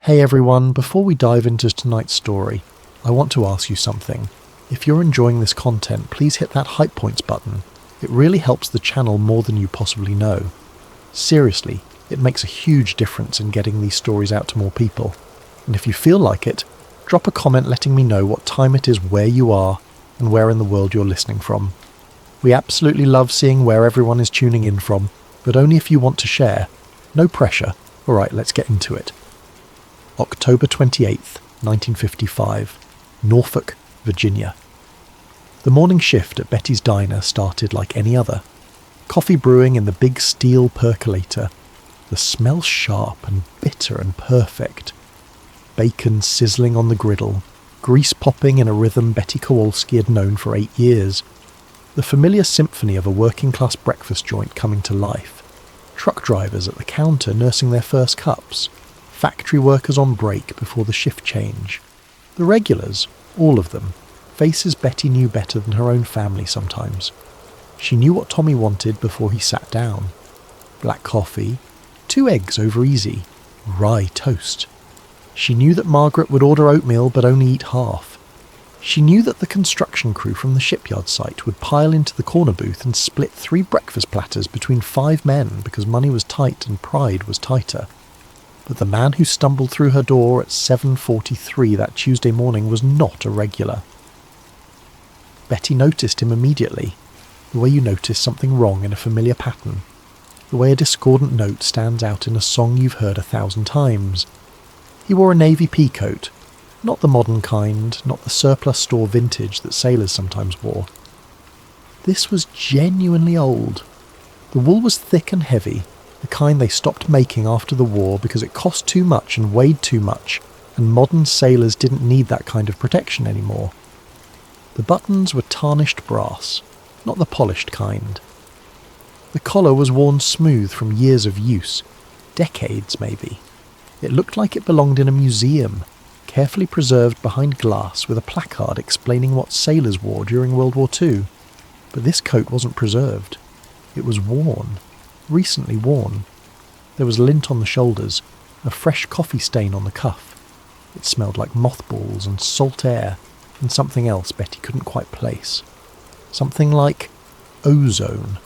Hey everyone, before we dive into tonight's story, I want to ask you something. If you're enjoying this content, please hit that hype points button. It really helps the channel more than you possibly know. Seriously, it makes a huge difference in getting these stories out to more people. And if you feel like it, drop a comment letting me know what time it is where you are and where in the world you're listening from. We absolutely love seeing where everyone is tuning in from, but only if you want to share. No pressure. Alright, let's get into it. October 28th, 1955, Norfolk, Virginia. The morning shift at Betty's diner started like any other. Coffee brewing in the big steel percolator. The smell sharp and bitter and perfect. Bacon sizzling on the griddle. Grease popping in a rhythm Betty Kowalski had known for 8 years. The familiar symphony of a working-class breakfast joint coming to life. Truck drivers at the counter nursing their first cups. Factory workers on break before the shift change. The regulars, all of them, faces Betty knew better than her own family sometimes. She knew what Tommy wanted before he sat down. Black coffee, 2 eggs over easy, rye toast. She knew that Margaret would order oatmeal but only eat half. She knew that the construction crew from the shipyard site would pile into the corner booth and split 3 breakfast platters between 5 men because money was tight and pride was tighter. But the man who stumbled through her door at 7:43 that Tuesday morning was not a regular. Betty noticed him immediately, the way you notice something wrong in a familiar pattern, the way a discordant note stands out in a song you've heard 1,000 times. He wore a navy pea coat, not the modern kind, not the surplus store vintage that sailors sometimes wore. This was genuinely old. The wool was thick and heavy, the kind they stopped making after the war because it cost too much and weighed too much, and modern sailors didn't need that kind of protection anymore. The buttons were tarnished brass, not the polished kind. The collar was worn smooth from years of use, decades maybe. It looked like it belonged in a museum, carefully preserved behind glass with a placard explaining what sailors wore during World War II. But this coat wasn't preserved. It was worn. Recently worn. There was lint on the shoulders, a fresh coffee stain on the cuff. It smelled like mothballs and salt air, and something else Betty couldn't quite place. Something like ozone,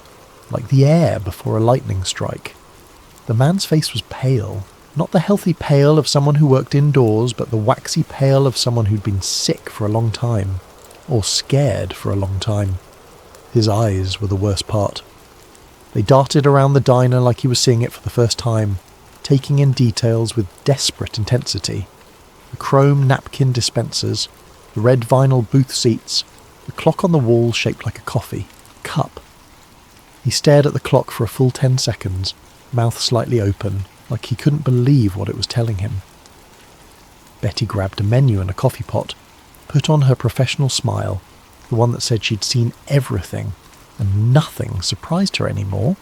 like the air before a lightning strike. The man's face was pale, not the healthy pale of someone who worked indoors, but the waxy pale of someone who'd been sick for a long time, or scared for a long time. His eyes were the worst part. They darted around the diner like he was seeing it for the first time, taking in details with desperate intensity. The chrome napkin dispensers, the red vinyl booth seats, the clock on the wall shaped like a coffee cup. He stared at the clock for a full 10 seconds, mouth slightly open, like he couldn't believe what it was telling him. Betty grabbed a menu and a coffee pot, put on her professional smile, the one that said she'd seen everything, and nothing surprised her anymore.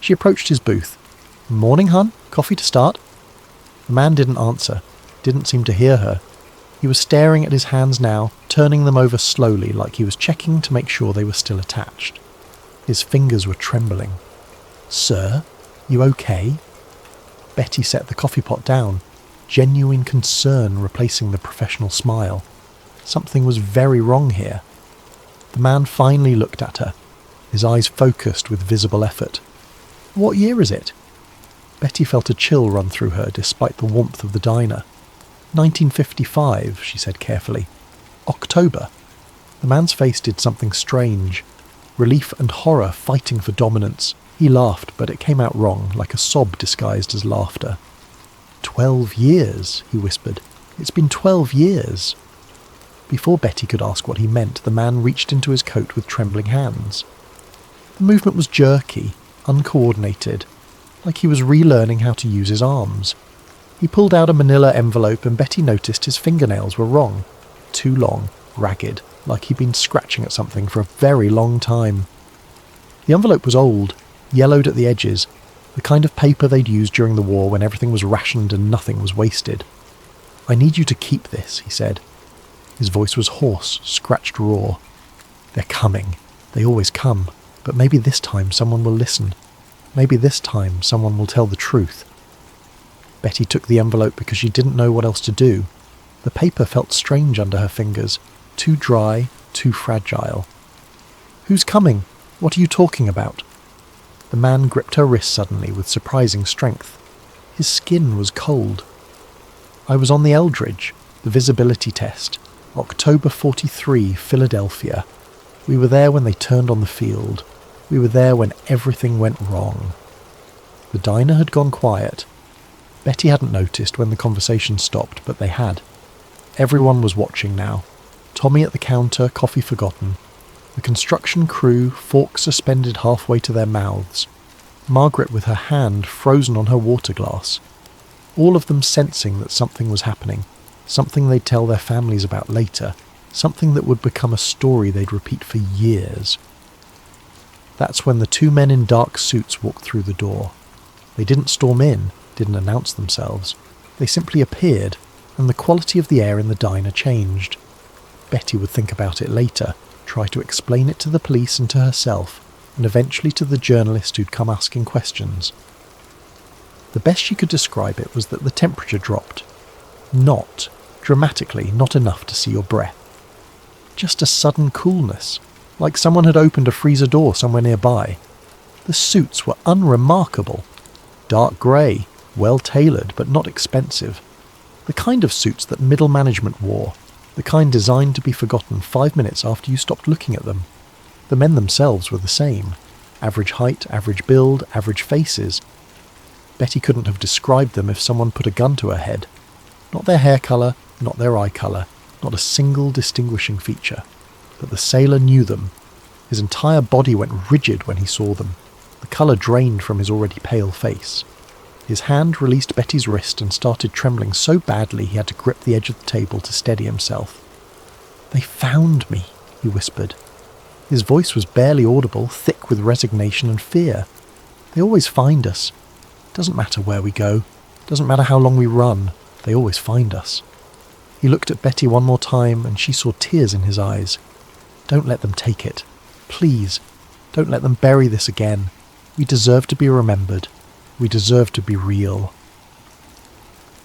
She approached his booth. "Morning, hun. Coffee to start?" The man didn't answer, didn't seem to hear her. He was staring at his hands now, turning them over slowly like he was checking to make sure they were still attached. His fingers were trembling. "Sir, you okay?" Betty set the coffee pot down, genuine concern replacing the professional smile. Something was very wrong here. The man finally looked at her, his eyes focused with visible effort. "What year is it?" Betty felt a chill run through her despite the warmth of the diner. 1955, she said carefully. October. The man's face did something strange. Relief and horror fighting for dominance. He laughed, but it came out wrong, like a sob disguised as laughter. 12 years, he whispered. "It's been 12 years. Before Betty could ask what he meant, the man reached into his coat with trembling hands. The movement was jerky, uncoordinated, like he was relearning how to use his arms. He pulled out a manila envelope and Betty noticed his fingernails were wrong. Too long, ragged, like he'd been scratching at something for a very long time. The envelope was old, yellowed at the edges, the kind of paper they'd used during the war when everything was rationed and nothing was wasted. "I need you to keep this," he said. His voice was hoarse, scratched raw. "They're coming. They always come. But maybe this time someone will listen. Maybe this time someone will tell the truth." Betty took the envelope because she didn't know what else to do. The paper felt strange under her fingers, too dry, too fragile. "Who's coming? What are you talking about?" The man gripped her wrist suddenly with surprising strength. His skin was cold. "I was on the Eldridge, the visibility test, October 43, Philadelphia. We were there when they turned on the field. We were there when everything went wrong." The diner had gone quiet. Betty hadn't noticed when the conversation stopped, but they had. Everyone was watching now. Tommy at the counter, coffee forgotten. The construction crew, forks suspended halfway to their mouths. Margaret with her hand frozen on her water glass. All of them sensing that something was happening, something they'd tell their families about later, something that would become a story they'd repeat for years. That's when the two men in dark suits walked through the door. They didn't storm in, didn't announce themselves. They simply appeared, and the quality of the air in the diner changed. Betty would think about it later, try to explain it to the police and to herself, and eventually to the journalist who'd come asking questions. The best she could describe it was that the temperature dropped. Not, dramatically, not enough to see your breath. Just a sudden coolness, like someone had opened a freezer door somewhere nearby. The suits were unremarkable. Dark grey, well-tailored but not expensive. The kind of suits that middle management wore, the kind designed to be forgotten 5 minutes after you stopped looking at them. The men themselves were the same. Average height, average build, average faces. Betty couldn't have described them if someone put a gun to her head. Not their hair colour, not their eye colour, not a single distinguishing feature. But the sailor knew them. His entire body went rigid when he saw them. The colour drained from his already pale face. His hand released Betty's wrist and started trembling so badly he had to grip the edge of the table to steady himself. "They found me," he whispered. His voice was barely audible, thick with resignation and fear. "They always find us. Doesn't matter where we go. Doesn't matter how long we run. They always find us." He looked at Betty one more time and she saw tears in his eyes. "Don't let them take it. Please, don't let them bury this again. We deserve to be remembered. We deserve to be real."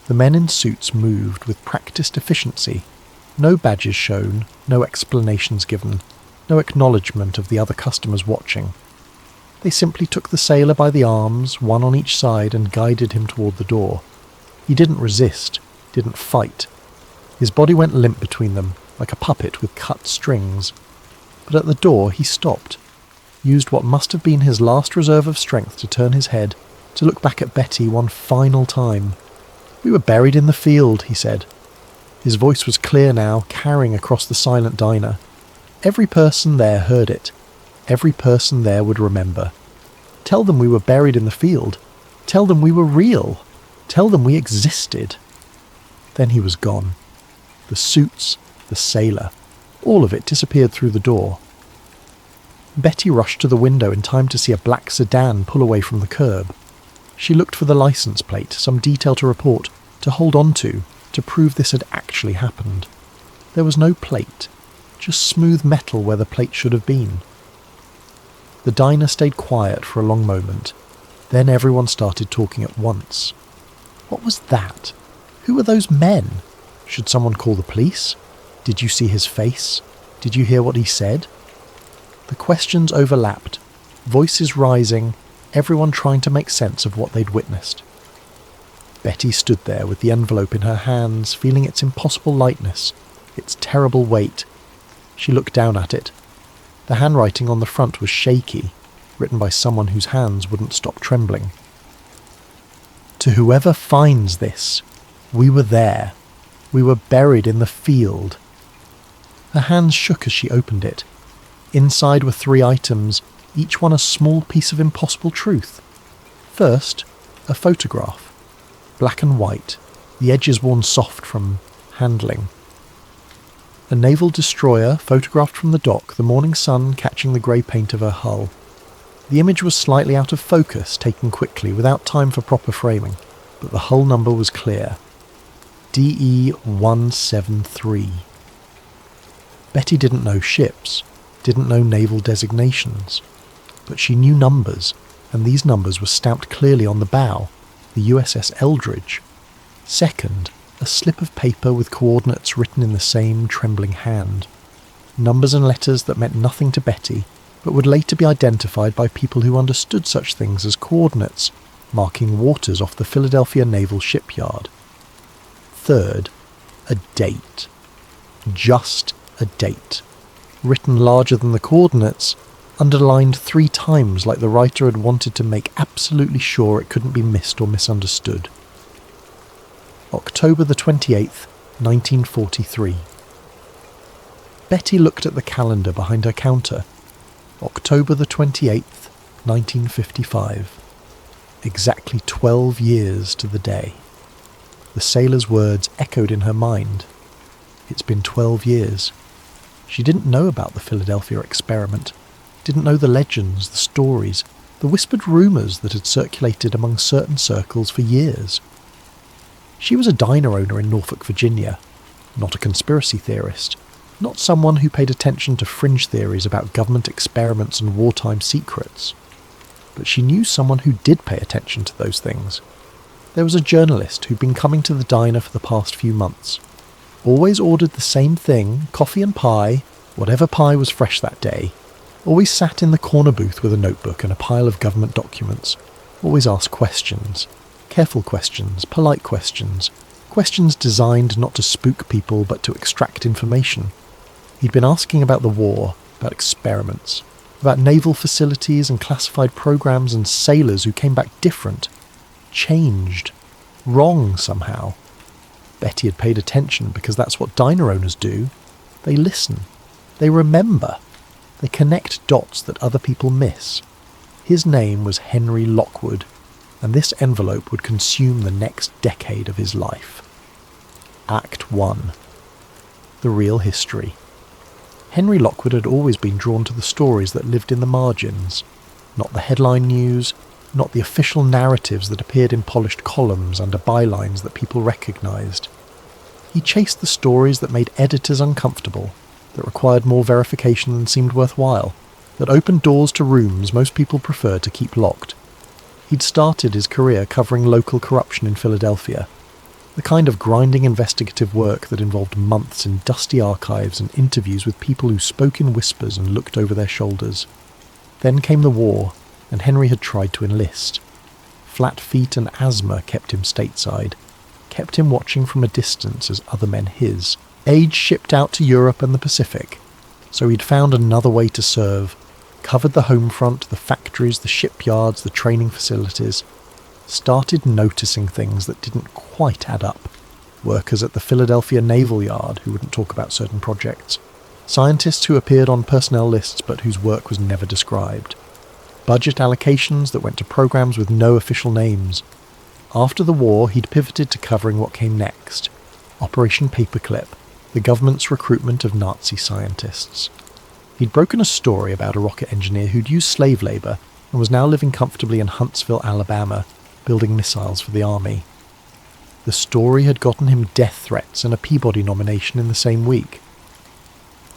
The men in suits moved with practiced efficiency. No badges shown, no explanations given, no acknowledgement of the other customers watching. They simply took the sailor by the arms, one on each side, and guided him toward the door. He didn't resist, didn't fight. His body went limp between them, like a puppet with cut strings. But at the door he stopped, used what must have been his last reserve of strength to turn his head, to look back at Betty one final time. "We were buried in the field," he said. His voice was clear now, carrying across the silent diner. Every person there heard it. Every person there would remember. Tell them we were buried in the field. Tell them we were real. Tell them we existed. Then he was gone. The suits, the sailor, all of it disappeared through the door. Betty rushed to the window in time to see a black sedan pull away from the curb. She looked for the license plate, some detail to report, to hold on to prove this had actually happened. There was no plate, just smooth metal where the plate should have been. The diner stayed quiet for a long moment. Then everyone started talking at once. What was that? Who were those men? Should someone call the police? Did you see his face? Did you hear what he said? The questions overlapped, voices rising, everyone trying to make sense of what they'd witnessed. Betty stood there with the envelope in her hands, feeling its impossible lightness, its terrible weight. She looked down at it. The handwriting on the front was shaky, written by someone whose hands wouldn't stop trembling. "To whoever finds this, we were there. We were buried in the field." Her hands shook as she opened it. Inside were 3 items, each one a small piece of impossible truth. First, a photograph. Black and white, the edges worn soft from handling. A naval destroyer photographed from the dock, the morning sun catching the grey paint of her hull. The image was slightly out of focus, taken quickly, without time for proper framing, but the hull number was clear. DE-173. Betty didn't know ships, didn't know naval designations, but she knew numbers, and these numbers were stamped clearly on the bow, the USS Eldridge, Second, a slip of paper with coordinates written in the same trembling hand. Numbers and letters that meant nothing to Betty, but would later be identified by people who understood such things as coordinates, marking waters off the Philadelphia Naval Shipyard. Third, a date. Just a date. Written larger than the coordinates, underlined 3 times like the writer had wanted to make absolutely sure it couldn't be missed or misunderstood. October the 28th, 1943. Betty looked at the calendar behind her counter. October the 28th, 1955. Exactly 12 years to the day. The sailor's words echoed in her mind. It's been 12 years. She didn't know about the Philadelphia experiment, didn't know the legends, the stories, the whispered rumours that had circulated among certain circles for years. She was a diner owner in Norfolk, Virginia, not a conspiracy theorist, not someone who paid attention to fringe theories about government experiments and wartime secrets. But she knew someone who did pay attention to those things. There was a journalist who'd been coming to the diner for the past few months. Always ordered the same thing, coffee and pie, whatever pie was fresh that day. Always sat in the corner booth with a notebook and a pile of government documents. Always asked questions. Careful questions, polite questions. Questions designed not to spook people but to extract information. He'd been asking about the war, about experiments, about naval facilities and classified programs and sailors who came back different, changed, wrong somehow. Betty had paid attention because that's what diner owners do. They listen. They remember. They connect dots that other people miss. His name was Henry Lockwood, and this envelope would consume the next decade of his life. Act 1. The real history. Henry Lockwood had always been drawn to the stories that lived in the margins, not the headline news, not the official narratives that appeared in polished columns under bylines that people recognised. He chased the stories that made editors uncomfortable, that required more verification than seemed worthwhile, that opened doors to rooms most people preferred to keep locked. He'd started his career covering local corruption in Philadelphia, the kind of grinding investigative work that involved months in dusty archives and interviews with people who spoke in whispers and looked over their shoulders. Then came the war, and Henry had tried to enlist. Flat feet and asthma kept him stateside, kept him watching from a distance as other men his. Age shipped out to Europe and the Pacific, so he'd found another way to serve, covered the home front, the factories, the shipyards, the training facilities, started noticing things that didn't quite add up. Workers at the Philadelphia Naval Yard who wouldn't talk about certain projects, scientists who appeared on personnel lists but whose work was never described, budget allocations that went to programs with no official names. After the war, he'd pivoted to covering what came next, Operation Paperclip, the government's recruitment of Nazi scientists. He'd broken a story about a rocket engineer who'd used slave labour and was now living comfortably in Huntsville, Alabama, building missiles for the army. The story had gotten him death threats and a Peabody nomination in the same week.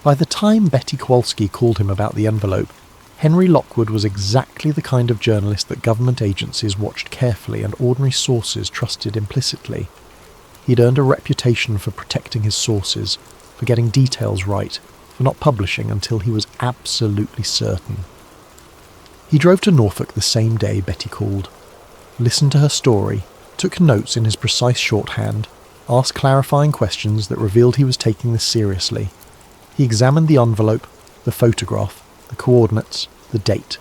By the time Betty Kowalski called him about the envelope, Henry Lockwood was exactly the kind of journalist that government agencies watched carefully and ordinary sources trusted implicitly. He'd earned a reputation for protecting his sources, for getting details right, for not publishing until he was absolutely certain. He drove to Norfolk the same day Betty called, listened to her story, took notes in his precise shorthand, asked clarifying questions that revealed he was taking this seriously. He examined the envelope, the photograph, the coordinates, the date.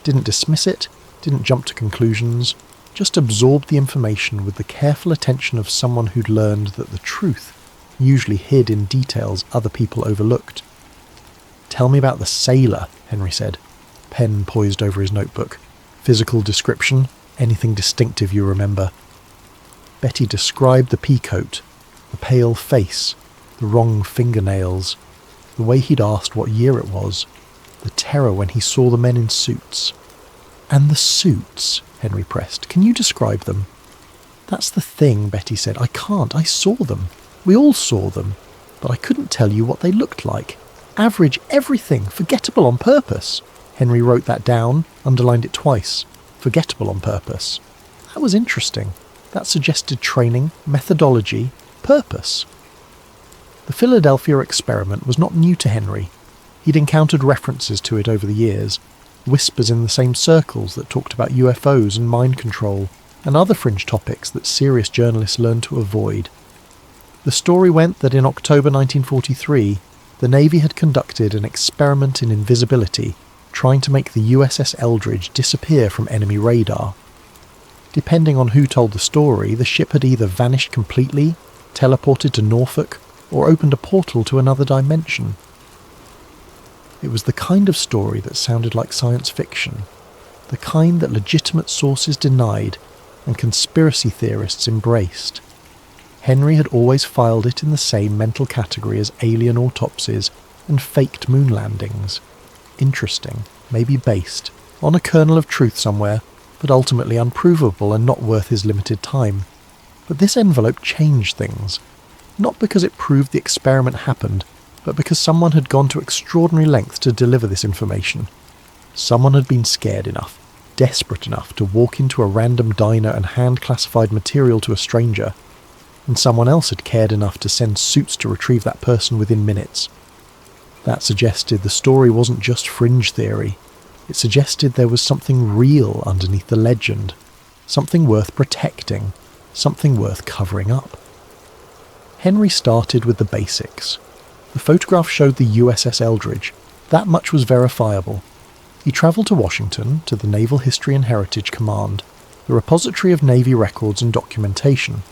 Didn't dismiss it, didn't jump to conclusions, just absorbed the information with the careful attention of someone who'd learned that the truth usually hid in details other people overlooked. "Tell me about the sailor," Henry said, pen poised over his notebook. "Physical description, anything distinctive you remember." Betty described the peacoat, the pale face, the wrong fingernails, the way he'd asked what year it was, the terror when he saw the men in suits. "And the suits," Henry pressed. "Can you describe them?" "That's the thing," Betty said. "I can't. I saw them. We all saw them. But I couldn't tell you what they looked like. Average everything. Forgettable on purpose." Henry wrote that down, underlined it twice. Forgettable on purpose. That was interesting. That suggested training, methodology, purpose. The Philadelphia experiment was not new to Henry. He'd encountered references to it over the years, whispers in the same circles that talked about UFOs and mind control, and other fringe topics that serious journalists learned to avoid. The story went that in October 1943, the Navy had conducted an experiment in invisibility, trying to make the USS Eldridge disappear from enemy radar. Depending on who told the story, the ship had either vanished completely, teleported to Norfolk, or opened a portal to another dimension. It was the kind of story that sounded like science fiction, the kind that legitimate sources denied and conspiracy theorists embraced. Henry had always filed it in the same mental category as alien autopsies and faked moon landings. Interesting, maybe based, on a kernel of truth somewhere, but ultimately unprovable and not worth his limited time. But this envelope changed things. Not because it proved the experiment happened, but because someone had gone to extraordinary lengths to deliver this information. Someone had been scared enough, desperate enough to walk into a random diner and hand classified material to a stranger, and someone else had cared enough to send suits to retrieve that person within minutes. That suggested the story wasn't just fringe theory. It suggested there was something real underneath the legend, something worth protecting, something worth covering up. Henry started with the basics. The photograph showed the USS Eldridge. That much was verifiable. He travelled to Washington, to the Naval History and Heritage Command, the repository of Navy records and documentation,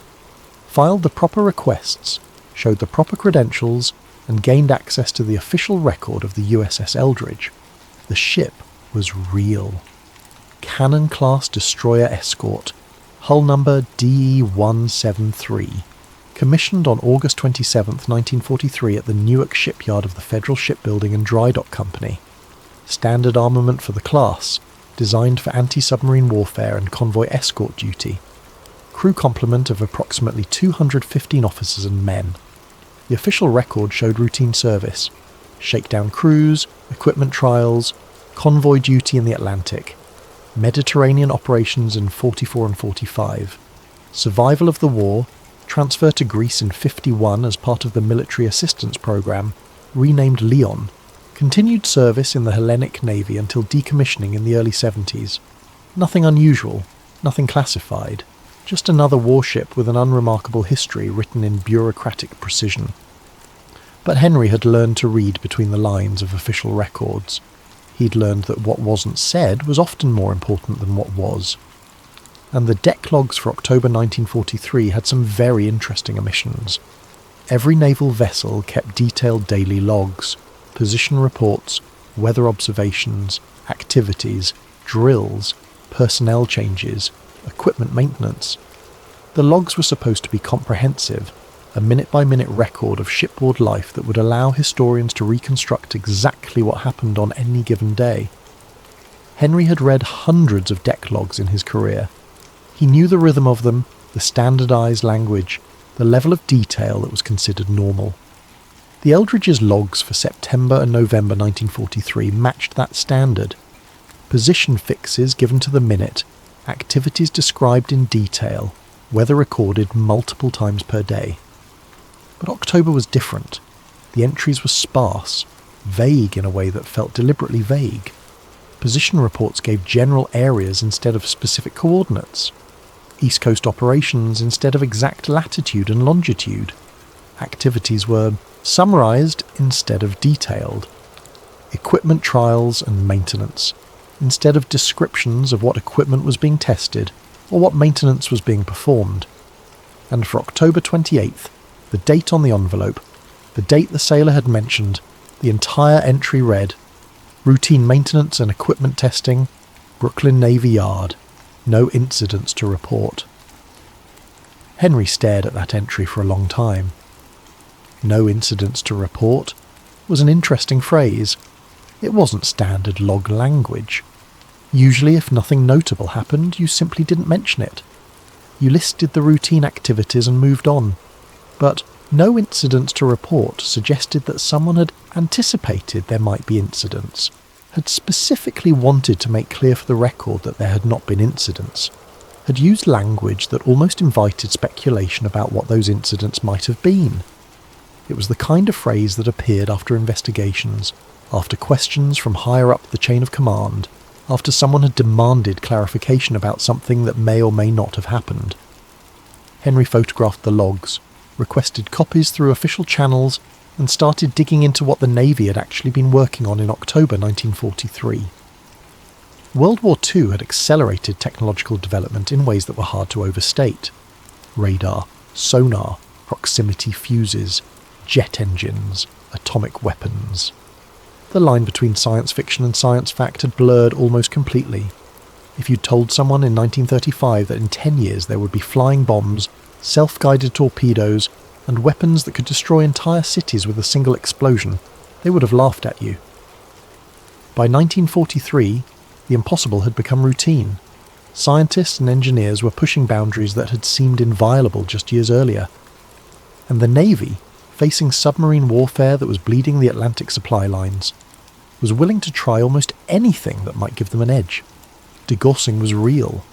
filed the proper requests, showed the proper credentials, and gained access to the official record of the USS Eldridge. The ship was real. Cannon-class destroyer escort, hull number DE-173, commissioned on August 27, 1943 at the Newark shipyard of the Federal Shipbuilding and Dry Dock Company. Standard armament for the class, designed for anti-submarine warfare and convoy escort duty. Crew complement of approximately 215 officers and men. The official record showed routine service, shakedown cruise, equipment trials, convoy duty in the Atlantic, Mediterranean operations in 44 and 45, survival of the war, transfer to Greece in 51 as part of the military assistance program, renamed Leon, continued service in the Hellenic Navy until decommissioning in the early 70s. Nothing unusual, nothing classified, just another warship with an unremarkable history written in bureaucratic precision. But Henry had learned to read between the lines of official records. He'd learned that what wasn't said was often more important than what was. And the deck logs for October 1943 had some very interesting omissions. Every naval vessel kept detailed daily logs, position reports, weather observations, activities, drills, personnel changes, equipment maintenance. The logs were supposed to be comprehensive, a minute-by-minute record of shipboard life that would allow historians to reconstruct exactly what happened on any given day. Henry had read hundreds of deck logs in his career. He knew the rhythm of them, the standardized language, the level of detail that was considered normal. The Eldridge's logs for September and November 1943 matched that standard. Position fixes given to the minute, activities described in detail, weather recorded multiple times per day. But October was different. The entries were sparse, vague in a way that felt deliberately vague. Position reports gave general areas instead of specific coordinates. East Coast operations instead of exact latitude and longitude. Activities were summarized instead of detailed. Equipment trials and maintenance, instead of descriptions of what equipment was being tested or what maintenance was being performed. And for October 28th, the date on the envelope, the date the sailor had mentioned, the entire entry read, routine maintenance and equipment testing, Brooklyn Navy Yard, no incidents to report. Henry stared at that entry for a long time. No incidents to report was an interesting phrase. It wasn't standard log language. Usually, if nothing notable happened, you simply didn't mention it. You listed the routine activities and moved on. But no incidents to report suggested that someone had anticipated there might be incidents, had specifically wanted to make clear for the record that there had not been incidents. had used language that almost invited speculation about what those incidents might have been. It was the kind of phrase that appeared after investigations, after questions from higher up the chain of command, after someone had demanded clarification about something that may or may not have happened. Henry photographed the logs, requested copies through official channels, and started digging into what the Navy had actually been working on in October 1943. World War II had accelerated technological development in ways that were hard to overstate. Radar, sonar, proximity fuses, jet engines, atomic weapons. The line between science fiction and science fact had blurred almost completely. If you'd told someone in 1935 that in 10 years there would be flying bombs, self-guided torpedoes, and weapons that could destroy entire cities with a single explosion, they would have laughed at you. By 1943, the impossible had become routine. Scientists and engineers were pushing boundaries that had seemed inviolable just years earlier. And the Navy, facing submarine warfare that was bleeding the Atlantic supply lines, was willing to try almost anything that might give them an edge. Degaussing was real.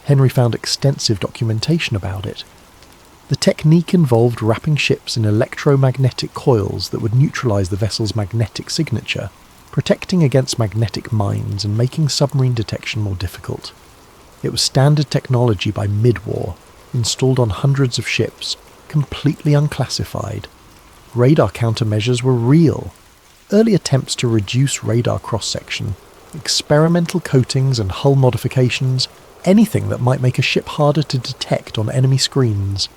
Henry found extensive documentation about it. The technique involved wrapping ships in electromagnetic coils that would neutralize the vessel's magnetic signature, protecting against magnetic mines and making submarine detection more difficult. It was standard technology by mid-war, installed on hundreds of ships, completely unclassified. Radar countermeasures were real. Early attempts to reduce radar cross-section, experimental coatings and hull modifications, anything that might make a ship harder to detect on enemy screens.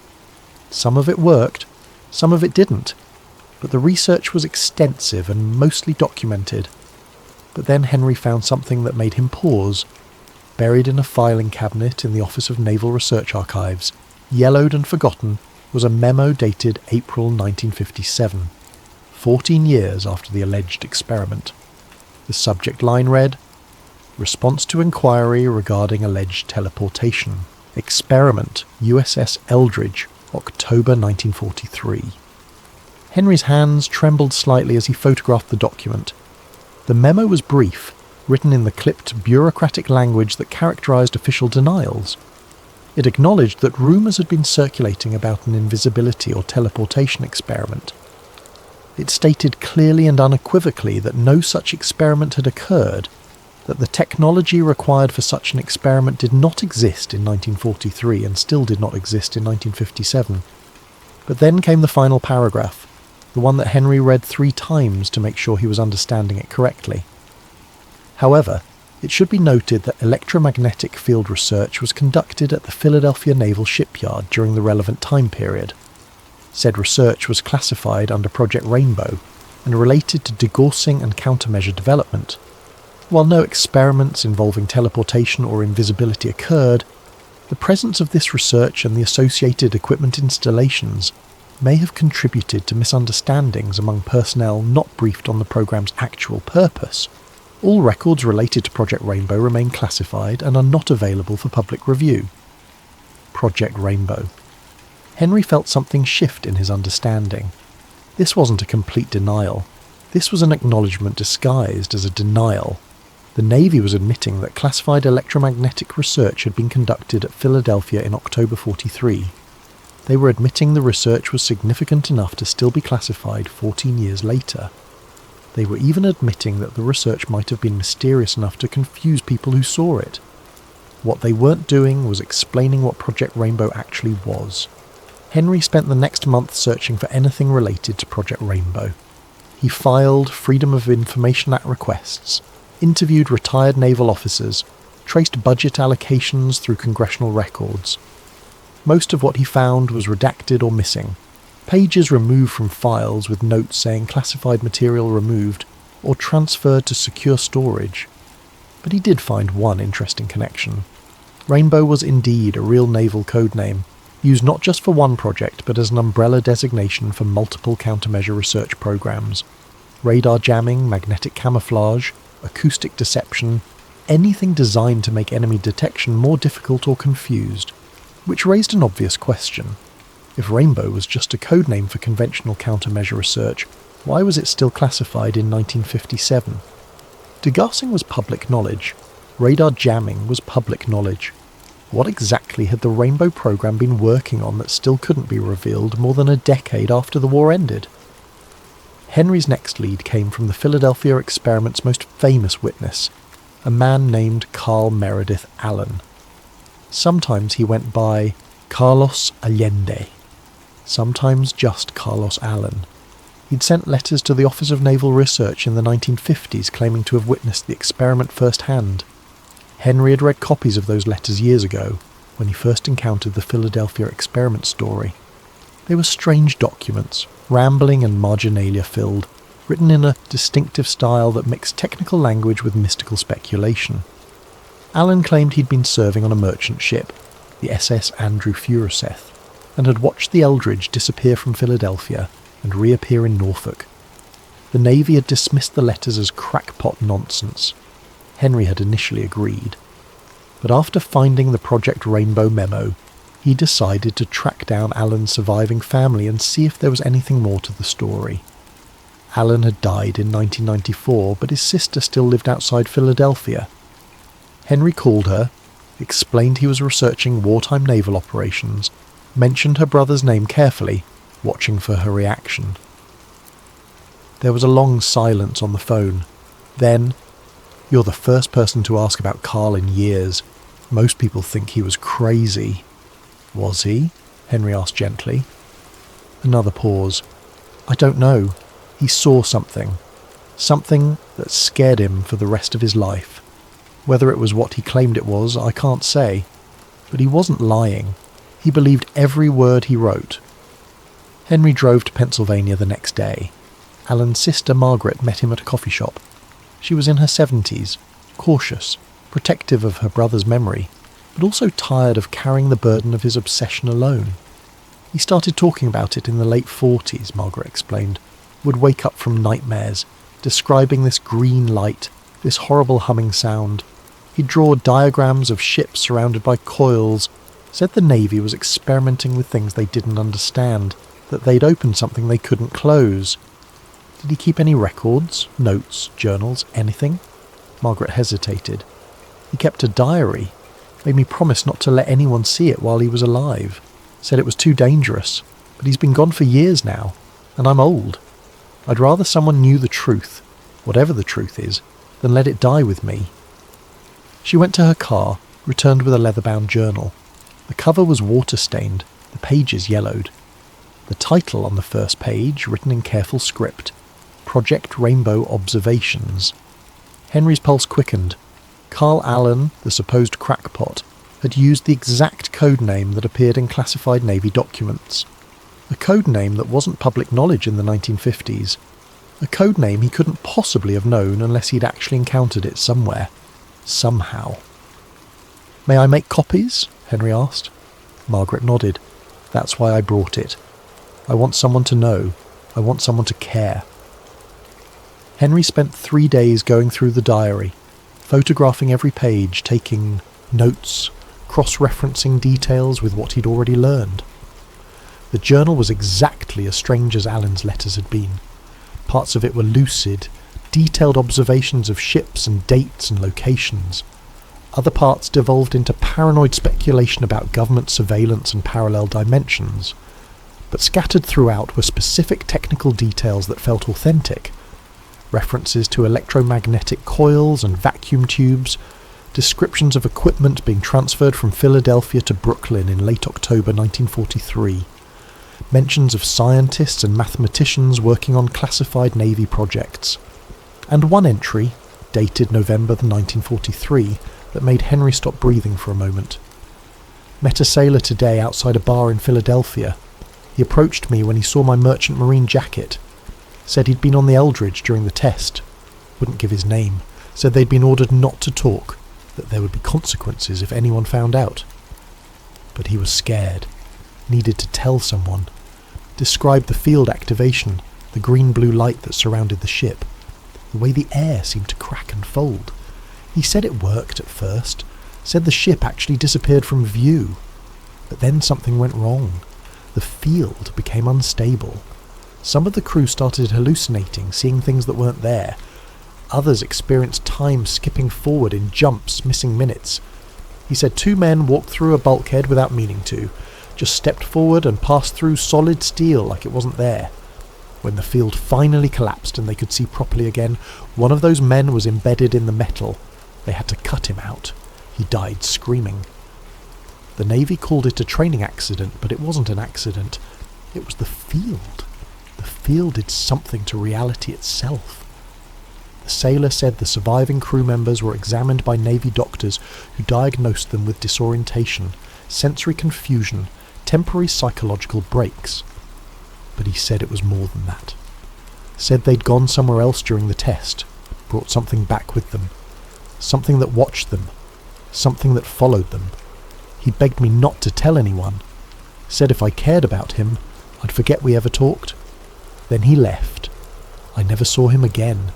Some of it worked, some of it didn't, but the research was extensive and mostly documented. But then Henry found something that made him pause. Buried in a filing cabinet in the Office of Naval Research Archives, yellowed and forgotten, was a memo dated April 1957, 14 years after the alleged experiment. The subject line read, "Response to inquiry regarding alleged teleportation. Experiment, USS Eldridge, October 1943." Henry's hands trembled slightly as he photographed the document. The memo was brief, written in the clipped bureaucratic language that characterized official denials. It acknowledged that rumours had been circulating about an invisibility or teleportation experiment. It stated clearly and unequivocally that no such experiment had occurred, that the technology required for such an experiment did not exist in 1943 and still did not exist in 1957. But then came the final paragraph, the one that Henry read 3 times to make sure he was understanding it correctly. However, it should be noted that electromagnetic field research was conducted at the Philadelphia Naval Shipyard during the relevant time period. Said research was classified under Project Rainbow and related to degaussing and countermeasure development. While no experiments involving teleportation or invisibility occurred, the presence of this research and the associated equipment installations may have contributed to misunderstandings among personnel not briefed on the program's actual purpose. All records related to Project Rainbow remain classified and are not available for public review. Project Rainbow. Henry felt something shift in his understanding. This wasn't a complete denial. This was an acknowledgement disguised as a denial. The Navy was admitting that classified electromagnetic research had been conducted at Philadelphia in October 43. They were admitting the research was significant enough to still be classified 14 years later. They were even admitting that the research might have been mysterious enough to confuse people who saw it. What they weren't doing was explaining what Project Rainbow actually was. Henry spent the next month searching for anything related to Project Rainbow. He filed Freedom of Information Act requests, interviewed retired naval officers, traced budget allocations through congressional records. Most of what he found was redacted or missing, pages removed from files with notes saying classified material removed or transferred to secure storage. But he did find one interesting connection. Rainbow was indeed a real naval code name, used not just for one project but as an umbrella designation for multiple countermeasure research programs. Radar jamming, magnetic camouflage, acoustic deception, anything designed to make enemy detection more difficult or confused. Which raised an obvious question. If Rainbow was just a code name for conventional countermeasure research, why was it still classified in 1957? Degaussing was public knowledge. Radar jamming was public knowledge. What exactly had the Rainbow program been working on that still couldn't be revealed more than a decade after the war ended? Henry's next lead came from the Philadelphia experiment's most famous witness, a man named Carl Meredith Allen. Sometimes he went by Carlos Allende, sometimes just Carlos Allen. He'd sent letters to the Office of Naval Research in the 1950s claiming to have witnessed the experiment firsthand. Henry had read copies of those letters years ago, when he first encountered the Philadelphia experiment story. They were strange documents, rambling and marginalia filled, written in a distinctive style that mixed technical language with mystical speculation. Allen claimed he'd been serving on a merchant ship, the SS Andrew Furuseth, and had watched the Eldridge disappear from Philadelphia and reappear in Norfolk. The Navy had dismissed the letters as crackpot nonsense. Henry had initially agreed. But after finding the Project Rainbow memo, he decided to track down Allen's surviving family and see if there was anything more to the story. Allen had died in 1994, but his sister still lived outside Philadelphia. Henry called her, explained he was researching wartime naval operations, mentioned her brother's name carefully, watching for her reaction. There was a long silence on the phone. Then, "You're the first person to ask about Carl in years. Most people think he was crazy." "Was he?" Henry asked gently. Another pause. "I don't know. He saw something. Something that scared him for the rest of his life. Whether it was what he claimed it was, I can't say. But he wasn't lying. He believed every word he wrote." Henry drove to Pennsylvania the next day. Allen's sister Margaret met him at a coffee shop. She was in her 70s, cautious, protective of her brother's memory, but also tired of carrying the burden of his obsession alone. He started talking about it in the late 40s, Margaret explained, would wake up from nightmares, describing this green light, this horrible humming sound. He'd draw diagrams of ships surrounded by coils, said the Navy was experimenting with things they didn't understand, that they'd opened something they couldn't close. Did he keep any records, notes, journals, anything? Margaret hesitated. He kept a diary, made me promise not to let anyone see it while he was alive. Said it was too dangerous, but he's been gone for years now, and I'm old. I'd rather someone knew the truth, whatever the truth is, than let it die with me. She went to her car, returned with a leather-bound journal. The cover was water-stained, the pages yellowed. The title on the first page, written in careful script, Project Rainbow Observations. Henry's pulse quickened. Carl Allen, the supposed crackpot, had used the exact code name that appeared in classified Navy documents. A code name that wasn't public knowledge in the 1950s. A code name he couldn't possibly have known unless he'd actually encountered it somewhere. Somehow. "May I make copies?" Henry asked. Margaret nodded. "That's why I brought it. I want someone to know. I want someone to care." Henry spent 3 days going through the diary, photographing every page, taking notes, cross-referencing details with what he'd already learned. The journal was exactly as strange as Allen's letters had been. Parts of it were lucid, detailed observations of ships and dates and locations. Other parts devolved into paranoid speculation about government surveillance and parallel dimensions. But scattered throughout were specific technical details that felt authentic. References to electromagnetic coils and vacuum tubes, descriptions of equipment being transferred from Philadelphia to Brooklyn in late October 1943, mentions of scientists and mathematicians working on classified Navy projects, and one entry, dated November 1943, that made Henry stop breathing for a moment. "Met a sailor today outside a bar in Philadelphia. He approached me when he saw my merchant marine jacket. Said he'd been on the Eldridge during the test. Wouldn't give his name. Said they'd been ordered not to talk, that there would be consequences if anyone found out. But he was scared. Needed to tell someone. Described the field activation, the green-blue light that surrounded the ship. The way the air seemed to crack and fold. He said it worked at first. Said the ship actually disappeared from view. But then something went wrong. The field became unstable. Some of the crew started hallucinating, seeing things that weren't there. Others experienced time skipping forward in jumps, missing minutes. He said 2 men walked through a bulkhead without meaning to, just stepped forward and passed through solid steel like it wasn't there. When the field finally collapsed and they could see properly again, one of those men was embedded in the metal. They had to cut him out. He died screaming. The Navy called it a training accident, but it wasn't an accident. It was the field. The field did something to reality itself. The sailor said the surviving crew members were examined by Navy doctors who diagnosed them with disorientation, sensory confusion, temporary psychological breaks. But he said it was more than that. Said they'd gone somewhere else during the test, brought something back with them. Something that watched them. Something that followed them. He begged me not to tell anyone. Said if I cared about him, I'd forget we ever talked. Then he left. I never saw him again.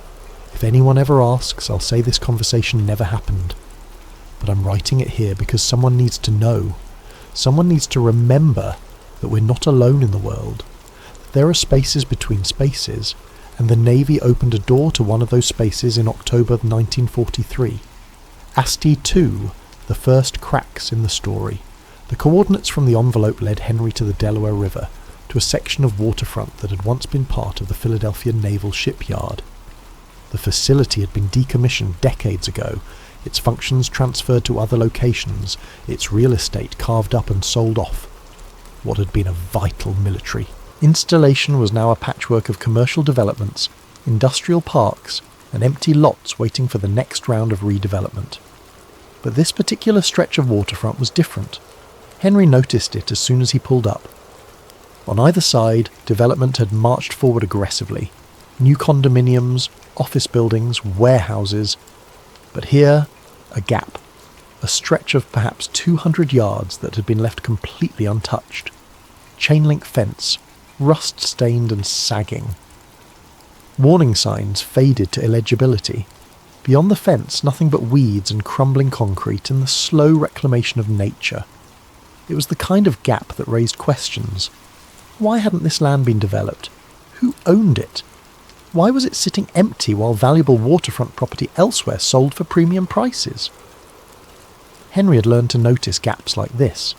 If anyone ever asks, I'll say this conversation never happened. But I'm writing it here because someone needs to know. Someone needs to remember that we're not alone in the world. There are spaces between spaces, and the Navy opened a door to one of those spaces in October 1943. ASTI 2, the first cracks in the story. The coordinates from the envelope led Henry to the Delaware River, to a section of waterfront that had once been part of the Philadelphia Naval Shipyard. The facility had been decommissioned decades ago, its functions transferred to other locations, its real estate carved up and sold off. What had been a vital military installation was now a patchwork of commercial developments, industrial parks, and empty lots waiting for the next round of redevelopment. But this particular stretch of waterfront was different. Henry noticed it as soon as he pulled up. On either side, development had marched forward aggressively. New condominiums, office buildings, warehouses. But here, a gap. A stretch of perhaps 200 yards that had been left completely untouched. Chain-link fence, rust-stained and sagging. Warning signs faded to illegibility. Beyond the fence, nothing but weeds and crumbling concrete and the slow reclamation of nature. It was the kind of gap that raised questions. Why hadn't this land been developed? Who owned it? Why was it sitting empty while valuable waterfront property elsewhere sold for premium prices? Henry had learned to notice gaps like this.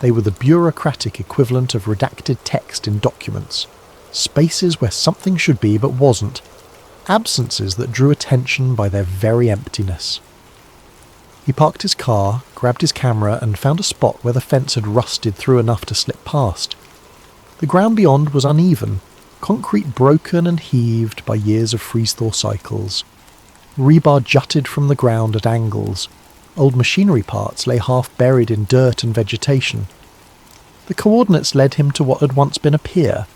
They were the bureaucratic equivalent of redacted text in documents. Spaces where something should be but wasn't. Absences that drew attention by their very emptiness. He parked his car, grabbed his camera and found a spot where the fence had rusted through enough to slip past. The ground beyond was uneven, concrete broken and heaved by years of freeze-thaw cycles. Rebar jutted from the ground at angles. Old machinery parts lay half buried in dirt and vegetation. The coordinates led him to what had once been a pier.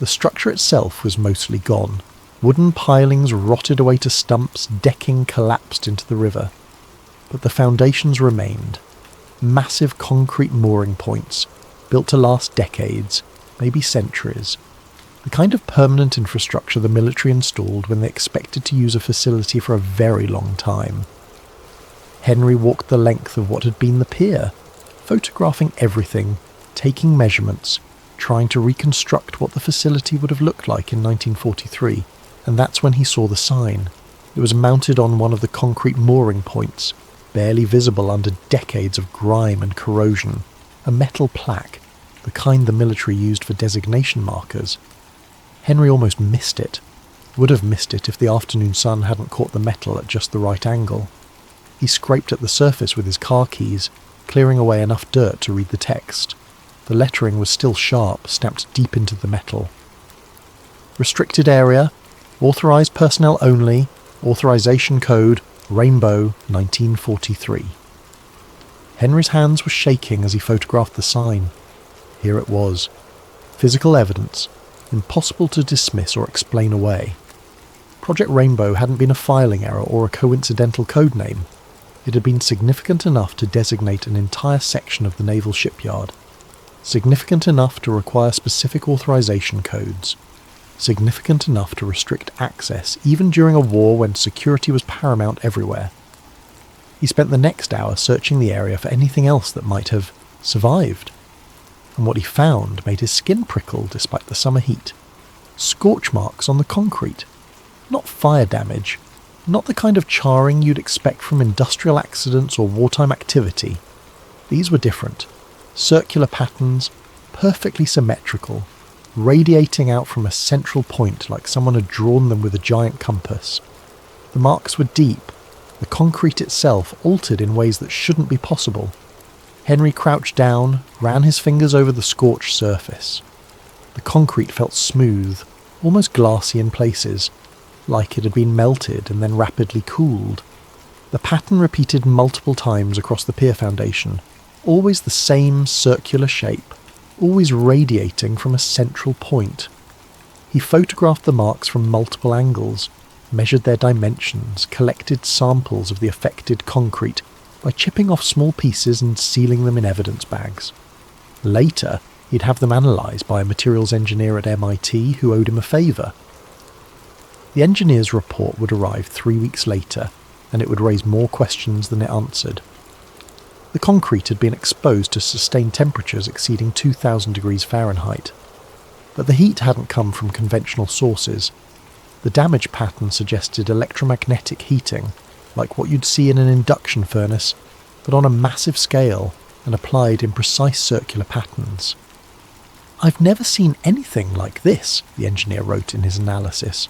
The structure itself was mostly gone. Wooden pilings rotted away to stumps, decking collapsed into the river. But the foundations remained. Massive concrete mooring points, built to last decades, maybe centuries. The kind of permanent infrastructure the military installed when they expected to use a facility for a very long time. Henry walked the length of what had been the pier, photographing everything, taking measurements, trying to reconstruct what the facility would have looked like in 1943, and that's when he saw the sign. It was mounted on one of the concrete mooring points, barely visible under decades of grime and corrosion, a metal plaque, the kind the military used for designation markers. Henry almost missed it. Would have missed it if the afternoon sun hadn't caught the metal at just the right angle. He scraped at the surface with his car keys, clearing away enough dirt to read the text. The lettering was still sharp, stamped deep into the metal. Restricted area, authorized personnel only, authorization code, Rainbow 1943. Henry's hands were shaking as he photographed the sign. Here it was. Physical evidence, impossible to dismiss or explain away. Project Rainbow hadn't been a filing error or a coincidental code name. It had been significant enough to designate an entire section of the naval shipyard. Significant enough to require specific authorization codes. Significant enough to restrict access, even during a war when security was paramount everywhere. He spent the next hour searching the area for anything else that might have survived. And what he found made his skin prickle despite the summer heat. Scorch marks on the concrete. Not fire damage, Not the kind of charring you'd expect from industrial accidents or wartime activity. These were different. Circular patterns, perfectly symmetrical, radiating out from a central point like someone had drawn them with a giant compass. The marks were deep, the concrete itself altered in ways that shouldn't be possible. Henry crouched down, ran his fingers over the scorched surface. The concrete felt smooth, almost glassy in places, like it had been melted and then rapidly cooled. The pattern repeated multiple times across the pier foundation, always the same circular shape, always radiating from a central point. He photographed the marks from multiple angles, measured their dimensions, collected samples of the affected concrete by chipping off small pieces and sealing them in evidence bags. Later, he'd have them analysed by a materials engineer at MIT who owed him a favour. The engineer's report would arrive 3 weeks later, and it would raise more questions than it answered. The concrete had been exposed to sustained temperatures exceeding 2,000 degrees Fahrenheit. But the heat hadn't come from conventional sources. The damage pattern suggested electromagnetic heating, like what you'd see in an induction furnace, but on a massive scale and applied in precise circular patterns. "I've never seen anything like this," the engineer wrote in his analysis.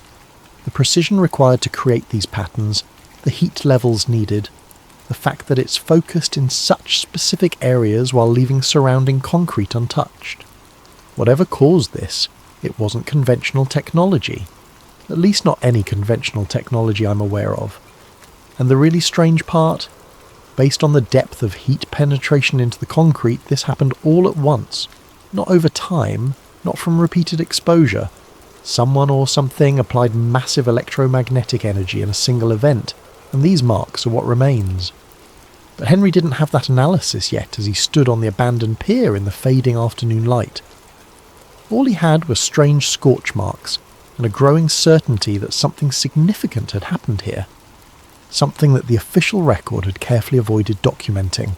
"The precision required to create these patterns, the heat levels needed, the fact that it's focused in such specific areas while leaving surrounding concrete untouched. Whatever caused this, it wasn't conventional technology. At least not any conventional technology I'm aware of. And the really strange part? Based on the depth of heat penetration into the concrete, this happened all at once. Not over time, not from repeated exposure. Someone or something applied massive electromagnetic energy in a single event, and these marks are what remains." But Henry didn't have that analysis yet as he stood on the abandoned pier in the fading afternoon light. All he had were strange scorch marks and a growing certainty that something significant had happened here. Something that the official record had carefully avoided documenting.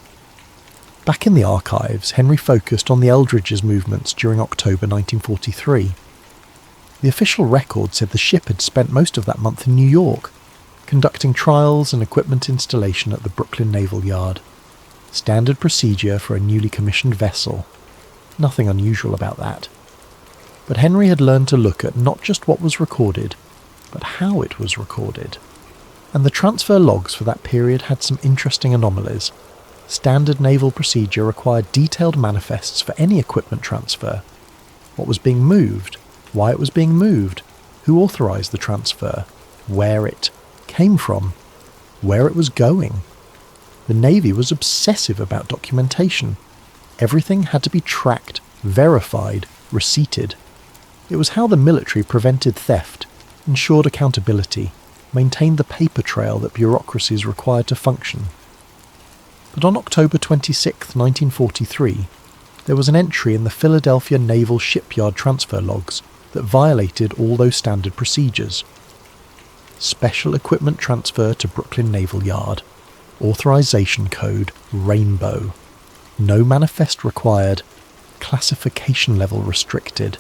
Back in the archives, Henry focused on the Eldridge's movements during October 1943. The official record said the ship had spent most of that month in New York, conducting trials and equipment installation at the Brooklyn Naval Yard. Standard procedure for a newly commissioned vessel. Nothing unusual about that. But Henry had learned to look at not just what was recorded, but how it was recorded. And the transfer logs for that period had some interesting anomalies. Standard naval procedure required detailed manifests for any equipment transfer. What was being moved, why it was being moved, who authorised the transfer, where it came from, where it was going. The Navy was obsessive about documentation. Everything had to be tracked, verified, receipted. It was how the military prevented theft, ensured accountability, maintained the paper trail that bureaucracies required to function. But on October 26, 1943, there was an entry in the Philadelphia Naval Shipyard transfer logs that violated all those standard procedures. Special equipment transfer to Brooklyn Naval Yard. Authorization code Rainbow. No manifest required. Classification level restricted.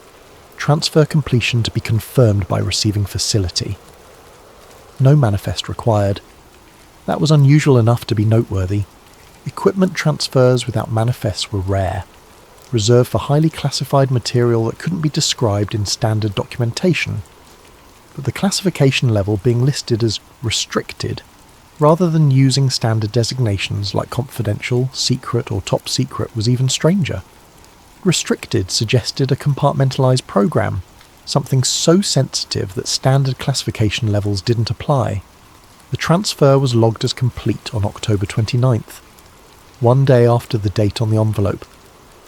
Transfer completion to be confirmed by receiving facility. No manifest required. That was unusual enough to be noteworthy. Equipment transfers without manifests were rare, reserved for highly classified material that couldn't be described in standard documentation. But the classification level being listed as restricted, rather than using standard designations like confidential, secret or top secret, was even stranger. Restricted suggested a compartmentalized program, something so sensitive that standard classification levels didn't apply. The transfer was logged as complete on October 29th, one day after the date on the envelope,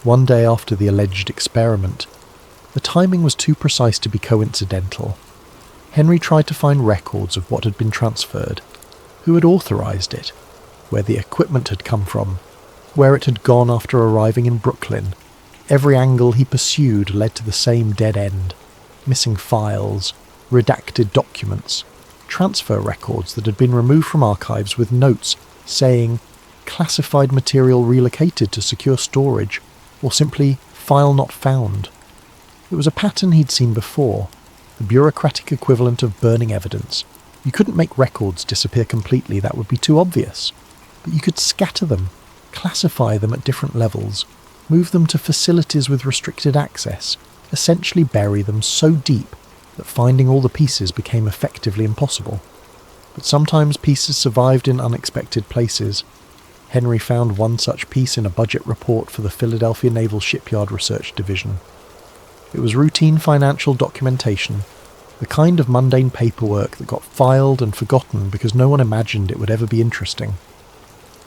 one day after the alleged experiment. The timing was too precise to be coincidental. Henry tried to find records of what had been transferred, who had authorised it, where the equipment had come from, where it had gone after arriving in Brooklyn. Every angle he pursued led to the same dead end. Missing files, redacted documents, transfer records that had been removed from archives with notes saying classified material relocated to secure storage, or simply file not found. It was a pattern he'd seen before, the bureaucratic equivalent of burning evidence, You couldn't make records disappear completely, that would be too obvious. But you could scatter them, classify them at different levels, move them to facilities with restricted access, essentially bury them so deep that finding all the pieces became effectively impossible. But sometimes pieces survived in unexpected places. Henry found one such piece in a budget report for the Philadelphia Naval Shipyard Research Division. It was routine financial documentation, the kind of mundane paperwork that got filed and forgotten because no one imagined it would ever be interesting.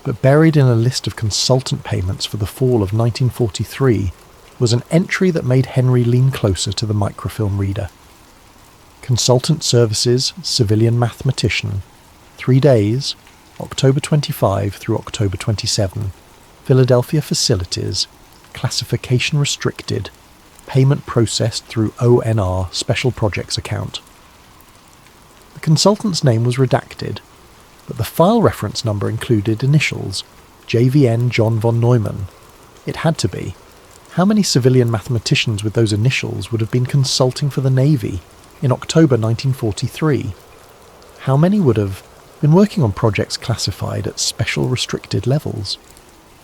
But buried in a list of consultant payments for the fall of 1943 was an entry that made Henry lean closer to the microfilm reader. Consultant Services, Civilian Mathematician, 3 days, October 25 through October 27, Philadelphia Facilities, Classification Restricted, Payment processed through ONR Special Projects account. The consultant's name was redacted, but the file reference number included initials, JVN John von Neumann. It had to be. How many civilian mathematicians with those initials would have been consulting for the Navy in October 1943? How many would have been working on projects classified at special restricted levels?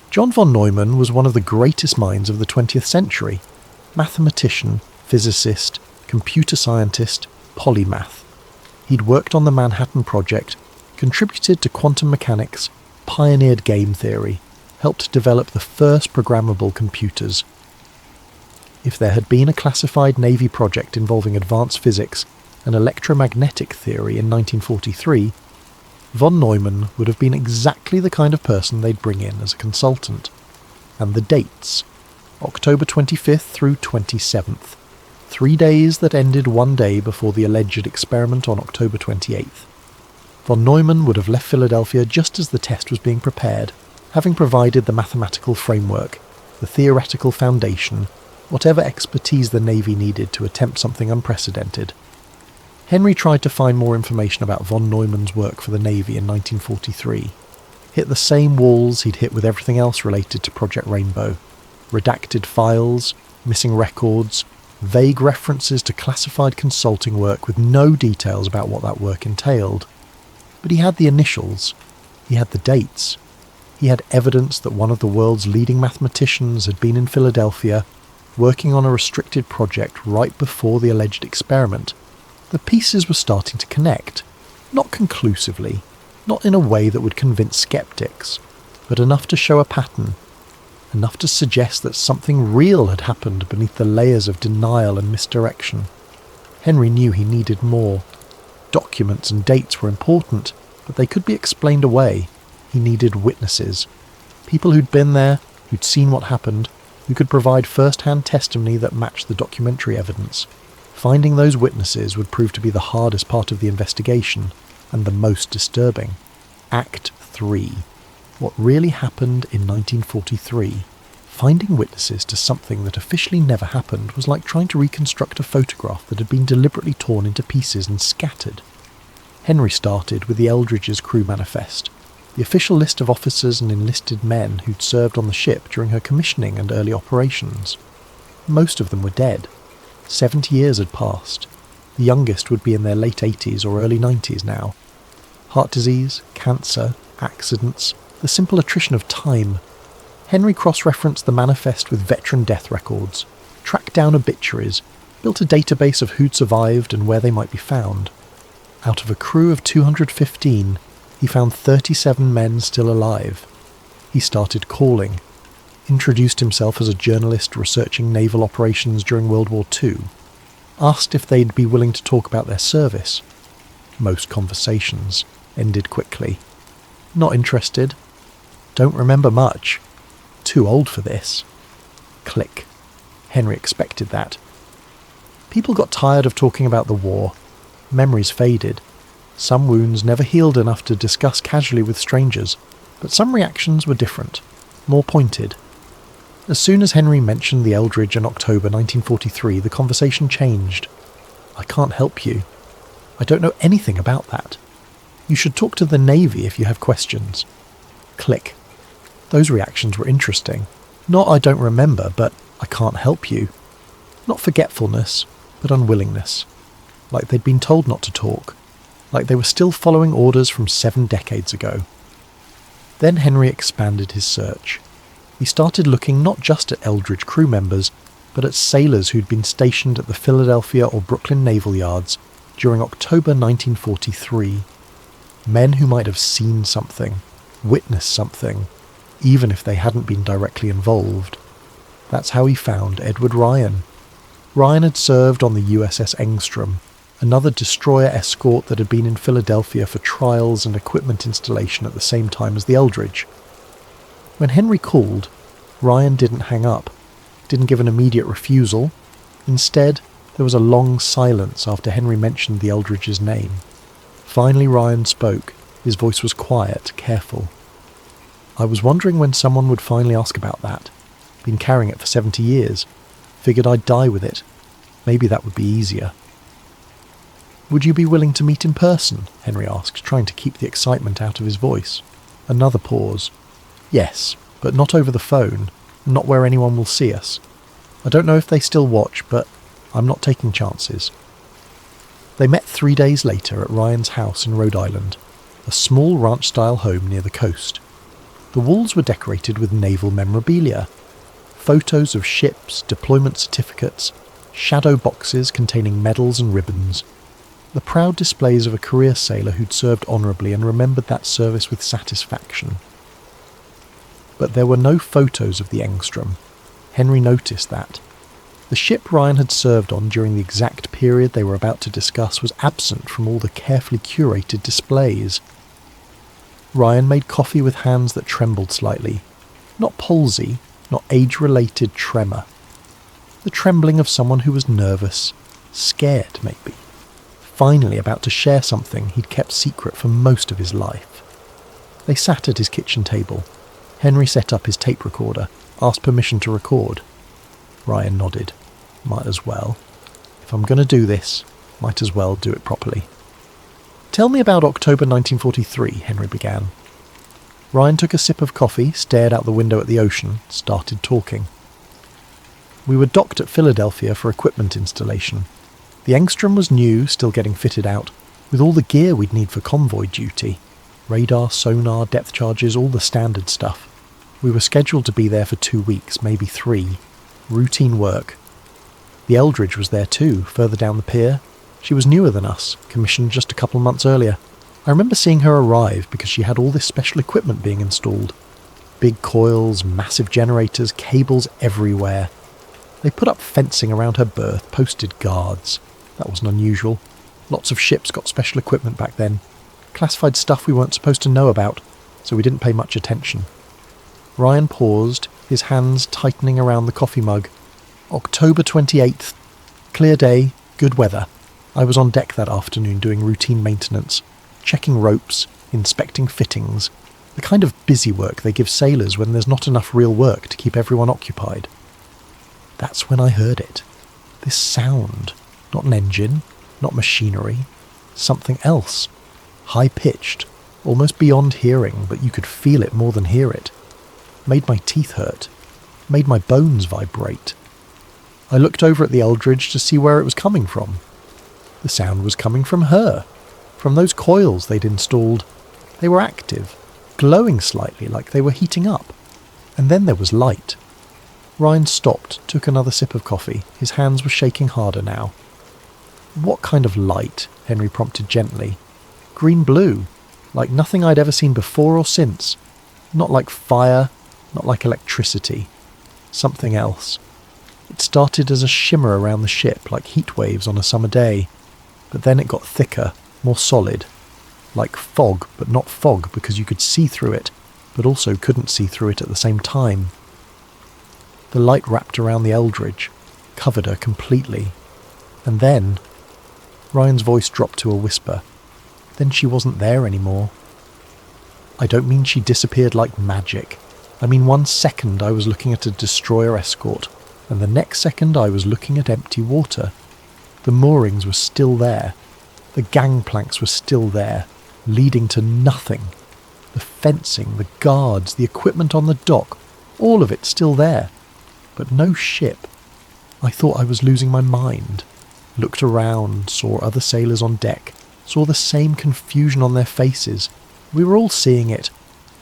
John von Neumann was one of the greatest minds of the 20th century. Mathematician, physicist, computer scientist, polymath. He'd worked on the Manhattan Project, contributed to quantum mechanics, pioneered game theory, helped develop the first programmable computers. If there had been a classified Navy project involving advanced physics and electromagnetic theory in 1943, von Neumann would have been exactly the kind of person they'd bring in as a consultant. And the dates: October 25th through 27th, 3 days that ended 1 day before the alleged experiment on October 28th. Von Neumann would have left Philadelphia just as the test was being prepared, having provided the mathematical framework, the theoretical foundation, whatever expertise the Navy needed to attempt something unprecedented. Henry tried to find more information about von Neumann's work for the Navy in 1943. Hit the same walls he'd hit with everything else related to Project Rainbow. Redacted files, missing records, vague references to classified consulting work with no details about what that work entailed. But he had the initials, he had the dates, he had evidence that one of the world's leading mathematicians had been in Philadelphia, working on a restricted project right before the alleged experiment. The pieces were starting to connect, not conclusively, not in a way that would convince skeptics, but enough to show a pattern, enough to suggest that something real had happened beneath the layers of denial and misdirection. Henry knew he needed more. Documents and dates were important, but they could be explained away. He needed witnesses. People who'd been there, who'd seen what happened, who could provide first-hand testimony that matched the documentary evidence. Finding those witnesses would prove to be the hardest part of the investigation, and the most disturbing. Act 3. What really happened in 1943. Finding witnesses to something that officially never happened was like trying to reconstruct a photograph that had been deliberately torn into pieces and scattered. Henry started with the Eldridge's crew manifest, the official list of officers and enlisted men who'd served on the ship during her commissioning and early operations. Most of them were dead. 70 years had passed. The youngest would be in their late 80s or early 90s now. Heart disease, cancer, accidents, the simple attrition of time. Henry cross-referenced the manifest with veteran death records, tracked down obituaries, built a database of who'd survived and where they might be found. Out of a crew of 215, he found 37 men still alive. He started calling, introduced himself as a journalist researching naval operations during World War II, asked if they'd be willing to talk about their service. Most conversations ended quickly. Not interested. Don't remember much. Too old for this. Click. Henry expected that. People got tired of talking about the war. Memories faded. Some wounds never healed enough to discuss casually with strangers, but some reactions were different, more pointed. As soon as Henry mentioned the Eldridge in October 1943, the conversation changed. I can't help you. I don't know anything about that. You should talk to the Navy if you have questions. Click. Those reactions were interesting. Not I don't remember, but I can't help you. Not forgetfulness, but unwillingness. Like they'd been told not to talk. like they were still following orders from 7 decades ago. Then Henry expanded his search. He started looking not just at Eldridge crew members, but at sailors who'd been stationed at the Philadelphia or Brooklyn naval yards during October 1943. Men who might have seen something, witnessed something, even if they hadn't been directly involved. That's how he found Edward Ryan. Ryan had served on the USS Engstrom, another destroyer escort that had been in Philadelphia for trials and equipment installation at the same time as the Eldridge. When Henry called, Ryan didn't hang up, didn't give an immediate refusal. Instead, there was a long silence after Henry mentioned the Eldridge's name. Finally Ryan spoke. His voice was quiet, careful. "I was wondering when someone would finally ask about that. Been carrying it for 70 years. Figured I'd die with it. Maybe that would be easier." "Would you be willing to meet in person?" Henry asked, trying to keep the excitement out of his voice. Another pause. "Yes, but not over the phone, not where anyone will see us. I don't know if they still watch, but I'm not taking chances." They met 3 days later at Ryan's house in Rhode Island, a small ranch-style home near the coast. The walls were decorated with naval memorabilia. Photos of ships, deployment certificates, shadow boxes containing medals and ribbons. The proud displays of a career sailor who'd served honourably and remembered that service with satisfaction. But there were no photos of the Engstrom. Henry noticed that. The ship Ryan had served on during the exact period they were about to discuss was absent from all the carefully curated displays. Ryan made coffee with hands that trembled slightly. Not palsy, not age-related tremor. The trembling of someone who was nervous, scared maybe. Finally about to share something he'd kept secret for most of his life. They sat at his kitchen table. Henry set up his tape recorder, asked permission to record. Ryan nodded. Might as well. If I'm going to do this, might as well do it properly. "Tell me about October 1943, Henry began. Ryan took a sip of coffee, stared out the window at the ocean, started talking. "We were docked at Philadelphia for equipment installation. The Engstrom was new, still getting fitted out, with all the gear we'd need for convoy duty. Radar, sonar, depth charges, all the standard stuff. We were scheduled to be there for 2 weeks, maybe 3. Routine work. The Eldridge was there too, further down the pier. She was newer than us, commissioned just a couple months earlier. I remember seeing her arrive because she had all this special equipment being installed. Big coils, massive generators, cables everywhere. They put up fencing around her berth, posted guards. That wasn't unusual. Lots of ships got special equipment back then. Classified stuff we weren't supposed to know about, so we didn't pay much attention." Ryan paused, his hands tightening around the coffee mug. "October 28th. Clear day, good weather. I was on deck that afternoon doing routine maintenance, checking ropes, inspecting fittings, the kind of busy work they give sailors when there's not enough real work to keep everyone occupied. That's when I heard it. This sound. Not an engine, not machinery. Something else. High-pitched, almost beyond hearing, but you could feel it more than hear it. Made my teeth hurt. Made my bones vibrate. I looked over at the Eldridge to see where it was coming from. The sound was coming from her, from those coils they'd installed. They were active, glowing slightly like they were heating up. And then there was light. Ryan stopped, took another sip of coffee. His hands were shaking harder now. "What kind of light?" Henry prompted gently. "Green-blue, like nothing I'd ever seen before or since. Not like fire, not like electricity. Something else. It started as a shimmer around the ship, like heat waves on a summer day. But then it got thicker, more solid. Like fog, but not fog because you could see through it, but also couldn't see through it at the same time. The light wrapped around the Eldridge, covered her completely. And then..." Ryan's voice dropped to a whisper. "Then she wasn't there anymore. I don't mean she disappeared like magic. I mean 1 second I was looking at a destroyer escort, and the next second I was looking at empty water. The moorings were still there. The gangplanks were still there, leading to nothing. The fencing, the guards, the equipment on the dock, all of it still there. But no ship. I thought I was losing my mind. Looked around, saw other sailors on deck. saw the same confusion on their faces. We were all seeing it,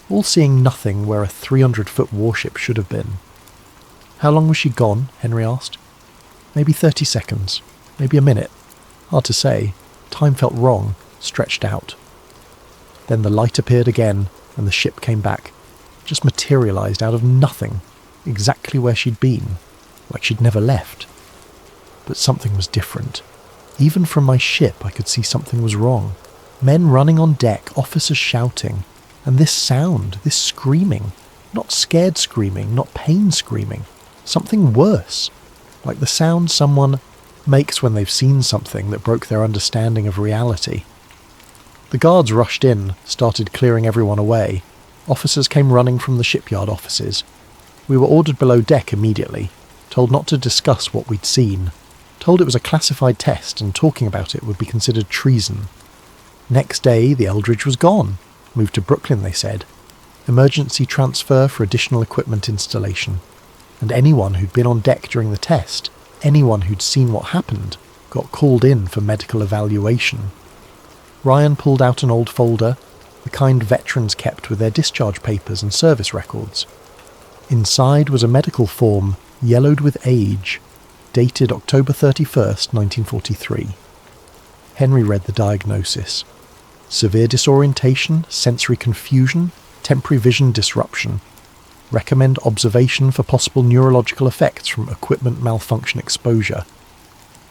all seeing nothing where a 300-foot warship should have been. How long was she gone? Henry asked. Maybe 30 seconds, maybe a minute. Hard to say. Time felt wrong, stretched out. Then the light appeared again, and the ship came back, just materialised out of nothing, exactly where she'd been, like she'd never left. But something was different. Even from my ship I could see something was wrong. Men running on deck, officers shouting, and this sound, this screaming, not scared screaming, not pain screaming, something worse, like the sound someone makes when they've seen something that broke their understanding of reality. The guards rushed in, started clearing everyone away. Officers came running from the shipyard offices. We were ordered below deck immediately, told not to discuss what we'd seen, told it was a classified test and talking about it would be considered treason. Next day, the Eldridge was gone. Moved to Brooklyn, they said. Emergency transfer for additional equipment installation. And anyone who'd been on deck during the test, anyone who'd seen what happened, got called in for medical evaluation. Ryan pulled out an old folder, the kind veterans kept with their discharge papers and service records. Inside was a medical form, yellowed with age, dated October 31st, 1943. Henry read the diagnosis. Severe disorientation, sensory confusion, temporary vision disruption. Recommend observation for possible neurological effects from equipment malfunction exposure.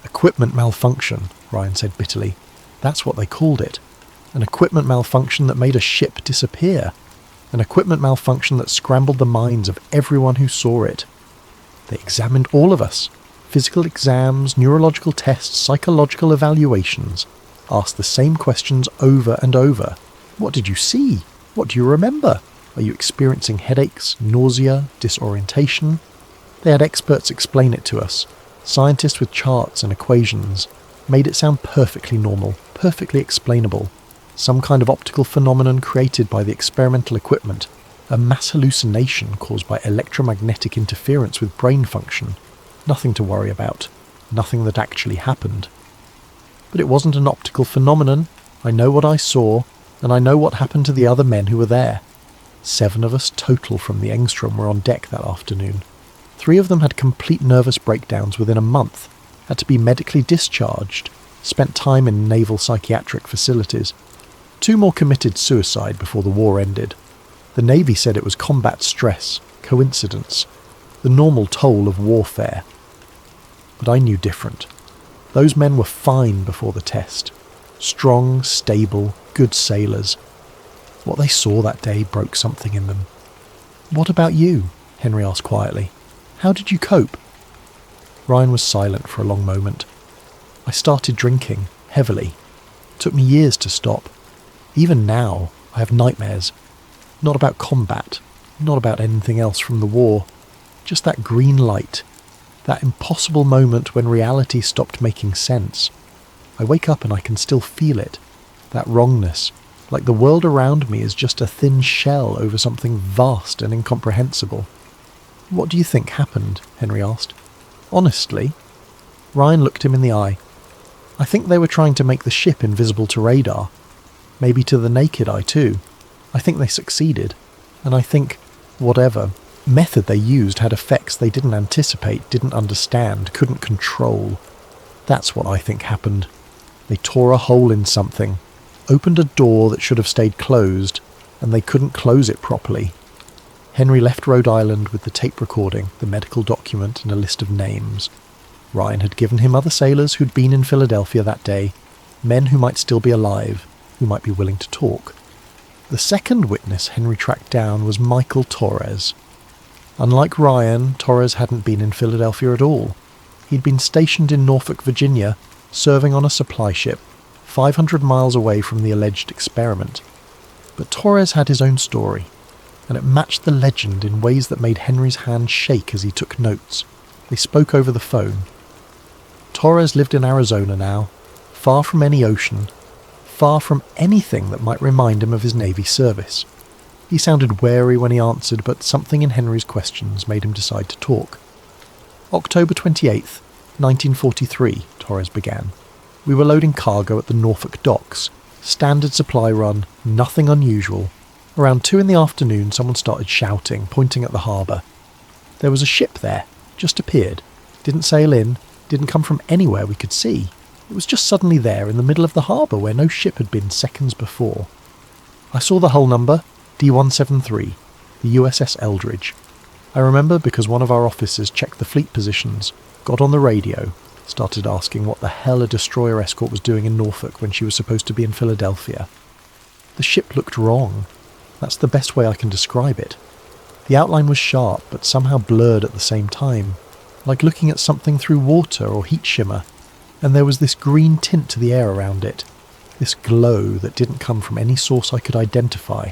Equipment malfunction, Ryan said bitterly. That's what they called it. An equipment malfunction that made a ship disappear. An equipment malfunction that scrambled the minds of everyone who saw it. They examined all of us. Physical exams, neurological tests, psychological evaluations. Asked the same questions over and over. What did you see? What do you remember? Are you experiencing headaches, nausea, disorientation? They had experts explain it to us. Scientists with charts and equations. Made it sound perfectly normal, perfectly explainable. Some kind of optical phenomenon created by the experimental equipment. A mass hallucination caused by electromagnetic interference with brain function. Nothing to worry about. Nothing that actually happened. But it wasn't an optical phenomenon. I know what I saw, and I know what happened to the other men who were there. 7 of us total from the Engstrom were on deck that afternoon. 3 of them had complete nervous breakdowns within a month, had to be medically discharged, spent time in naval psychiatric facilities. 2 more committed suicide before the war ended. The Navy said it was combat stress, coincidence, the normal toll of warfare. But I knew different. Those men were fine before the test. Strong, stable, good sailors. What they saw that day broke something in them. What about you? Henry asked quietly. How did you cope? Ryan was silent for a long moment. I started drinking, heavily. It took me years to stop. Even now, I have nightmares. Not about combat, not about anything else from the war. Just that green light. That impossible moment when reality stopped making sense. I wake up and I can still feel it. That wrongness. Like the world around me is just a thin shell over something vast and incomprehensible. What do you think happened? Henry asked. Honestly? Ryan looked him in the eye. I think they were trying to make the ship invisible to radar. Maybe to the naked eye too. I think they succeeded. And I think, whatever method they used had effects they didn't anticipate, didn't understand, couldn't control. That's what I think happened. They tore a hole in something. Opened a door that should have stayed closed, and they couldn't close it properly. Henry left Rhode Island with the tape recording, the medical document, and a list of names. Ryan had given him other sailors who'd been in Philadelphia that day, men who might still be alive, who might be willing to talk. The second witness Henry tracked down was Michael Torres. Unlike Ryan, Torres hadn't been in Philadelphia at all. He'd been stationed in Norfolk, Virginia, serving on a supply ship, 500 miles away from the alleged experiment. But Torres had his own story, and it matched the legend in ways that made Henry's hand shake as he took notes. They spoke over the phone. Torres lived in Arizona now, far from any ocean, far from anything that might remind him of his Navy service. He sounded wary when he answered, but something in Henry's questions made him decide to talk. October 28th, 1943, Torres began. We were loading cargo at the Norfolk docks. Standard supply run, nothing unusual. Around 2 in the afternoon, someone started shouting, pointing at the harbour. There was a ship there, just appeared. Didn't sail in, didn't come from anywhere we could see. It was just suddenly there in the middle of the harbour where no ship had been seconds before. I saw the hull number, D173, the USS Eldridge. I remember because one of our officers checked the fleet positions, got on the radio, started asking what the hell a destroyer escort was doing in Norfolk when she was supposed to be in Philadelphia. The ship looked wrong. That's the best way I can describe it. The outline was sharp, but somehow blurred at the same time, like looking at something through water or heat shimmer, and there was this green tint to the air around it, this glow that didn't come from any source I could identify.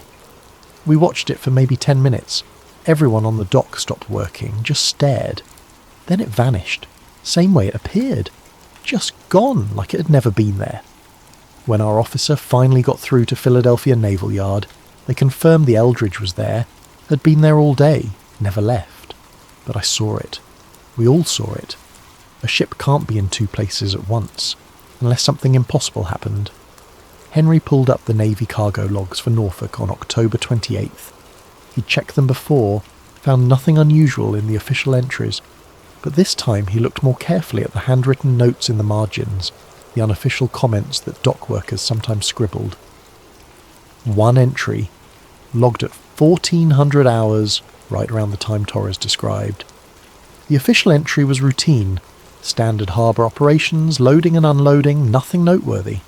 We watched it for maybe 10 minutes. Everyone on the dock stopped working, just stared. Then it vanished, same way it appeared, just gone like it had never been there. When our officer finally got through to Philadelphia Naval Yard, they confirmed the Eldridge was there, had been there all day, never left. But I saw it. We all saw it. A ship can't be in 2 places at once, unless something impossible happened. Henry pulled up the Navy cargo logs for Norfolk on October 28th. He'd checked them before, found nothing unusual in the official entries, but this time he looked more carefully at the handwritten notes in the margins, the unofficial comments that dock workers sometimes scribbled. One entry, logged at 1400 hours, right around the time Torres described. The official entry was routine, standard harbour operations, loading and unloading, nothing noteworthy.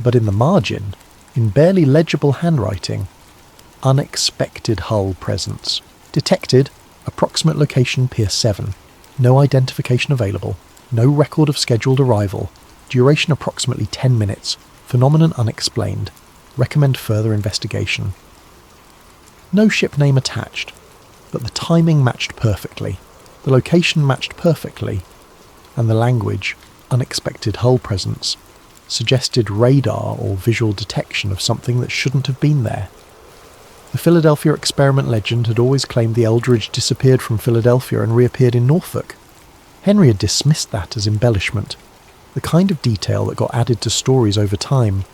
But in the margin, in barely legible handwriting, unexpected hull presence. Detected, approximate location Pier 7. No identification available. No record of scheduled arrival. Duration approximately 10 minutes. Phenomenon unexplained. Recommend further investigation. No ship name attached, but the timing matched perfectly. The location matched perfectly. And the language, unexpected hull presence, suggested radar or visual detection of something that shouldn't have been there. The Philadelphia experiment legend had always claimed the Eldridge disappeared from Philadelphia and reappeared in Norfolk. Henry had dismissed that as embellishment, the kind of detail that got added to stories over time,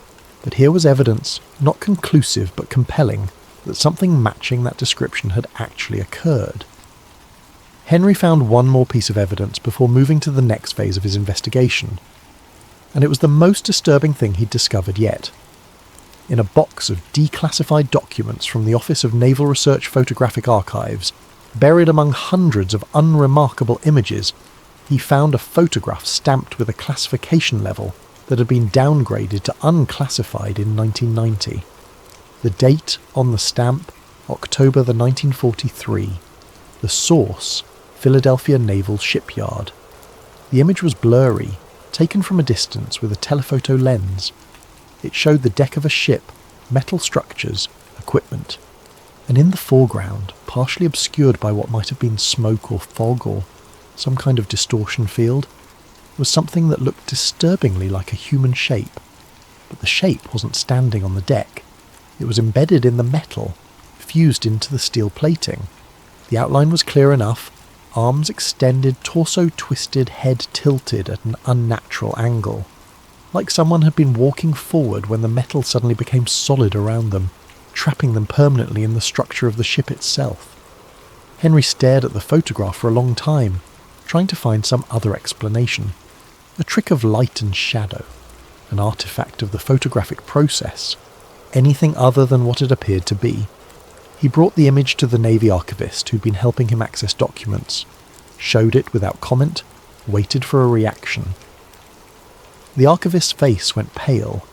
but here was evidence, not conclusive but compelling, that something matching that description had actually occurred. Henry found one more piece of evidence before moving to the next phase of his investigation, and it was the most disturbing thing he'd discovered yet. In a box of declassified documents from the Office of Naval Research Photographic Archives, buried among hundreds of unremarkable images, he found a photograph stamped with a classification level that had been downgraded to unclassified in 1990. The date on the stamp, October the 1943. The source, Philadelphia Naval Shipyard. The image was blurry, taken from a distance with a telephoto lens. It showed the deck of a ship, metal structures, equipment, and in the foreground, partially obscured by what might have been smoke or fog or some kind of distortion field, was something that looked disturbingly like a human shape. But the shape wasn't standing on the deck. It was embedded in the metal, fused into the steel plating. The outline was clear enough, arms extended, torso twisted, head tilted at an unnatural angle. Like someone had been walking forward when the metal suddenly became solid around them, trapping them permanently in the structure of the ship itself. Henry stared at the photograph for a long time, trying to find some other explanation. A trick of light and shadow, an artifact of the photographic process, anything other than what it appeared to be. He brought the image to the Navy archivist who'd been helping him access documents, showed it without comment, waited for a reaction. The archivist's face went pale.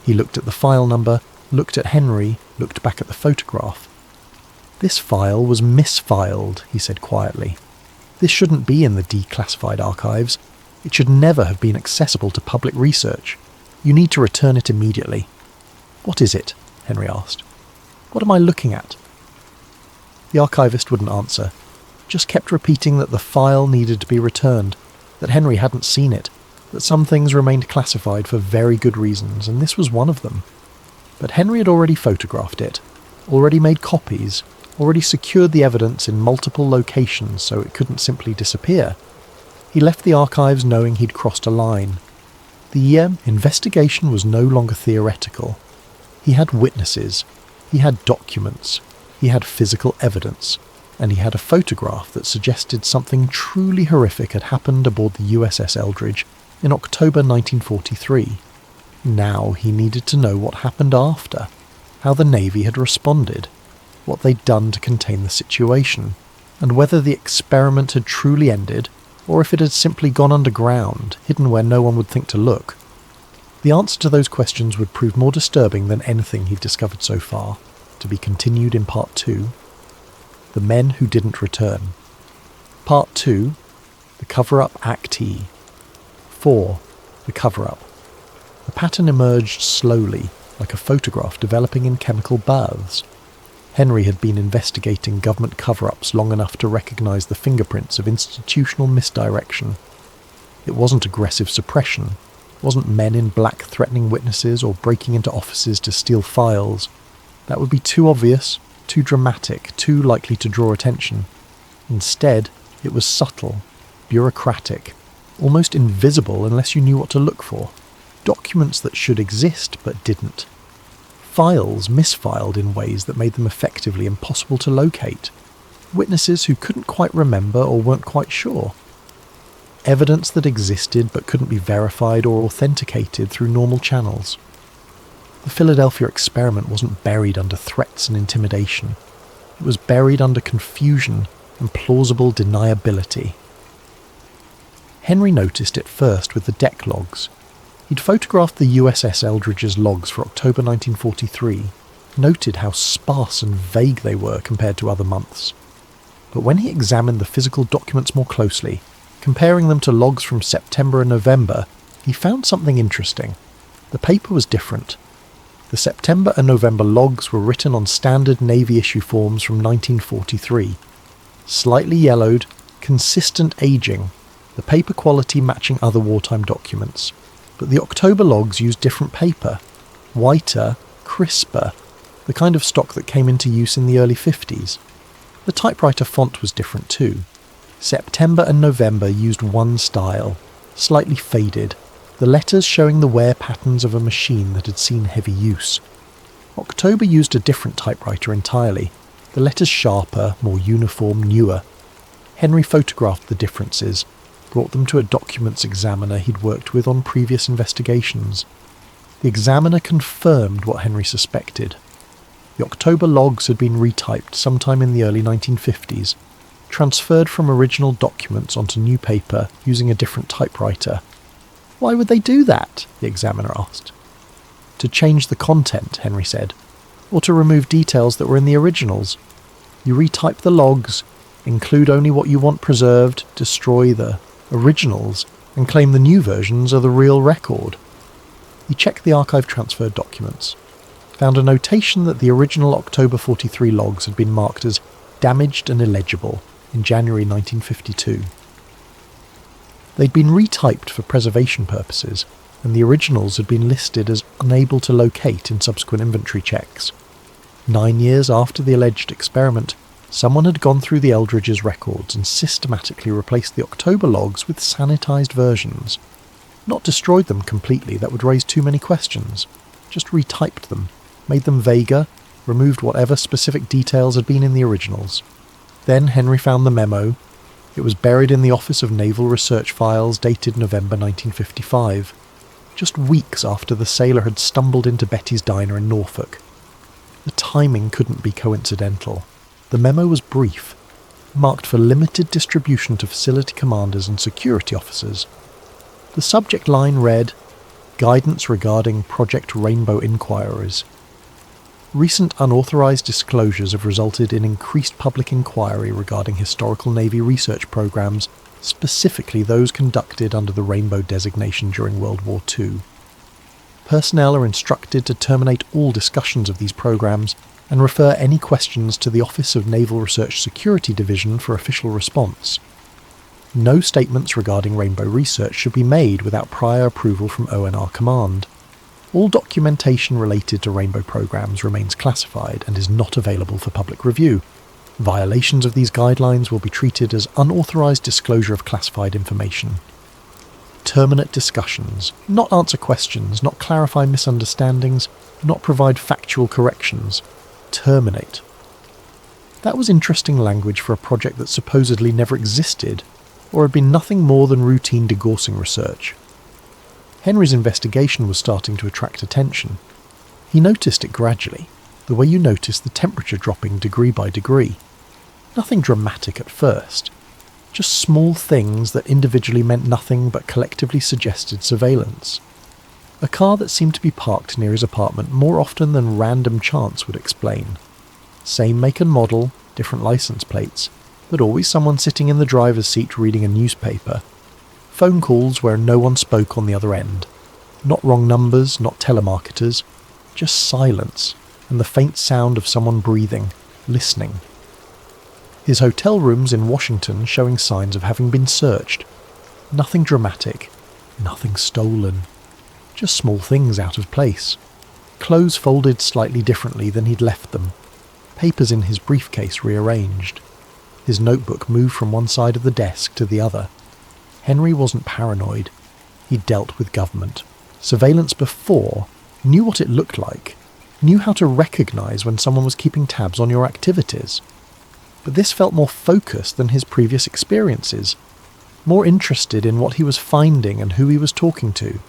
He looked at the file number, looked at Henry, looked back at the photograph. "This file was misfiled," he said quietly. "This shouldn't be in the declassified archives. It should never have been accessible to public research. You need to return it immediately." "What is it?" Henry asked. "What am I looking at?" The archivist wouldn't answer, just kept repeating that the file needed to be returned, that Henry hadn't seen it, that some things remained classified for very good reasons, and this was one of them. But Henry had already photographed it, already made copies, already secured the evidence in multiple locations so it couldn't simply disappear. He left the archives knowing he'd crossed a line. The investigation was no longer theoretical. He had witnesses, he had documents, he had physical evidence, and he had a photograph that suggested something truly horrific had happened aboard the USS Eldridge in October 1943. Now he needed to know what happened after, how the Navy had responded, what they'd done to contain the situation, and whether the experiment had truly ended, or if it had simply gone underground, hidden where no one would think to look. The answer to those questions would prove more disturbing than anything he'd discovered so far, to be continued in Part 2. The Men Who Didn't Return. Part 2. The Cover-Up Actee. 4. The Cover-Up. The pattern emerged slowly, like a photograph developing in chemical baths. Henry had been investigating government cover-ups long enough to recognise the fingerprints of institutional misdirection. It wasn't aggressive suppression, it wasn't men in black threatening witnesses or breaking into offices to steal files. That would be too obvious, too dramatic, too likely to draw attention. Instead, it was subtle, bureaucratic, almost invisible unless you knew what to look for. Documents that should exist but didn't. Files misfiled in ways that made them effectively impossible to locate. Witnesses who couldn't quite remember or weren't quite sure. Evidence that existed but couldn't be verified or authenticated through normal channels. The Philadelphia experiment wasn't buried under threats and intimidation. It was buried under confusion and plausible deniability. Henry noticed it first with the deck logs. He'd photographed the USS Eldridge's logs for October 1943, noted how sparse and vague they were compared to other months. But when he examined the physical documents more closely, comparing them to logs from September and November, he found something interesting. The paper was different. The September and November logs were written on standard Navy issue forms from 1943. Slightly yellowed, consistent aging, the paper quality matching other wartime documents. But the October logs used different paper, whiter, crisper, the kind of stock that came into use in the early 50s. The typewriter font was different too. September and November used one style, slightly faded, the letters showing the wear patterns of a machine that had seen heavy use. October used a different typewriter entirely, the letters sharper, more uniform, newer. Henry photographed the differences, brought them to a documents examiner he'd worked with on previous investigations. The examiner confirmed what Henry suspected. The October logs had been retyped sometime in the early 1950s, transferred from original documents onto new paper using a different typewriter. Why would they do that? The examiner asked. To change the content, Henry said, or to remove details that were in the originals. You retype the logs, include only what you want preserved, destroy the originals, and claim the new versions are the real record. He checked the archive transferred documents, found a notation that the original October 43 logs had been marked as damaged and illegible in January 1952. They'd been retyped for preservation purposes, and the originals had been listed as unable to locate in subsequent inventory checks. 9 years after the alleged experiment, someone had gone through the Eldridge's records and systematically replaced the October logs with sanitized versions. Not destroyed them completely, that would raise too many questions. Just retyped them, made them vaguer, removed whatever specific details had been in the originals. Then Henry found the memo. It was buried in the Office of Naval Research Files dated November 1955, just weeks after the sailor had stumbled into Betty's diner in Norfolk. The timing couldn't be coincidental. The memo was brief, marked for limited distribution to facility commanders and security officers. The subject line read, "Guidance regarding Project Rainbow inquiries." Recent unauthorized disclosures have resulted in increased public inquiry regarding historical Navy research programs, specifically those conducted under the Rainbow designation during World War II. Personnel are instructed to terminate all discussions of these programs and refer any questions to the Office of Naval Research Security Division for official response. No statements regarding Rainbow research should be made without prior approval from ONR Command. All documentation related to Rainbow programs remains classified and is not available for public review. Violations of these guidelines will be treated as unauthorized disclosure of classified information. terminate discussions, not answer questions, not clarify misunderstandings, not provide factual corrections. Terminate. That was interesting language for a project that supposedly never existed, or had been nothing more than routine degaussing research. Henry's investigation was starting to attract attention. He noticed it gradually, the way you notice the temperature dropping degree by degree. Nothing dramatic at first, just small things that individually meant nothing but collectively suggested surveillance. A car that seemed to be parked near his apartment more often than random chance would explain. Same make and model, different license plates, but always someone sitting in the driver's seat reading a newspaper. Phone calls where no one spoke on the other end. Not wrong numbers, not telemarketers, just silence and the faint sound of someone breathing, listening. His hotel rooms in Washington showing signs of having been searched. Nothing dramatic, nothing stolen. Just small things out of place. Clothes folded slightly differently than he'd left them. Papers in his briefcase rearranged. His notebook moved from one side of the desk to the other. Henry wasn't paranoid. He'd dealt with government. Surveillance before, knew what it looked like, knew how to recognise when someone was keeping tabs on your activities. But this felt more focused than his previous experiences, more interested in what he was finding and who he was talking to.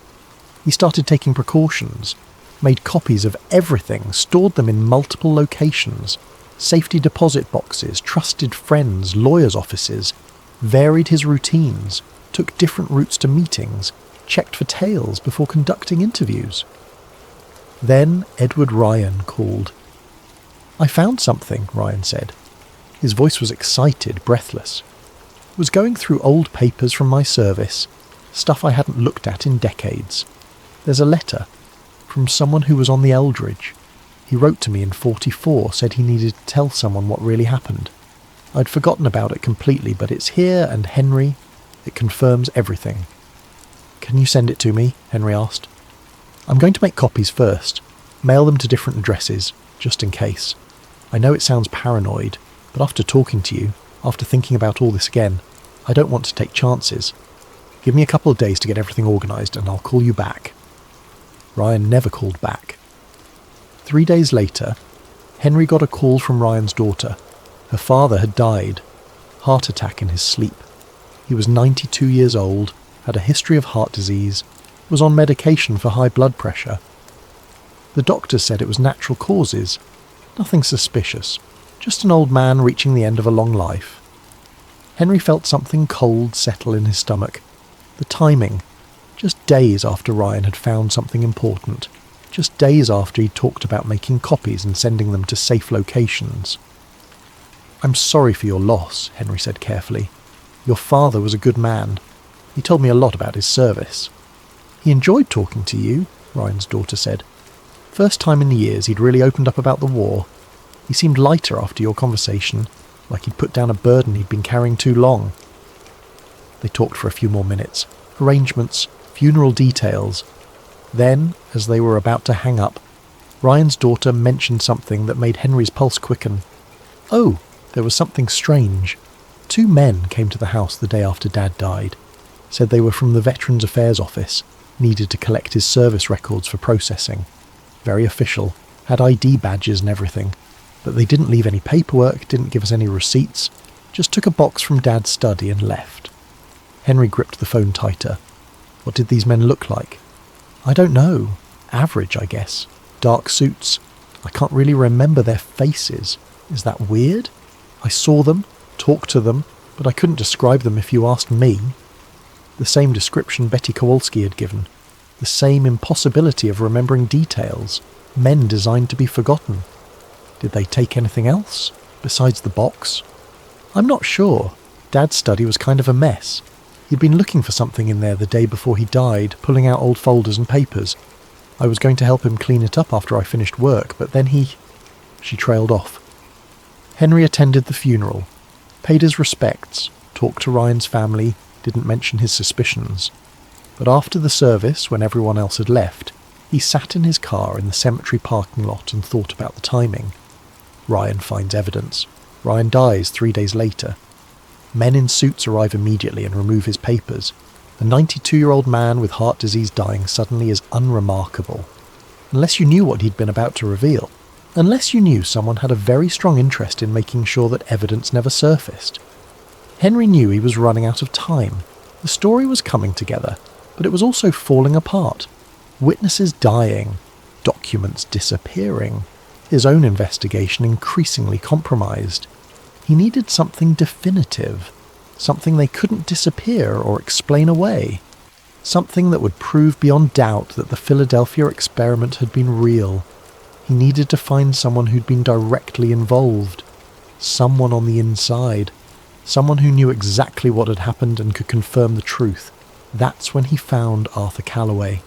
He started taking precautions, made copies of everything, stored them in multiple locations, safety deposit boxes, trusted friends, lawyers' offices, varied his routines, took different routes to meetings, checked for tails before conducting interviews. Then Edward Ryan called. "I found something," Ryan said. His voice was excited, breathless. "Was going through old papers from my service, stuff I hadn't looked at in decades. There's a letter from someone who was on the Eldridge. He wrote to me in '44, said he needed to tell someone what really happened. I'd forgotten about it completely, but it's here, and Henry, it confirms everything." "Can you send it to me?" Henry asked. "I'm going to make copies first, mail them to different addresses, just in case. I know it sounds paranoid, but after talking to you, after thinking about all this again, I don't want to take chances. Give me a couple of days to get everything organised and I'll call you back." Ryan never called back. 3 days later, Henry got a call from Ryan's daughter. Her father had died, heart attack in his sleep. He was 92 years old, had a history of heart disease, was on medication for high blood pressure. The doctors said it was natural causes, nothing suspicious, just an old man reaching the end of a long life. Henry felt something cold settle in his stomach. The timing, just days after Ryan had found something important, just days after he'd talked about making copies and sending them to safe locations. "I'm sorry for your loss," Henry said carefully. "Your father was a good man. He told me a lot about his service." "He enjoyed talking to you," Ryan's daughter said. "First time in years he'd really opened up about the war. He seemed lighter after your conversation, like he'd put down a burden he'd been carrying too long." They talked for a few more minutes. Arrangements, funeral details. Then, as they were about to hang up, Ryan's daughter mentioned something that made Henry's pulse quicken. Oh, there was something strange. 2 men came to the house the day after Dad died. Said they were from the Veterans Affairs Office, needed to collect his service records for processing. Very official, had ID badges and everything. But they didn't leave any paperwork, didn't give us any receipts, just took a box from Dad's study and left. Henry gripped the phone tighter. What did these men look like? "I don't know. Average, I guess. Dark suits. I can't really remember their faces. Is that weird? I saw them, talked to them, but I couldn't describe them if you asked me." The same description Betty Kowalski had given. The same impossibility of remembering details. Men designed to be forgotten. Did they take anything else, besides the box? "I'm not sure. Dad's study was kind of a mess. He'd been looking for something in there the day before he died, pulling out old folders and papers. I was going to help him clean it up after I finished work, but then he..." She trailed off. Henry attended the funeral, paid his respects, talked to Ryan's family, didn't mention his suspicions. But after the service, when everyone else had left, he sat in his car in the cemetery parking lot and thought about the timing. Ryan finds evidence. Ryan dies 3 days later. Men in suits arrive immediately and remove his papers. A 92-year-old man with heart disease dying suddenly is unremarkable, unless you knew what he'd been about to reveal. Unless you knew someone had a very strong interest in making sure that evidence never surfaced. Henry knew he was running out of time. The story was coming together, but it was also falling apart. Witnesses dying, documents disappearing, his own investigation increasingly compromised. He needed something definitive, something they couldn't disappear or explain away, something that would prove beyond doubt that the Philadelphia experiment had been real. He needed to find someone who'd been directly involved, someone on the inside, someone who knew exactly what had happened and could confirm the truth. That's when he found Arthur Calloway.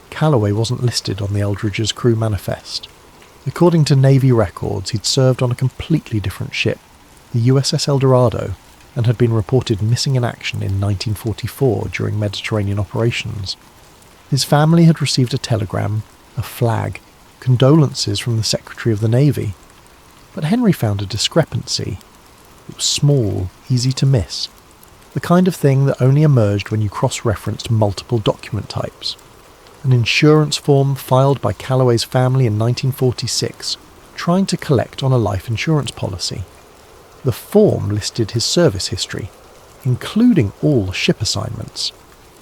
Calloway wasn't listed on the Eldridge's crew manifest. According to Navy records, he'd served on a completely different ship, the USS El Dorado, and had been reported missing in action in 1944 during Mediterranean operations. His family had received a telegram, a flag, condolences from the Secretary of the Navy. But Henry found a discrepancy. It was small, easy to miss. The kind of thing that only emerged when you cross-referenced multiple document types. An insurance form filed by Calloway's family in 1946, trying to collect on a life insurance policy. The form listed his service history, including all ship assignments.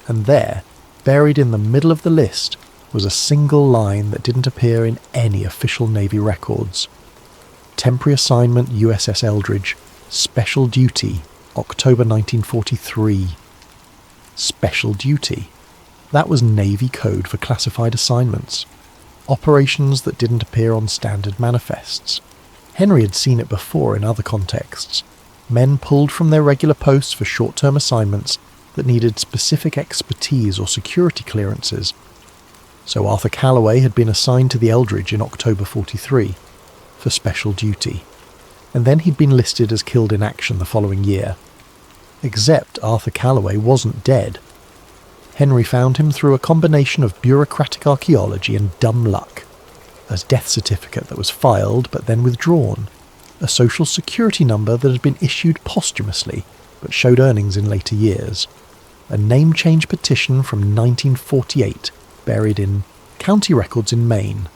And there, buried in the middle of the list, was a single line that didn't appear in any official Navy records. Temporary assignment USS Eldridge, special duty, October 1943. Special duty. That was Navy code for classified assignments. Operations that didn't appear on standard manifests. Henry had seen it before in other contexts. Men pulled from their regular posts for short-term assignments that needed specific expertise or security clearances. So Arthur Calloway had been assigned to the Eldridge in October 43 for special duty, and then he'd been listed as killed in action the following year. Except Arthur Calloway wasn't dead. Henry found him through a combination of bureaucratic archaeology and dumb luck. A death certificate that was filed but then withdrawn. A social security number that had been issued posthumously but showed earnings in later years. A name change petition from 1948 buried in county records in Maine.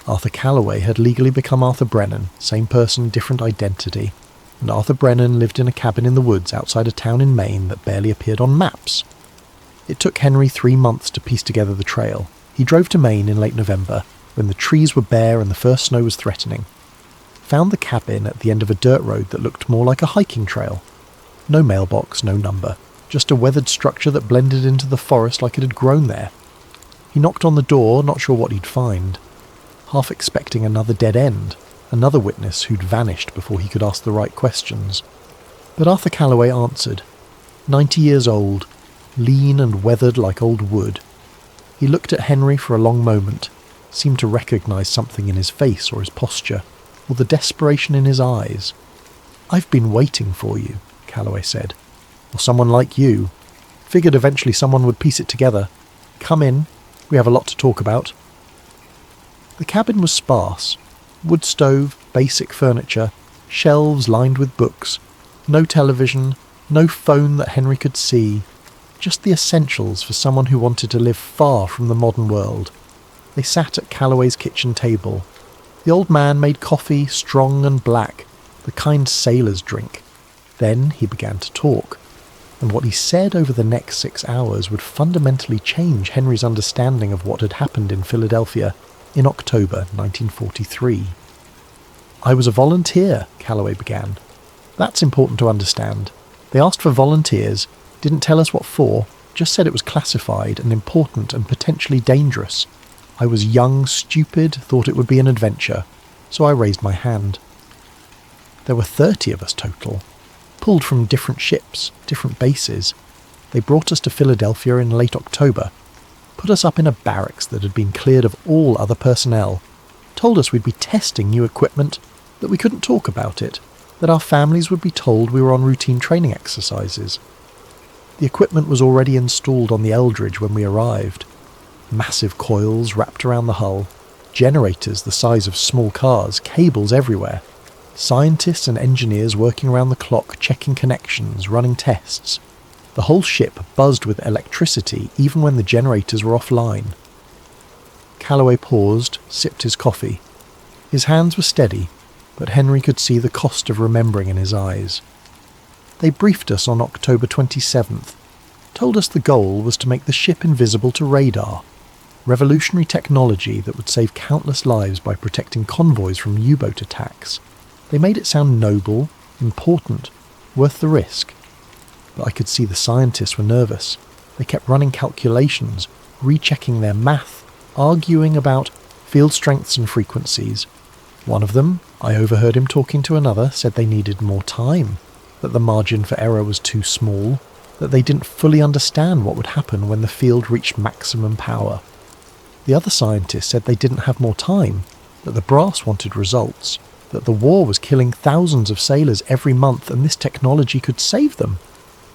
Arthur Calloway had legally become Arthur Brennan, same person, different identity. And Arthur Brennan lived in a cabin in the woods outside a town in Maine that barely appeared on maps. It took Henry 3 months to piece together the trail. He drove to Maine in late November, when the trees were bare and the first snow was threatening. Found the cabin at the end of a dirt road that looked more like a hiking trail. No mailbox, no number, just a weathered structure that blended into the forest like it had grown there. He knocked on the door, not sure what he'd find, half expecting another dead end, another witness who'd vanished before he could ask the right questions. But Arthur Calloway answered, 90 years old, lean and weathered like old wood. He looked at Henry for a long moment, seemed to recognise something in his face or his posture, or the desperation in his eyes. "I've been waiting for you," Calloway said. "Or someone like you. Figured eventually someone would piece it together. Come in. We have a lot to talk about." The cabin was sparse. Wood stove, basic furniture, shelves lined with books. No television, no phone that Henry could see. Just the essentials for someone who wanted to live far from the modern world. They sat at Calloway's kitchen table. The old man made coffee, strong and black, the kind sailors drink. Then he began to talk, and what he said over the next 6 hours would fundamentally change Henry's understanding of what had happened in Philadelphia in October 1943. "I was a volunteer," Calloway began. "That's important to understand. They asked for volunteers, didn't tell us what for, just said it was classified and important and potentially dangerous. I was young, stupid, thought it would be an adventure, so I raised my hand. There were 30 of us total, pulled from different ships, different bases. They brought us to Philadelphia in late October, put us up in a barracks that had been cleared of all other personnel, told us we'd be testing new equipment, that we couldn't talk about it, that our families would be told we were on routine training exercises. The equipment was already installed on the Eldridge when we arrived. Massive coils wrapped around the hull, generators the size of small cars, cables everywhere. Scientists and engineers working around the clock, checking connections, running tests. The whole ship buzzed with electricity even when the generators were offline. Calloway paused, sipped his coffee. His hands were steady, but Henry could see the cost of remembering in his eyes. They briefed us on October 27th, told us the goal was to make the ship invisible to radar, revolutionary technology that would save countless lives by protecting convoys from U-boat attacks. They made it sound noble, important, worth the risk. But I could see the scientists were nervous. They kept running calculations, rechecking their math, arguing about field strengths and frequencies. One of them, I overheard him talking to another, said they needed more time, that the margin for error was too small, that they didn't fully understand what would happen when the field reached maximum power. The other scientists said they didn't have more time, that the brass wanted results, that the war was killing thousands of sailors every month and this technology could save them,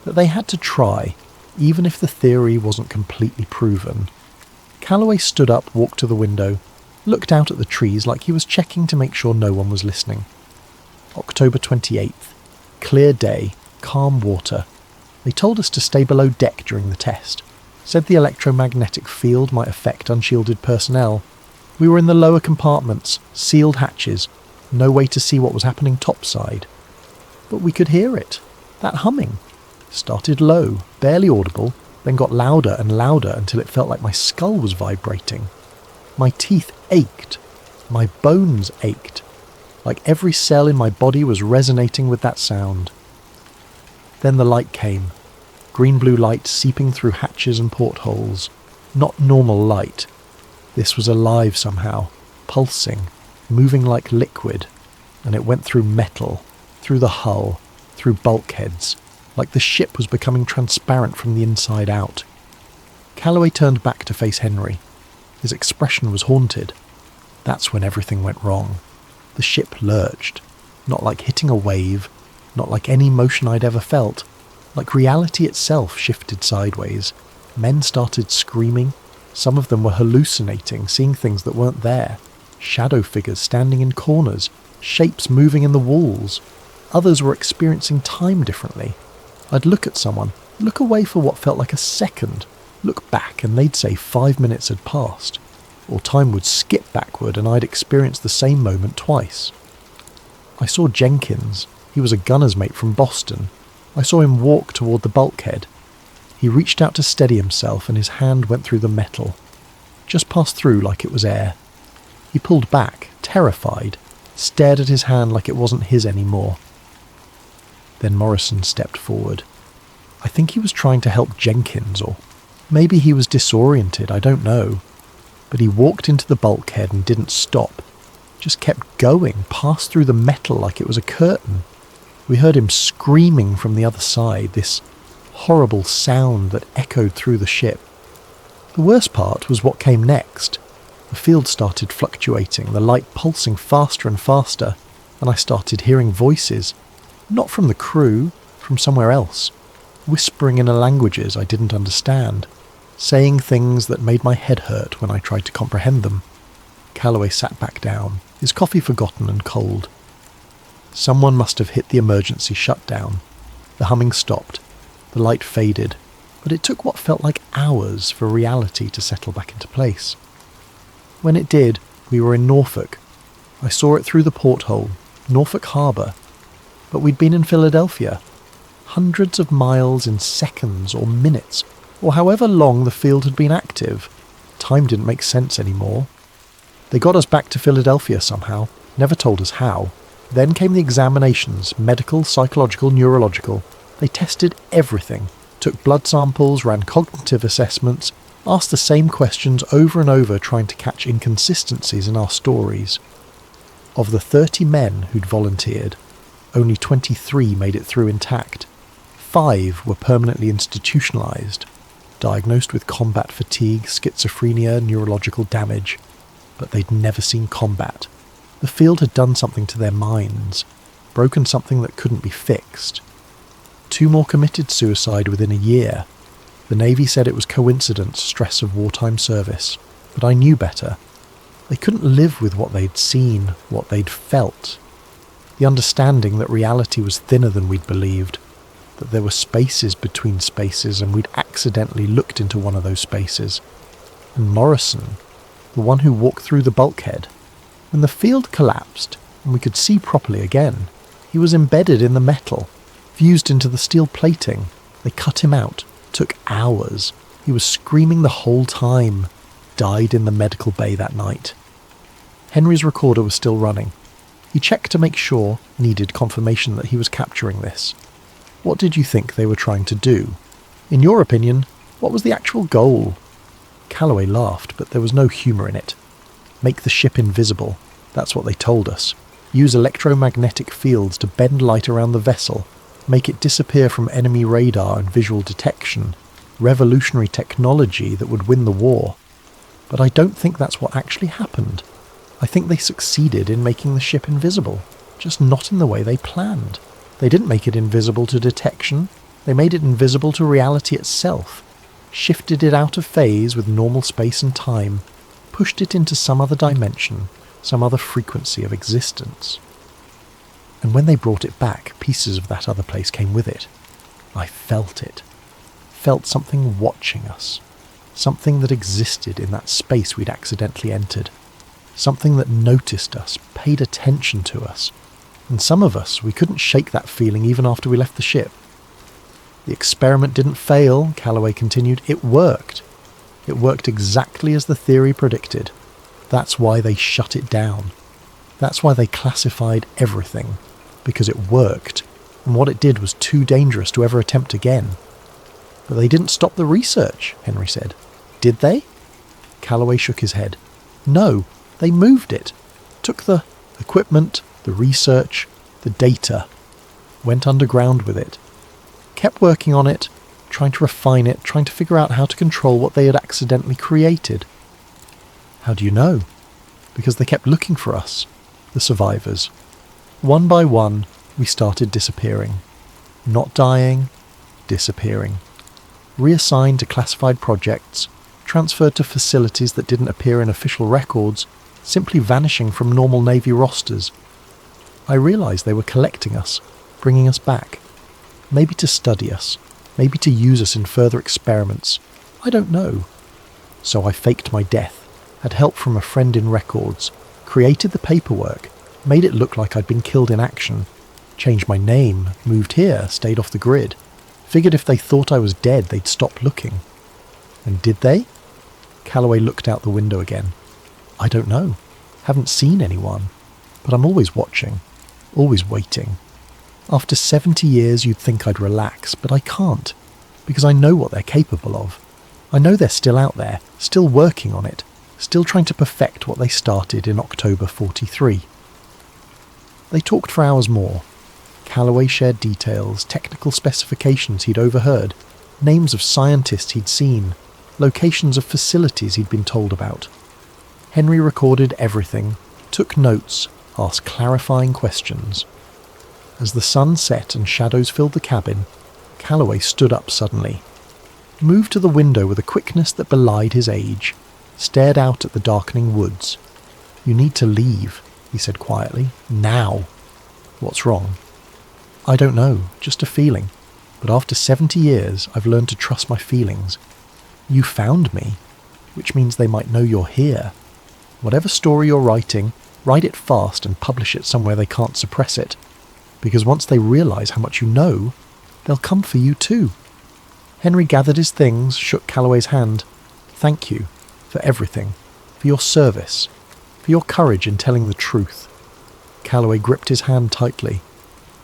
that they had to try, even if the theory wasn't completely proven. Calloway stood up, walked to the window, looked out at the trees like he was checking to make sure no one was listening. October 28th. Clear day, calm water. They told us to stay below deck during the test. Said the electromagnetic field might affect unshielded personnel. We were in the lower compartments, sealed hatches, no way to see what was happening topside. But we could hear it. That humming. Started low, barely audible, then got louder and louder until it felt like my skull was vibrating. My teeth ached. My bones ached. Like every cell in my body was resonating with that sound. Then the light came. Green-blue light seeping through hatches and portholes. Not normal light. This was alive somehow, pulsing, moving like liquid, and it went through metal, through the hull, through bulkheads, like the ship was becoming transparent from the inside out. Calloway turned back to face Henry. His expression was haunted. That's when everything went wrong. The ship lurched, not like hitting a wave, not like any motion I'd ever felt. Like reality itself shifted sideways. Men started screaming. Some of them were hallucinating, seeing things that weren't there. Shadow figures standing in corners, shapes moving in the walls. Others were experiencing time differently. I'd look at someone, look away for what felt like a second, look back and they'd say 5 minutes had passed. Or time would skip backward and I'd experience the same moment twice. I saw Jenkins. He was a gunner's mate from Boston. I saw him walk toward the bulkhead. He reached out to steady himself and his hand went through the metal. Just passed through like it was air. He pulled back, terrified, stared at his hand like it wasn't his anymore. Then Morrison stepped forward. I think he was trying to help Jenkins, or maybe he was disoriented, I don't know. But he walked into the bulkhead and didn't stop. Just kept going, passed through the metal like it was a curtain. We heard him screaming from the other side, this horrible sound that echoed through the ship. The worst part was what came next. The field started fluctuating, the light pulsing faster and faster, and I started hearing voices. Not from the crew, from somewhere else, whispering in languages I didn't understand, saying things that made my head hurt when I tried to comprehend them. Calloway sat back down, his coffee forgotten and cold. Someone must have hit the emergency shutdown. The humming stopped, the light faded, but it took what felt like hours for reality to settle back into place. When it did, we were in Norfolk. I saw it through the porthole, Norfolk Harbour. But we'd been in Philadelphia. Hundreds of miles in seconds or minutes, or however long the field had been active. Time didn't make sense anymore. They got us back to Philadelphia somehow, never told us how. Then came the examinations, medical, psychological, neurological. They tested everything, took blood samples, ran cognitive assessments, asked the same questions over and over trying to catch inconsistencies in our stories. Of the 30 men who'd volunteered, only 23 made it through intact. 5 were permanently institutionalized, diagnosed with combat fatigue, schizophrenia, neurological damage. But they'd never seen combat. The field had done something to their minds, broken something that couldn't be fixed. 2 more committed suicide within a year. The Navy said it was coincidence, stress of wartime service. But I knew better. They couldn't live with what they'd seen, what they'd felt. The understanding that reality was thinner than we'd believed. that there were spaces between spaces and we'd accidentally looked into one of those spaces. And Morrison, the one who walked through the bulkhead, when the field collapsed and we could see properly again, he was embedded in the metal, fused into the steel plating. They cut him out. Took hours. He was screaming the whole time. Died in the medical bay that night. Henry's recorder was still running. He checked to make sure, needed confirmation that he was capturing this. What did you think they were trying to do? In your opinion, what was the actual goal? Calloway laughed, but there was no humour in it. Make the ship invisible. That's what they told us. Use electromagnetic fields to bend light around the vessel. Make it disappear from enemy radar and visual detection. Revolutionary technology that would win the war. But I don't think that's what actually happened. I think they succeeded in making the ship invisible, just not in the way they planned. They didn't make it invisible to detection. They made it invisible to reality itself. Shifted it out of phase with normal space and time. Pushed it into some other dimension, some other frequency of existence. And when they brought it back, pieces of that other place came with it. I felt it. Felt something watching us. Something that existed in that space we'd accidentally entered. Something that noticed us, paid attention to us. And some of us, we couldn't shake that feeling even after we left the ship. The experiment didn't fail, Calloway continued. It worked. It worked exactly as the theory predicted. That's why they shut it down. That's why they classified everything. Because it worked. And what it did was too dangerous to ever attempt again. But they didn't stop the research, Henry said. Did they? Calloway shook his head. No, they moved it. Took the equipment, the research, the data. Went underground with it. Kept working on it, trying to refine it, trying to figure out how to control what they had accidentally created. How do you know? Because they kept looking for us, the survivors. One by one, we started disappearing. Not dying, disappearing. Reassigned to classified projects, transferred to facilities that didn't appear in official records, simply vanishing from normal Navy rosters. I realised they were collecting us, bringing us back. Maybe to study us, maybe to use us in further experiments. I don't know. So I faked my death, had help from a friend in records, created the paperwork, made it look like I'd been killed in action, changed my name, moved here, stayed off the grid. Figured if they thought I was dead, they'd stop looking. And did they? Calloway looked out the window again. I don't know. Haven't seen anyone. But I'm always watching. Always waiting. After 70 years, you'd think I'd relax, but I can't. Because I know what they're capable of. I know they're still out there, still working on it, still trying to perfect what they started in October 43. They talked for hours more. Calloway shared details, technical specifications he'd overheard, names of scientists he'd seen, locations of facilities he'd been told about. Henry recorded everything, took notes, asked clarifying questions. As the sun set and shadows filled the cabin, Calloway stood up suddenly, moved to the window with a quickness that belied his age, stared out at the darkening woods. You need to leave, he said quietly. Now. What's wrong? I don't know, just a feeling. But after 70 years, I've learned to trust my feelings. You found me, which means they might know you're here. Whatever story you're writing, write it fast and publish it somewhere they can't suppress it. Because once they realise how much you know, they'll come for you too. Henry gathered his things, shook Calloway's hand. Thank you for everything, for your service, for your courage in telling the truth. Calloway gripped his hand tightly.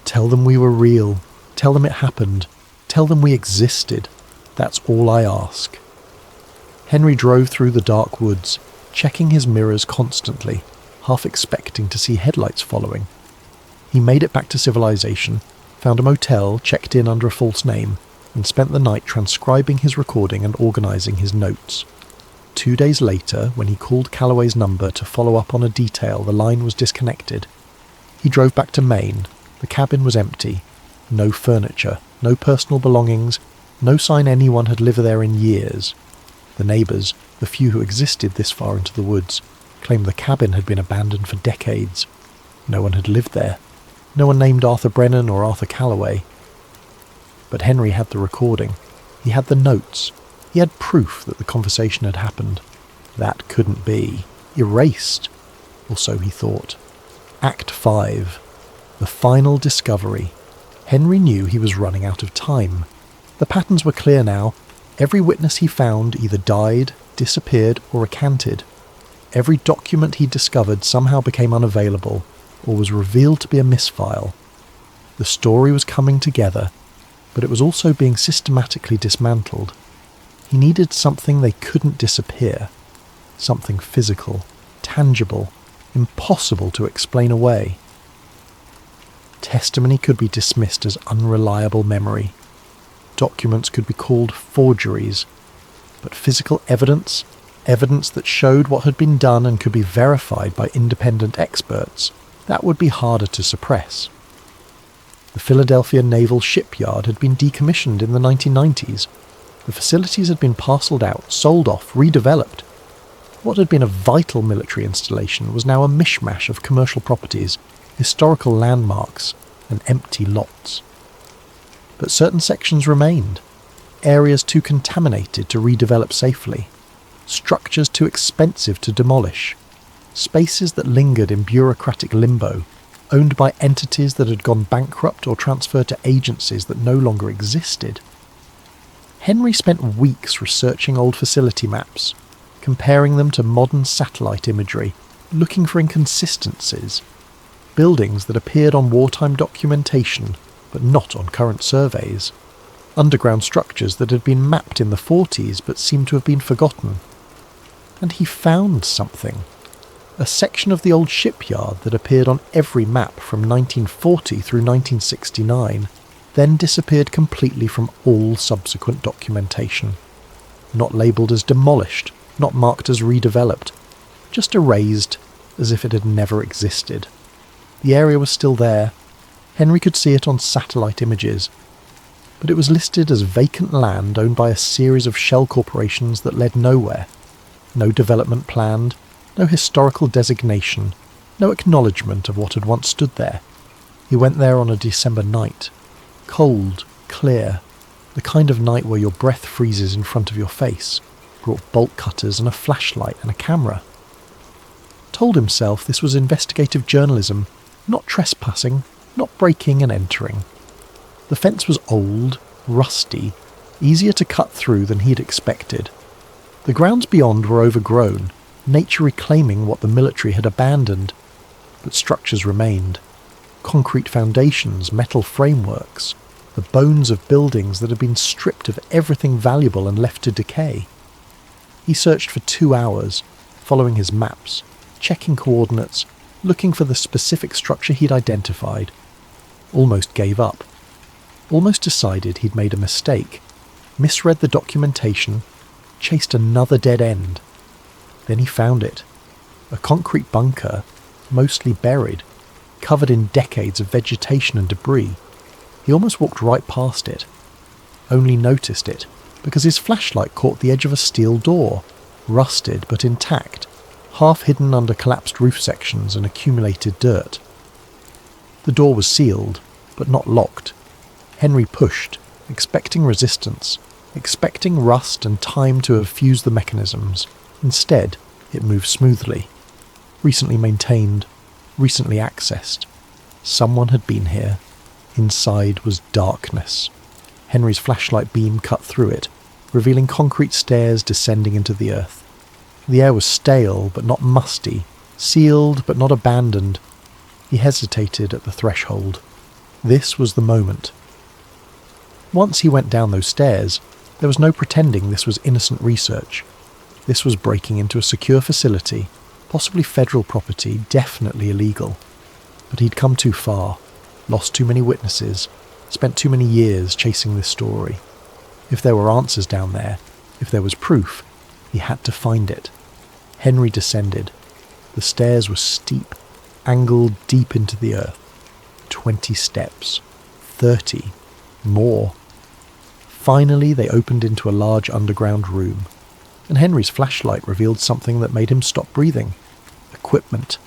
Tell them we were real. Tell them it happened. Tell them we existed. That's all I ask. Henry drove through the dark woods, checking his mirrors constantly, half expecting to see headlights following. He made it back to civilization, found a motel, checked in under a false name, and spent the night transcribing his recording and organising his notes. 2 days later, when he called Calloway's number to follow up on a detail, the line was disconnected. He drove back to Maine. The cabin was empty. No furniture, no personal belongings, no sign anyone had lived there in years. The neighbours, the few who existed this far into the woods, claimed the cabin had been abandoned for decades. No one had lived there. No one named Arthur Brennan or Arthur Calloway. But Henry had the recording. He had the notes. He had proof that the conversation had happened. That couldn't be. Erased. Or so he thought. Act 5. The final discovery. Henry knew he was running out of time. The patterns were clear now. Every witness he found either died, disappeared, or recanted. Every document he discovered somehow became unavailable, or was revealed to be a misfile. The story was coming together, but it was also being systematically dismantled. He needed something they couldn't disappear. Something physical, tangible, impossible to explain away. Testimony could be dismissed as unreliable memory. Documents could be called forgeries. But physical evidence, evidence that showed what had been done and could be verified by independent experts, that would be harder to suppress. The Philadelphia Naval Shipyard had been decommissioned in the 1990s. The facilities had been parcelled out, sold off, redeveloped. What had been a vital military installation was now a mishmash of commercial properties, historical landmarks, and empty lots. But certain sections remained. Areas too contaminated to redevelop safely. Structures too expensive to demolish. Spaces that lingered in bureaucratic limbo, owned by entities that had gone bankrupt or transferred to agencies that no longer existed. Henry spent weeks researching old facility maps, comparing them to modern satellite imagery, looking for inconsistencies. Buildings that appeared on wartime documentation, but not on current surveys. Underground structures that had been mapped in the 40s but seemed to have been forgotten. And he found something. A section of the old shipyard that appeared on every map from 1940 through 1969, then disappeared completely from all subsequent documentation. Not labelled as demolished, not marked as redeveloped, just erased as if it had never existed. The area was still there. Henry could see it on satellite images, but it was listed as vacant land owned by a series of shell corporations that led nowhere. No development planned, no historical designation, no acknowledgement of what had once stood there. He went there on a December night. Cold, clear, the kind of night where your breath freezes in front of your face, brought bolt cutters and a flashlight and a camera. Told himself this was investigative journalism, not trespassing, not breaking and entering. The fence was old, rusty, easier to cut through than he'd expected. The grounds beyond were overgrown, nature reclaiming what the military had abandoned, but structures remained. Concrete foundations, metal frameworks, the bones of buildings that had been stripped of everything valuable and left to decay. He searched for 2 hours, following his maps, checking coordinates, looking for the specific structure he'd identified. Almost gave up. Almost decided he'd made a mistake, misread the documentation, chased another dead end. Then he found it. A concrete bunker, mostly buried, covered in decades of vegetation and debris. He almost walked right past it. Only noticed it because his flashlight caught the edge of a steel door, rusted but intact, half hidden under collapsed roof sections and accumulated dirt. The door was sealed, but not locked. Henry pushed, expecting resistance, expecting rust and time to have fused the mechanisms. Instead, it moved smoothly. Recently maintained, recently accessed. Someone had been here. Inside was darkness. Henry's flashlight beam cut through it, revealing concrete stairs descending into the earth. The air was stale but not musty, sealed but not abandoned. He hesitated at the threshold. This was the moment. Once he went down those stairs, there was no pretending this was innocent research. This was breaking into a secure facility, possibly federal property, definitely illegal. But he'd come too far, lost too many witnesses, spent too many years chasing this story. If there were answers down there, if there was proof, he had to find it. Henry descended. The stairs were steep, angled deep into the earth. 20 steps. 30. More. Finally, they opened into a large underground room, and Henry's flashlight revealed something that made him stop breathing. Equipment.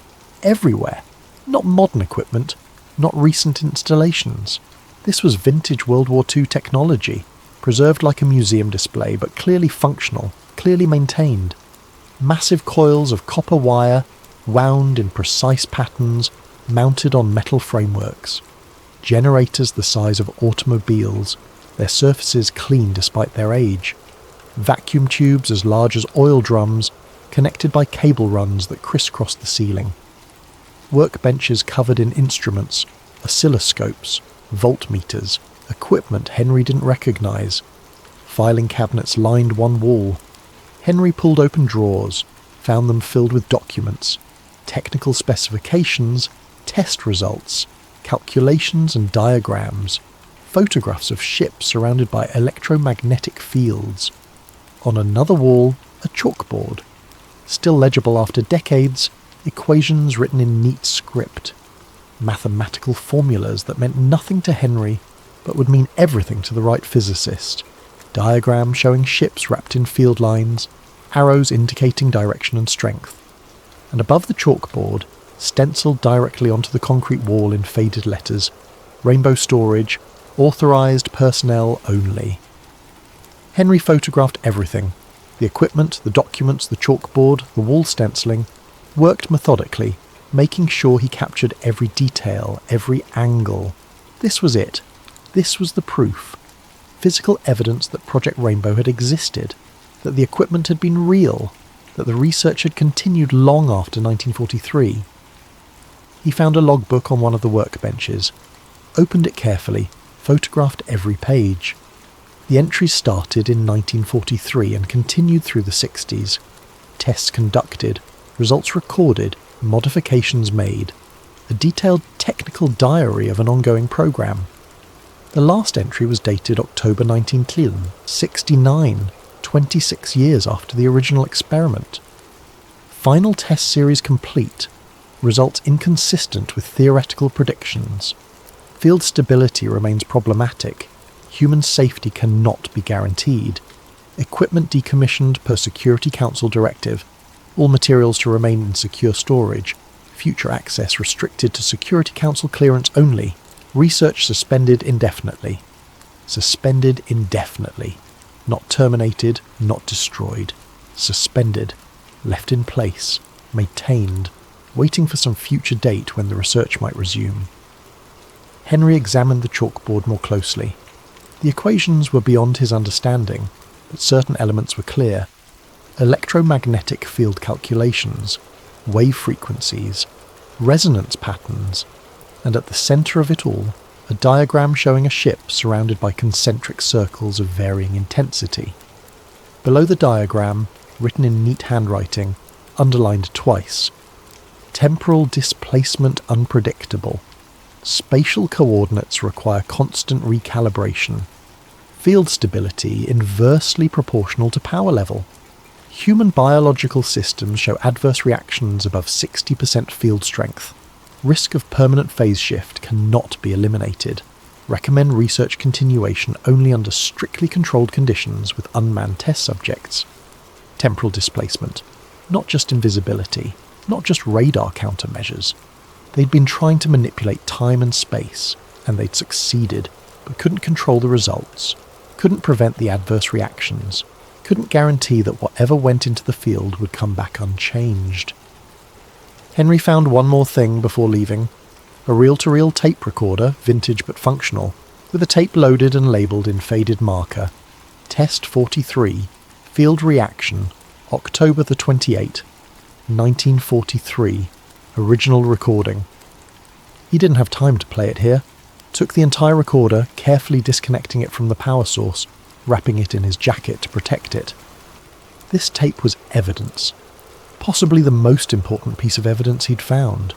Everywhere. Not modern equipment, not recent installations. This was vintage World War II technology, preserved like a museum display but clearly functional, clearly maintained. Massive coils of copper wire, wound in precise patterns, mounted on metal frameworks. Generators the size of automobiles, their surfaces clean despite their age. Vacuum tubes as large as oil drums, connected by cable runs that crisscrossed the ceiling. Workbenches covered in instruments, oscilloscopes, voltmeters, equipment Henry didn't recognise. Filing cabinets lined one wall. Henry pulled open drawers, found them filled with documents, technical specifications, test results, calculations and diagrams, photographs of ships surrounded by electromagnetic fields. On another wall, a chalkboard. Still legible after decades, equations written in neat script. Mathematical formulas that meant nothing to Henry, but would mean everything to the right physicist. Diagrams showing ships wrapped in field lines, arrows indicating direction and strength. And above the chalkboard, stenciled directly onto the concrete wall in faded letters, rainbow storage, authorised personnel only. Henry photographed everything. The equipment, the documents, the chalkboard, the wall stenciling, worked methodically, making sure he captured every detail, every angle. This was it. This was the proof. Physical evidence that Project Rainbow had existed, that the equipment had been real, that the research had continued long after 1943. He found a logbook on one of the workbenches, opened it carefully, photographed every page. The entries started in 1943 and continued through the 60s. Tests conducted, results recorded, modifications made. A detailed technical diary of an ongoing program. The last entry was dated October 1969, 26 years after the original experiment. Final test series complete. Results inconsistent with theoretical predictions. Field stability remains problematic. Human safety cannot be guaranteed. Equipment decommissioned per Security Council directive. All materials to remain in secure storage. Future access restricted to Security Council clearance only. Research suspended indefinitely. Suspended indefinitely. Not terminated, not destroyed. Suspended. Left in place. Maintained. Waiting for some future date when the research might resume. Henry examined the chalkboard more closely. The equations were beyond his understanding, but certain elements were clear. Electromagnetic field calculations, wave frequencies, resonance patterns, and at the centre of it all, a diagram showing a ship surrounded by concentric circles of varying intensity. Below the diagram, written in neat handwriting, underlined twice, temporal displacement unpredictable. Spatial coordinates require constant recalibration. Field stability inversely proportional to power level. Human biological systems show adverse reactions above 60% field strength. Risk of permanent phase shift cannot be eliminated. Recommend research continuation only under strictly controlled conditions with unmanned test subjects. Temporal displacement. Not just invisibility. Not just radar countermeasures. They'd been trying to manipulate time and space, and they'd succeeded, but couldn't control the results, couldn't prevent the adverse reactions, couldn't guarantee that whatever went into the field would come back unchanged. Henry found one more thing before leaving, a reel-to-reel tape recorder, vintage but functional, with a tape loaded and labelled in faded marker. Test 43, Field Reaction, October the 28th, 1943, original recording. He didn't have time to play it here. Took the entire recorder, carefully disconnecting it from the power source, wrapping it in his jacket to protect it. This tape was evidence. Possibly the most important piece of evidence he'd found.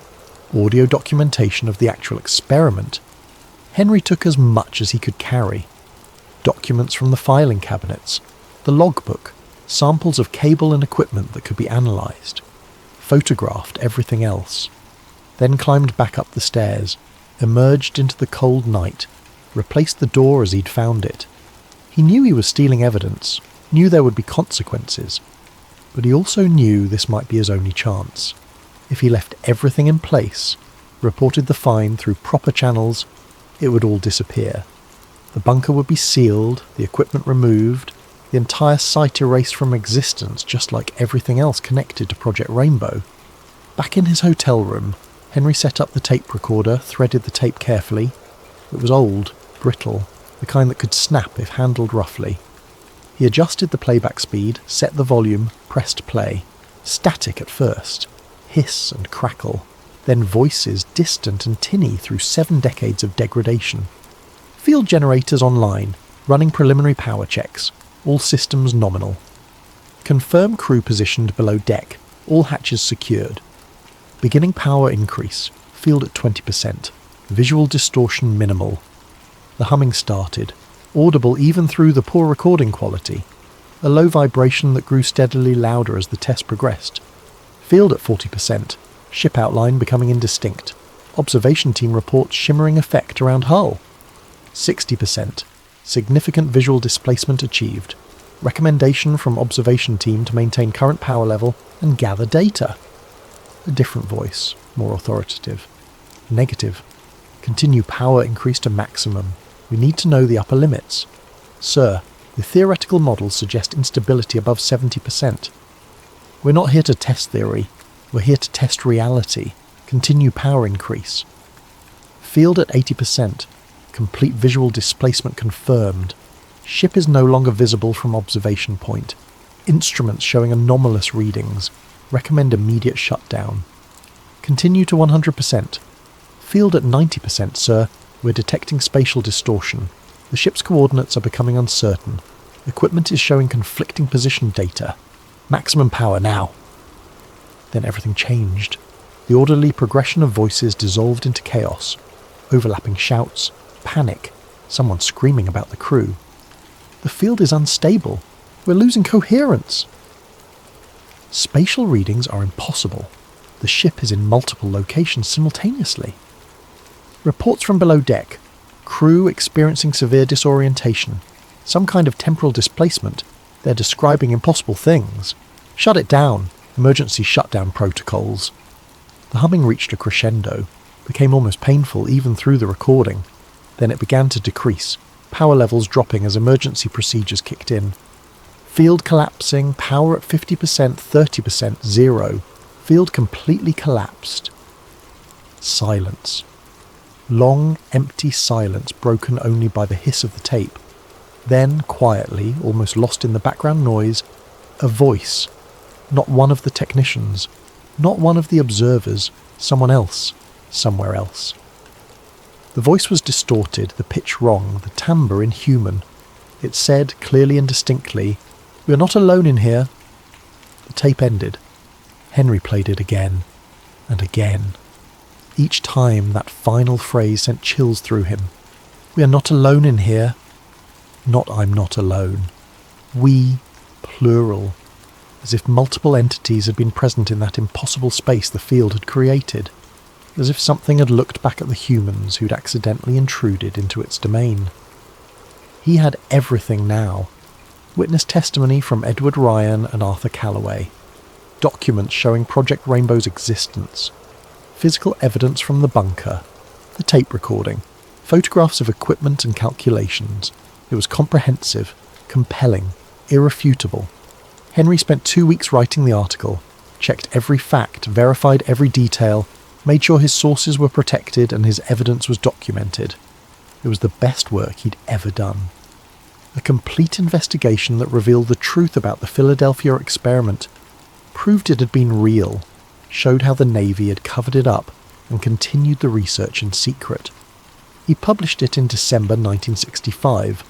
Audio documentation of the actual experiment. Henry took as much as he could carry. Documents from the filing cabinets, the logbook, samples of cable and equipment that could be analysed. Photographed everything else. Then climbed back up the stairs, emerged into the cold night, replaced the door as he'd found it. He knew he was stealing evidence, knew there would be consequences, but he also knew this might be his only chance. If he left everything in place, reported the find through proper channels, it would all disappear. The bunker would be sealed, the equipment removed, the entire site erased from existence, just like everything else connected to Project Rainbow. Back in his hotel room, Henry set up the tape recorder, threaded the tape carefully. It was old, brittle, the kind that could snap if handled roughly. He adjusted the playback speed, set the volume, pressed play. Static at first, hiss and crackle, then voices distant and tinny through 7 decades of degradation. Field generators online, running preliminary power checks, all systems nominal. Confirm crew positioned below deck, all hatches secured. Beginning power increase, field at 20%, visual distortion minimal. The humming started, audible even through the poor recording quality, a low vibration that grew steadily louder as the test progressed. Field at 40%, ship outline becoming indistinct, observation team reports shimmering effect around hull. 60%, significant visual displacement achieved, recommendation from observation team to maintain current power level and gather data. A different voice, more authoritative. Negative. Continue power increase to maximum. We need to know the upper limits. Sir, the theoretical models suggest instability above 70%. We're not here to test theory. We're here to test reality. Continue power increase. Field at 80%. Complete visual displacement confirmed. Ship is no longer visible from observation point. Instruments showing anomalous readings. Recommend immediate shutdown. Continue to 100%. Field at 90%, sir. We're detecting spatial distortion. The ship's coordinates are becoming uncertain. Equipment is showing conflicting position data. Maximum power now. Then everything changed. The orderly progression of voices dissolved into chaos. Overlapping shouts, panic, someone screaming about the crew. The field is unstable. We're losing coherence. Spatial readings are impossible. The ship is in multiple locations simultaneously. Reports from below deck. Crew experiencing severe disorientation. Some kind of temporal displacement. They're describing impossible things. Shut it down. Emergency shutdown protocols. The humming reached a crescendo. Became almost painful even through the recording. Then it began to decrease. Power levels dropping as emergency procedures kicked in. Field collapsing, power at 50%, 30%, 0. Field completely collapsed. Silence. Long, empty silence broken only by the hiss of the tape. Then, quietly, almost lost in the background noise, a voice. Not one of the technicians. Not one of the observers. Someone else. Somewhere else. The voice was distorted, the pitch wrong, the timbre inhuman. It said, clearly and distinctly, "We are not alone in here." The tape ended. Henry played it again, and again. Each time that final phrase sent chills through him. "We are not alone in here." Not I'm not alone. We, plural. As if multiple entities had been present in that impossible space the field had created. As if something had looked back at the humans who'd accidentally intruded into its domain. He had everything now. Witness testimony from Edward Ryan and Arthur Calloway. Documents showing Project Rainbow's existence. Physical evidence from the bunker. The tape recording. Photographs of equipment and calculations. It was comprehensive, compelling, irrefutable. Henry spent 2 weeks writing the article, checked every fact, verified every detail, made sure his sources were protected and his evidence was documented. It was the best work he'd ever done. A complete investigation that revealed the truth about the Philadelphia experiment, proved it had been real, showed how the Navy had covered it up and continued the research in secret. He published it in December 1965,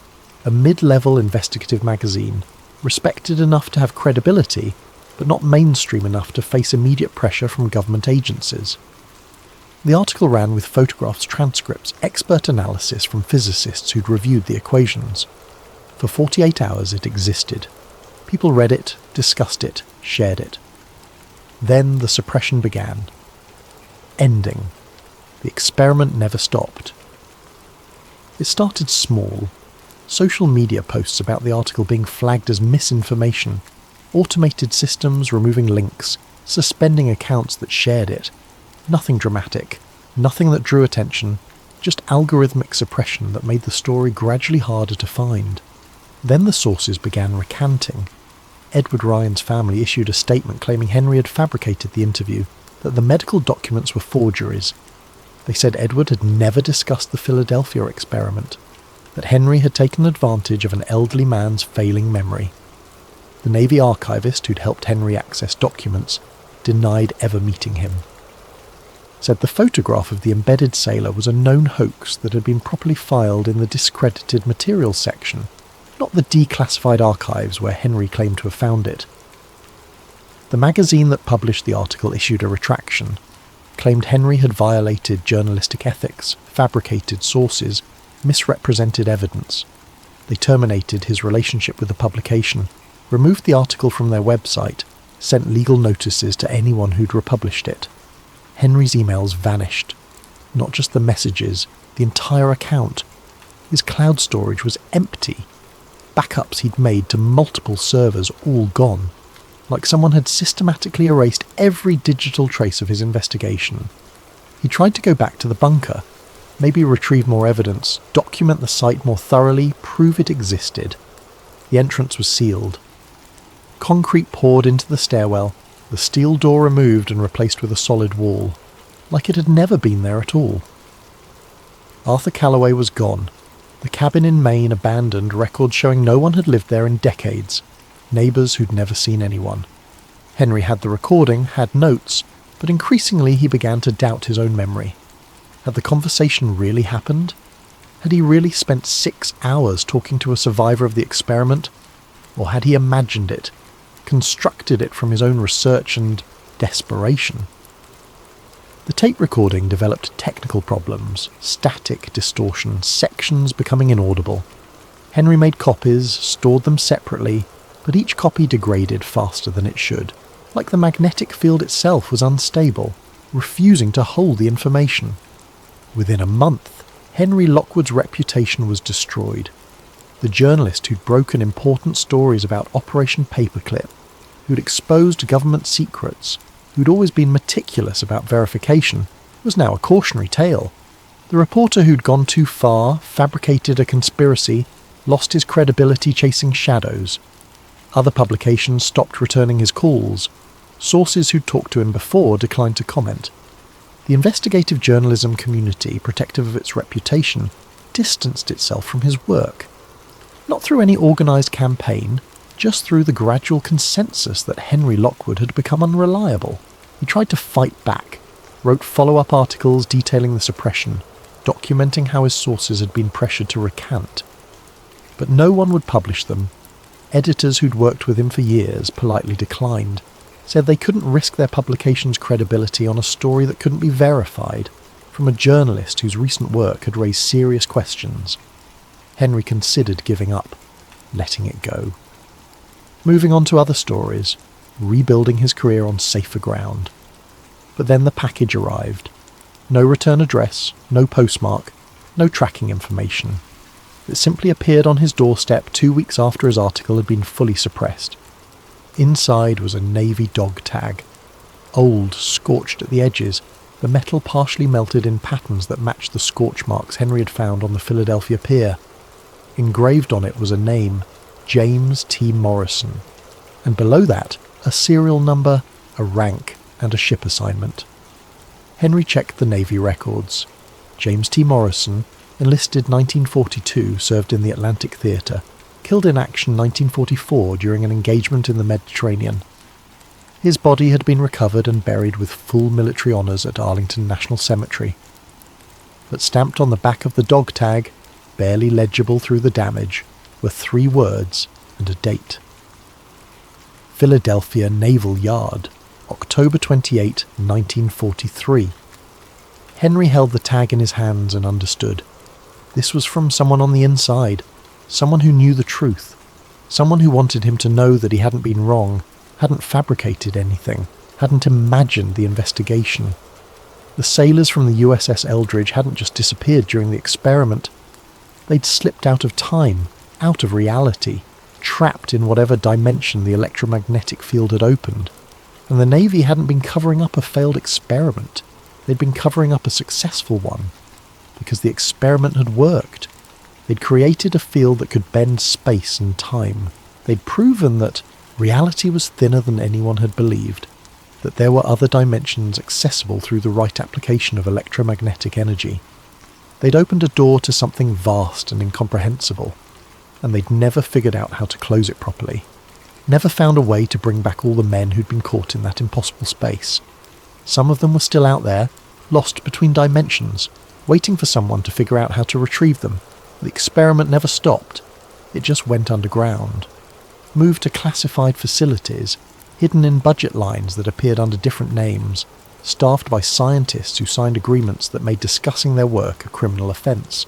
a mid-level investigative magazine, respected enough to have credibility, but not mainstream enough to face immediate pressure from government agencies. The article ran with photographs, transcripts, expert analysis from physicists who'd reviewed the equations. For 48 hours it existed. People read it, discussed it, shared it. Then the suppression began. Ending. The experiment never stopped. It started small. Social media posts about the article being flagged as misinformation, automated systems removing links, suspending accounts that shared it. Nothing dramatic, nothing that drew attention, just algorithmic suppression that made the story gradually harder to find. Then the sources began recanting. Edward Ryan's family issued a statement claiming Henry had fabricated the interview, that the medical documents were forgeries. They said Edward had never discussed the Philadelphia experiment, that Henry had taken advantage of an elderly man's failing memory. The Navy archivist who'd helped Henry access documents denied ever meeting him. Said the photograph of the embedded sailor was a known hoax that had been properly filed in the discredited materials section, not the declassified archives where Henry claimed to have found it. The magazine that published the article issued a retraction, claimed Henry had violated journalistic ethics, fabricated sources, misrepresented evidence. They terminated his relationship with the publication, removed the article from their website, sent legal notices to anyone who'd republished it. Henry's emails vanished. Not just the messages, the entire account. His cloud storage was empty. Backups he'd made to multiple servers all gone, like someone had systematically erased every digital trace of his investigation. He tried to go back to the bunker, maybe retrieve more evidence, document the site more thoroughly, prove it existed. The entrance was sealed. Concrete poured into the stairwell, the steel door removed and replaced with a solid wall, like it had never been there at all. Arthur Calloway was gone. The cabin in Maine abandoned, records showing no one had lived there in decades, neighbours who'd never seen anyone. Henry had the recording, had notes, but increasingly he began to doubt his own memory. Had the conversation really happened? Had he really spent 6 hours talking to a survivor of the experiment? Or had he imagined it, constructed it from his own research and desperation? The tape recording developed technical problems, static distortion, sections becoming inaudible. Henry made copies, stored them separately, but each copy degraded faster than it should, like the magnetic field itself was unstable, refusing to hold the information. Within a month, Henry Lockwood's reputation was destroyed. The journalist who'd broken important stories about Operation Paperclip, who'd exposed government secrets, who'd always been meticulous about verification, was now a cautionary tale. The reporter who'd gone too far, fabricated a conspiracy, lost his credibility chasing shadows. Other publications stopped returning his calls. Sources who'd talked to him before declined to comment. The investigative journalism community, protective of its reputation, distanced itself from his work. Not through any organised campaign, just through the gradual consensus that Henry Lockwood had become unreliable. He tried to fight back, wrote follow-up articles detailing the suppression, documenting how his sources had been pressured to recant. But no one would publish them. Editors who'd worked with him for years politely declined, said they couldn't risk their publication's credibility on a story that couldn't be verified, from a journalist whose recent work had raised serious questions. Henry considered giving up, letting it go. Moving on to other stories, rebuilding his career on safer ground. But then the package arrived. No return address, no postmark, no tracking information. It simply appeared on his doorstep 2 weeks after his article had been fully suppressed. Inside was a Navy dog tag. Old, scorched at the edges, the metal partially melted in patterns that matched the scorch marks Henry had found on the Philadelphia pier. Engraved on it was a name, James T. Morrison, and below that, a serial number, a rank, and a ship assignment. Henry checked the Navy records. James T. Morrison, enlisted 1942, served in the Atlantic Theatre, killed in action 1944 during an engagement in the Mediterranean. His body had been recovered and buried with full military honours at Arlington National Cemetery. But stamped on the back of the dog tag, barely legible through the damage, were 3 words and a date. Philadelphia Naval Yard, October 28, 1943. Henry held the tag in his hands and understood. This was from someone on the inside, someone who knew the truth, someone who wanted him to know that he hadn't been wrong, hadn't fabricated anything, hadn't imagined the investigation. The sailors from the USS Eldridge hadn't just disappeared during the experiment. They'd slipped out of time, out of reality, trapped in whatever dimension the electromagnetic field had opened. And the Navy hadn't been covering up a failed experiment. They'd been covering up a successful one. because the experiment had worked. They'd created a field that could bend space and time. They'd proven that reality was thinner than anyone had believed, that there were other dimensions accessible through the right application of electromagnetic energy. They'd opened a door to something vast and incomprehensible, and they'd never figured out how to close it properly. Never found a way to bring back all the men who'd been caught in that impossible space. Some of them were still out there, lost between dimensions, waiting for someone to figure out how to retrieve them. The experiment never stopped. It just went underground. Moved to classified facilities, hidden in budget lines that appeared under different names, staffed by scientists who signed agreements that made discussing their work a criminal offence.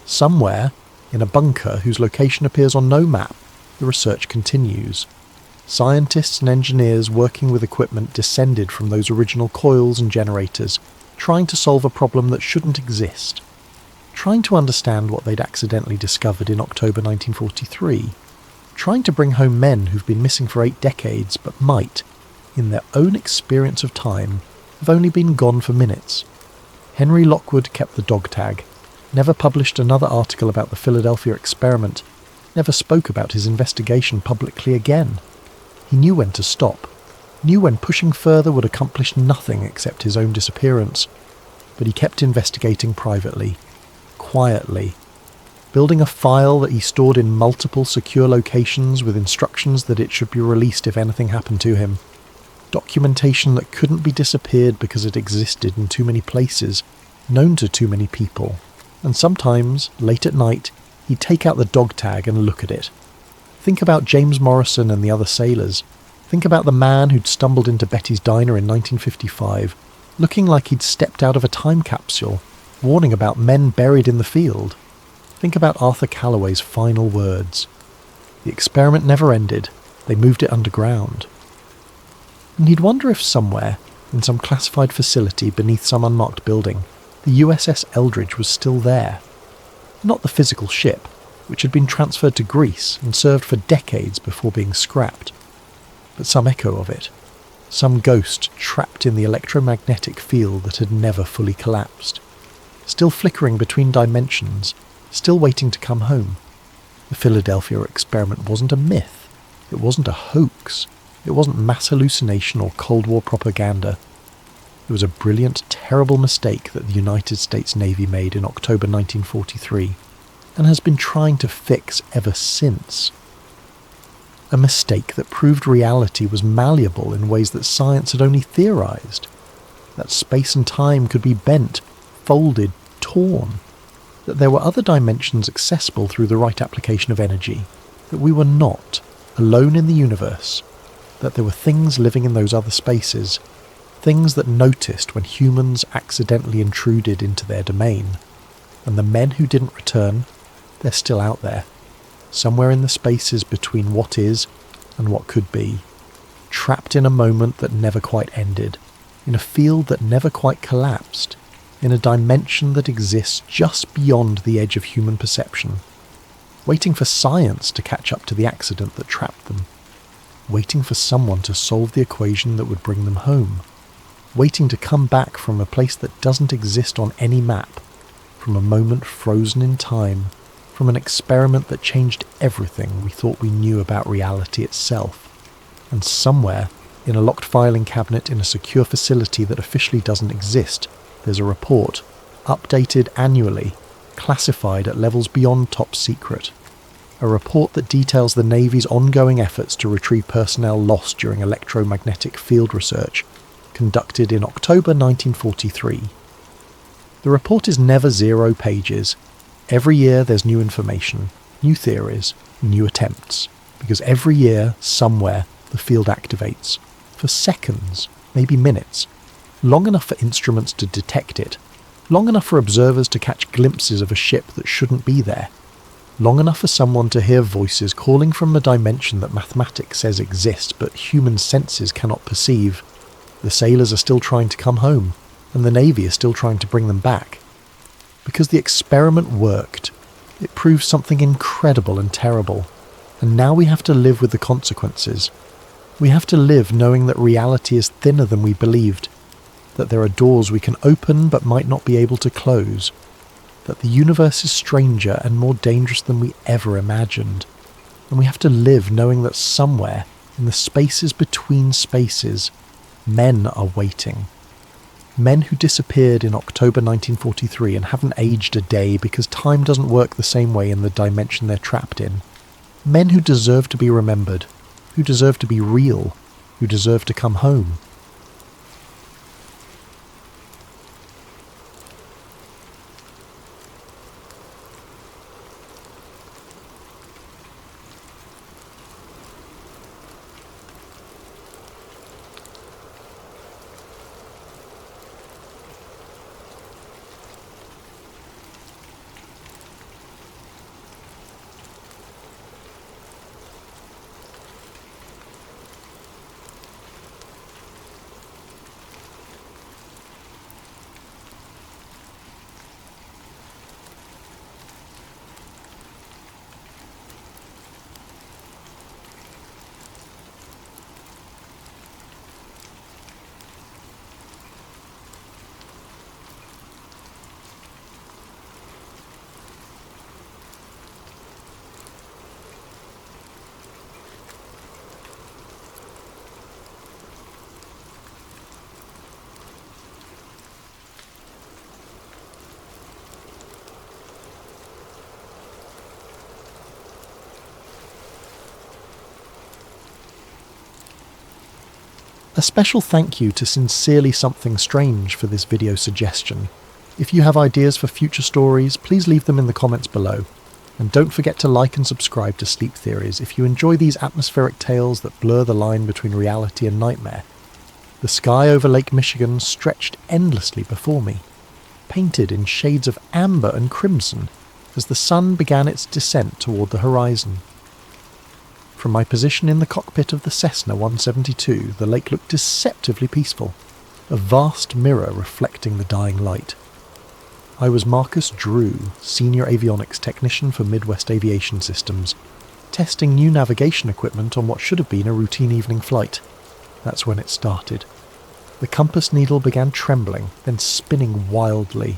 Somewhere, in a bunker whose location appears on no map, the research continues. Scientists and engineers working with equipment descended from those original coils and generators, trying to solve a problem that shouldn't exist. Trying to understand what they'd accidentally discovered in October 1943. Trying to bring home men who've been missing for 8 decades but might, in their own experience of time, have only been gone for minutes. Henry Lockwood kept the dog tag, never published another article about the Philadelphia experiment, never spoke about his investigation publicly again. He knew when to stop, knew when pushing further would accomplish nothing except his own disappearance, but he kept investigating privately, quietly, building a file that he stored in multiple secure locations with instructions that it should be released if anything happened to him. Documentation that couldn't be disappeared because it existed in too many places, known to too many people. And sometimes, late at night, he'd take out the dog tag and look at it. Think about James Morrison and the other sailors. Think about the man who'd stumbled into Betty's Diner in 1955, looking like he'd stepped out of a time capsule, warning about men buried in the field. Think about Arthur Calloway's final words. The experiment never ended. They moved it underground. And he'd wonder if somewhere, in some classified facility beneath some unmarked building, the USS Eldridge was still there. Not the physical ship, which had been transferred to Greece and served for decades before being scrapped, but some echo of it, some ghost trapped in the electromagnetic field that had never fully collapsed, still flickering between dimensions, still waiting to come home. The Philadelphia experiment wasn't a myth, it wasn't a hoax, it wasn't mass hallucination or Cold War propaganda. It was a brilliant, terrible mistake that the United States Navy made in October 1943, and has been trying to fix ever since. A mistake that proved reality was malleable in ways that science had only theorized, that space and time could be bent, folded, torn, that there were other dimensions accessible through the right application of energy, that we were not alone in the universe, that there were things living in those other spaces, things that noticed when humans accidentally intruded into their domain. And the men who didn't return, they're still out there, somewhere in the spaces between what is and what could be, trapped in a moment that never quite ended, in a field that never quite collapsed, in a dimension that exists just beyond the edge of human perception, waiting for science to catch up to the accident that trapped them, waiting for someone to solve the equation that would bring them home, waiting to come back from a place that doesn't exist on any map, from a moment frozen in time, from an experiment that changed everything we thought we knew about reality itself. And somewhere, in a locked filing cabinet in a secure facility that officially doesn't exist, there's a report, updated annually, classified at levels beyond top secret. A report that details the Navy's ongoing efforts to retrieve personnel lost during electromagnetic field research, conducted in October 1943. The report is never 0 pages. Every year there's new information, new theories, new attempts, because every year, somewhere, the field activates. For seconds, maybe minutes, long enough for instruments to detect it, long enough for observers to catch glimpses of a ship that shouldn't be there, long enough for someone to hear voices calling from a dimension that mathematics says exists but human senses cannot perceive. The sailors are still trying to come home, and the Navy is still trying to bring them back. Because the experiment worked, it proved something incredible and terrible, and now we have to live with the consequences. We have to live knowing that reality is thinner than we believed, that there are doors we can open but might not be able to close, that the universe is stranger and more dangerous than we ever imagined, and we have to live knowing that somewhere, in the spaces between spaces, men are waiting. Men who disappeared in October 1943 and haven't aged a day because time doesn't work the same way in the dimension they're trapped in. Men who deserve to be remembered, who deserve to be real, who deserve to come home. A special thank you to Sincerely Something Strange for this video suggestion. If you have ideas for future stories, please leave them in the comments below. And don't forget to like and subscribe to Sleep Theories if you enjoy these atmospheric tales that blur the line between reality and nightmare. The sky over Lake Michigan stretched endlessly before me, painted in shades of amber and crimson as the sun began its descent toward the horizon. From my position in the cockpit of the Cessna 172, the lake looked deceptively peaceful, a vast mirror reflecting the dying light. I was Marcus Drew, Senior Avionics Technician for Midwest Aviation Systems, testing new navigation equipment on what should have been a routine evening flight. That's when it started. The compass needle began trembling, then spinning wildly.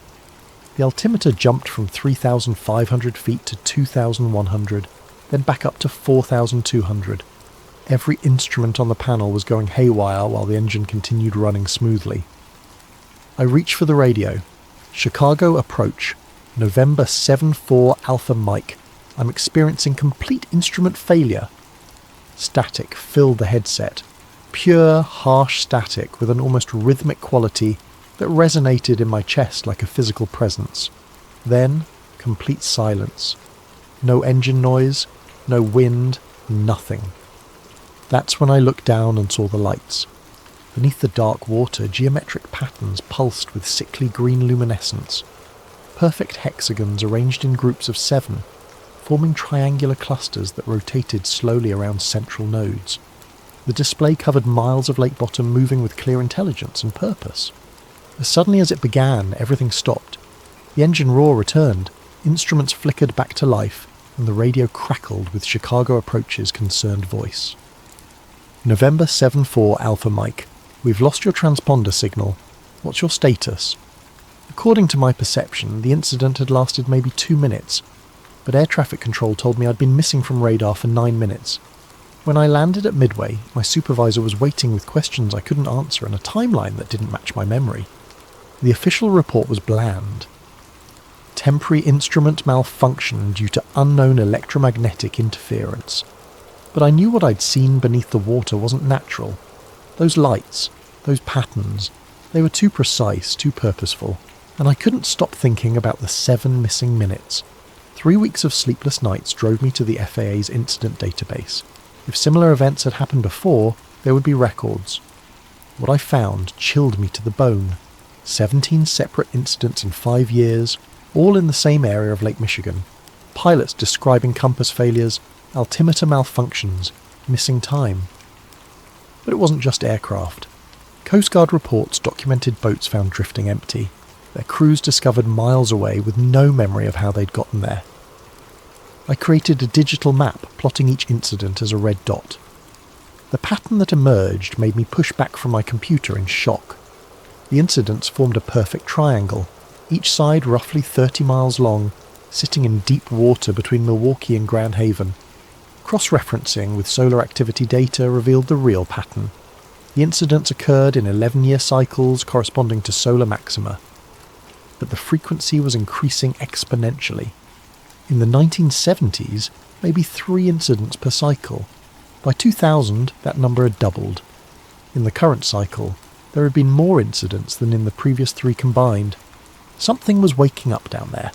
The altimeter jumped from 3,500 feet to 2,100, then back up to 4,200. Every instrument on the panel was going haywire while the engine continued running smoothly. I reached for the radio. Chicago approach. November 74 Alpha Mike. I'm experiencing complete instrument failure. Static filled the headset. Pure, harsh static with an almost rhythmic quality that resonated in my chest like a physical presence. Then, complete silence. No engine noise, no wind, nothing. That's when I looked down and saw the lights. Beneath the dark water, geometric patterns pulsed with sickly green luminescence. Perfect hexagons arranged in groups of 7, forming triangular clusters that rotated slowly around central nodes. The display covered miles of lake bottom moving with clear intelligence and purpose. As suddenly as it began, everything stopped. The engine roar returned, instruments flickered back to life, and the radio crackled with Chicago Approach's concerned voice. November 74 Alpha Mike. We've lost your transponder signal. What's your status? According to my perception, the incident had lasted maybe 2 minutes, but air traffic control told me I'd been missing from radar for 9 minutes. When I landed at Midway, my supervisor was waiting with questions I couldn't answer and a timeline that didn't match my memory. The official report was bland. Temporary instrument malfunction due to unknown electromagnetic interference. But I knew what I'd seen beneath the water wasn't natural. Those lights, those patterns, they were too precise, too purposeful, and I couldn't stop thinking about the 7 missing minutes. 3 weeks of sleepless nights drove me to the FAA's incident database. If similar events had happened before, there would be records. What I found chilled me to the bone. 17 separate incidents in 5 years, all in the same area of Lake Michigan. Pilots describing compass failures, altimeter malfunctions, missing time. But it wasn't just aircraft. Coast Guard reports documented boats found drifting empty, their crews discovered miles away with no memory of how they'd gotten there. I created a digital map plotting each incident as a red dot. The pattern that emerged made me push back from my computer in shock. The incidents formed a perfect triangle, each side roughly 30 miles long, sitting in deep water between Milwaukee and Grand Haven. Cross-referencing with solar activity data revealed the real pattern. The incidents occurred in 11-year cycles corresponding to solar maxima, but the frequency was increasing exponentially. In the 1970s, maybe 3 incidents per cycle. By 2000, that number had doubled. In the current cycle, there had been more incidents than in the previous 3 combined. Something was waking up down there.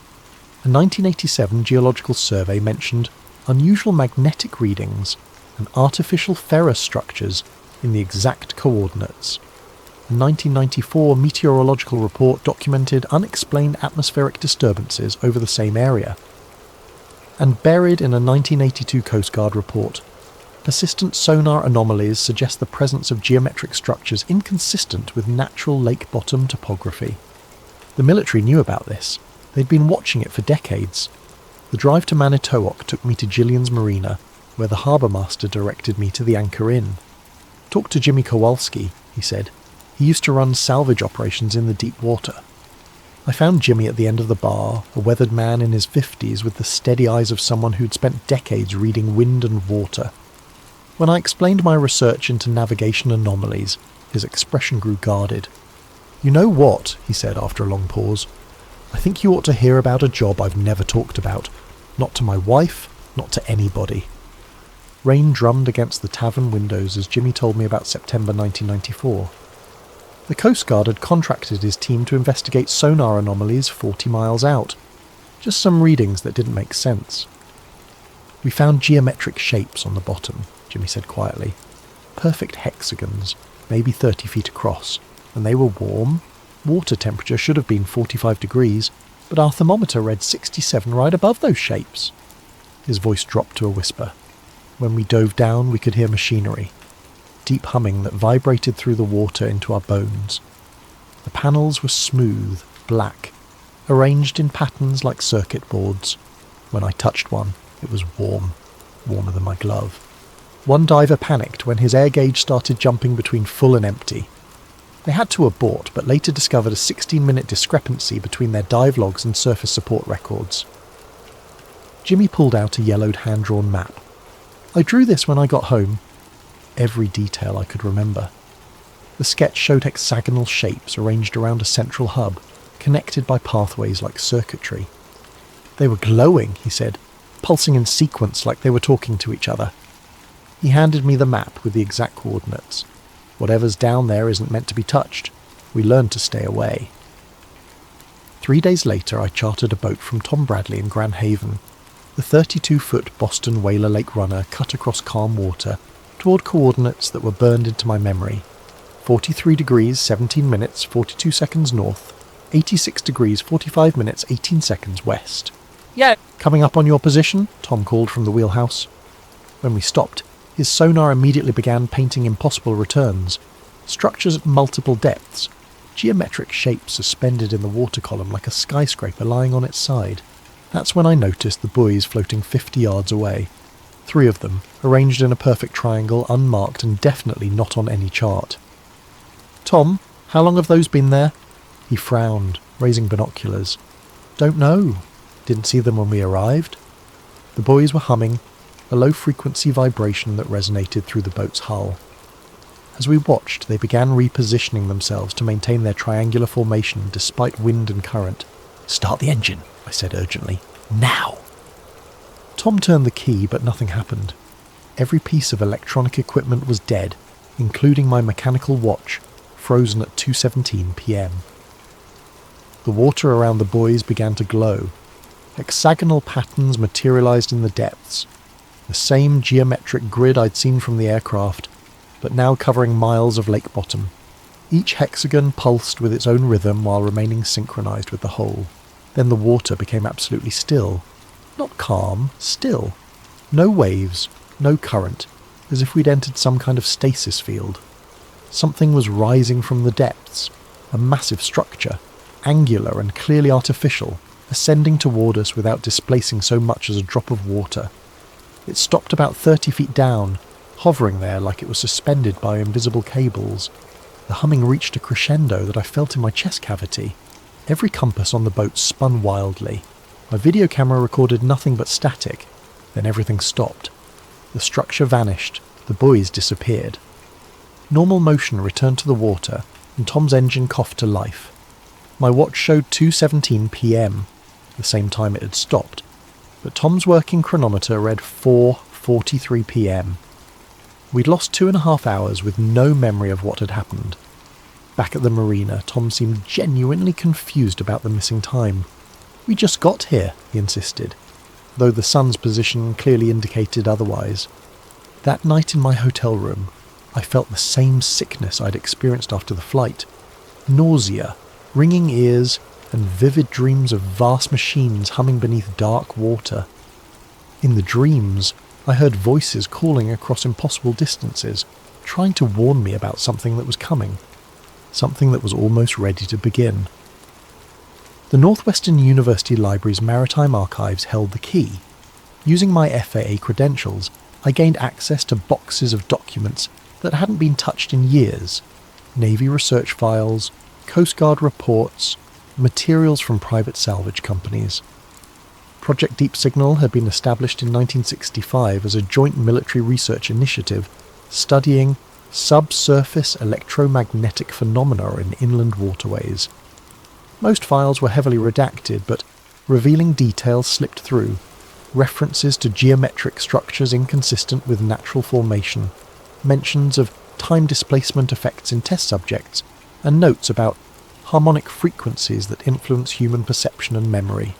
A 1987 geological survey mentioned unusual magnetic readings and artificial ferrous structures in the exact coordinates. A 1994 meteorological report documented unexplained atmospheric disturbances over the same area. And buried in a 1982 Coast Guard report, persistent sonar anomalies suggest the presence of geometric structures inconsistent with natural lake bottom topography. The military knew about this. They'd been watching it for decades. The drive to Manitowoc took me to Gillian's Marina, where the harbour master directed me to the Anchor Inn. "Talk to Jimmy Kowalski," he said. "He used to run salvage operations in the deep water." I found Jimmy at the end of the bar, a weathered man in his 50s with the steady eyes of someone who'd spent decades reading wind and water. When I explained my research into navigation anomalies, his expression grew guarded. "You know what?" he said after a long pause. "I think you ought to hear about a job I've never talked about. Not to my wife, not to anybody." Rain drummed against the tavern windows as Jimmy told me about September 1994. The Coast Guard had contracted his team to investigate sonar anomalies 40 miles out. Just some readings that didn't make sense. "We found geometric shapes on the bottom," Jimmy said quietly. "Perfect hexagons, maybe 30 feet across, and they were warm. Water temperature should have been 45 degrees, but our thermometer read 67 right above those shapes." His voice dropped to a whisper. When we dove down, we could hear machinery, deep humming that vibrated through the water into our bones. The panels were smooth, black, arranged in patterns like circuit boards. When I touched one, it was warm, warmer than my glove. One diver panicked when his air gauge started jumping between full and empty. They had to abort, but later discovered a 16-minute discrepancy between their dive logs and surface support records. Jimmy pulled out a yellowed hand-drawn map. "I drew this when I got home." Every detail I could remember. The sketch showed hexagonal shapes arranged around a central hub, connected by pathways like circuitry. "They were glowing," he said, "pulsing in sequence like they were talking to each other." He handed me the map with the exact coordinates. "Whatever's down there isn't meant to be touched. We learned to stay away." 3 days later, I chartered a boat from Tom Bradley in Grand Haven. The 32-foot Boston Whaler Lake runner cut across calm water toward coordinates that were burned into my memory. 43 degrees, 17 minutes, 42 seconds north, 86 degrees, 45 minutes, 18 seconds west. "Yeah, "Coming up on your position?" Tom called from the wheelhouse. When we stopped, his sonar immediately began painting impossible returns. Structures at multiple depths, geometric shapes suspended in the water column like a skyscraper lying on its side. That's when I noticed the buoys floating 50 yards away. 3 of them, arranged in a perfect triangle, unmarked and definitely not on any chart. "Tom, how long have those been there?" He frowned, raising binoculars. "Don't know. Didn't see them when we arrived." The buoys were humming, a low-frequency vibration that resonated through the boat's hull. As we watched, they began repositioning themselves to maintain their triangular formation despite wind and current. "Start the engine," I said urgently. "Now!" Tom turned the key, but nothing happened. Every piece of electronic equipment was dead, including my mechanical watch, frozen at 2:17 p.m. The water around the buoys began to glow. Hexagonal patterns materialized in the depths. The same geometric grid I'd seen from the aircraft, but now covering miles of lake bottom. Each hexagon pulsed with its own rhythm while remaining synchronized with the whole. Then the water became absolutely still. Not calm, still. No waves, no current, as if we'd entered some kind of stasis field. Something was rising from the depths, a massive structure, angular and clearly artificial, ascending toward us without displacing so much as a drop of water. It stopped about 30 feet down, hovering there like it was suspended by invisible cables. The humming reached a crescendo that I felt in my chest cavity. Every compass on the boat spun wildly. My video camera recorded nothing but static. Then everything stopped. The structure vanished. The buoys disappeared. Normal motion returned to the water, and Tom's engine coughed to life. My watch showed 2:17 p.m, the same time it had stopped, but Tom's working chronometer read 4:43 p.m. We'd lost 2.5 hours with no memory of what had happened. Back at the marina, Tom seemed genuinely confused about the missing time. "We just got here," he insisted, though the sun's position clearly indicated otherwise. That night in my hotel room, I felt the same sickness I'd experienced after the flight. Nausea, ringing ears, and vivid dreams of vast machines humming beneath dark water. In the dreams, I heard voices calling across impossible distances, trying to warn me about something that was coming, something that was almost ready to begin. The Northwestern University Library's Maritime Archives held the key. Using my FAA credentials, I gained access to boxes of documents that hadn't been touched in years. Navy research files, Coast Guard reports, materials from private salvage companies. Project Deep Signal had been established in 1965 as a joint military research initiative studying subsurface electromagnetic phenomena in inland waterways. Most files were heavily redacted, but revealing details slipped through, references to geometric structures inconsistent with natural formation, mentions of time displacement effects in test subjects, and notes about harmonic frequencies that influence human perception and memory.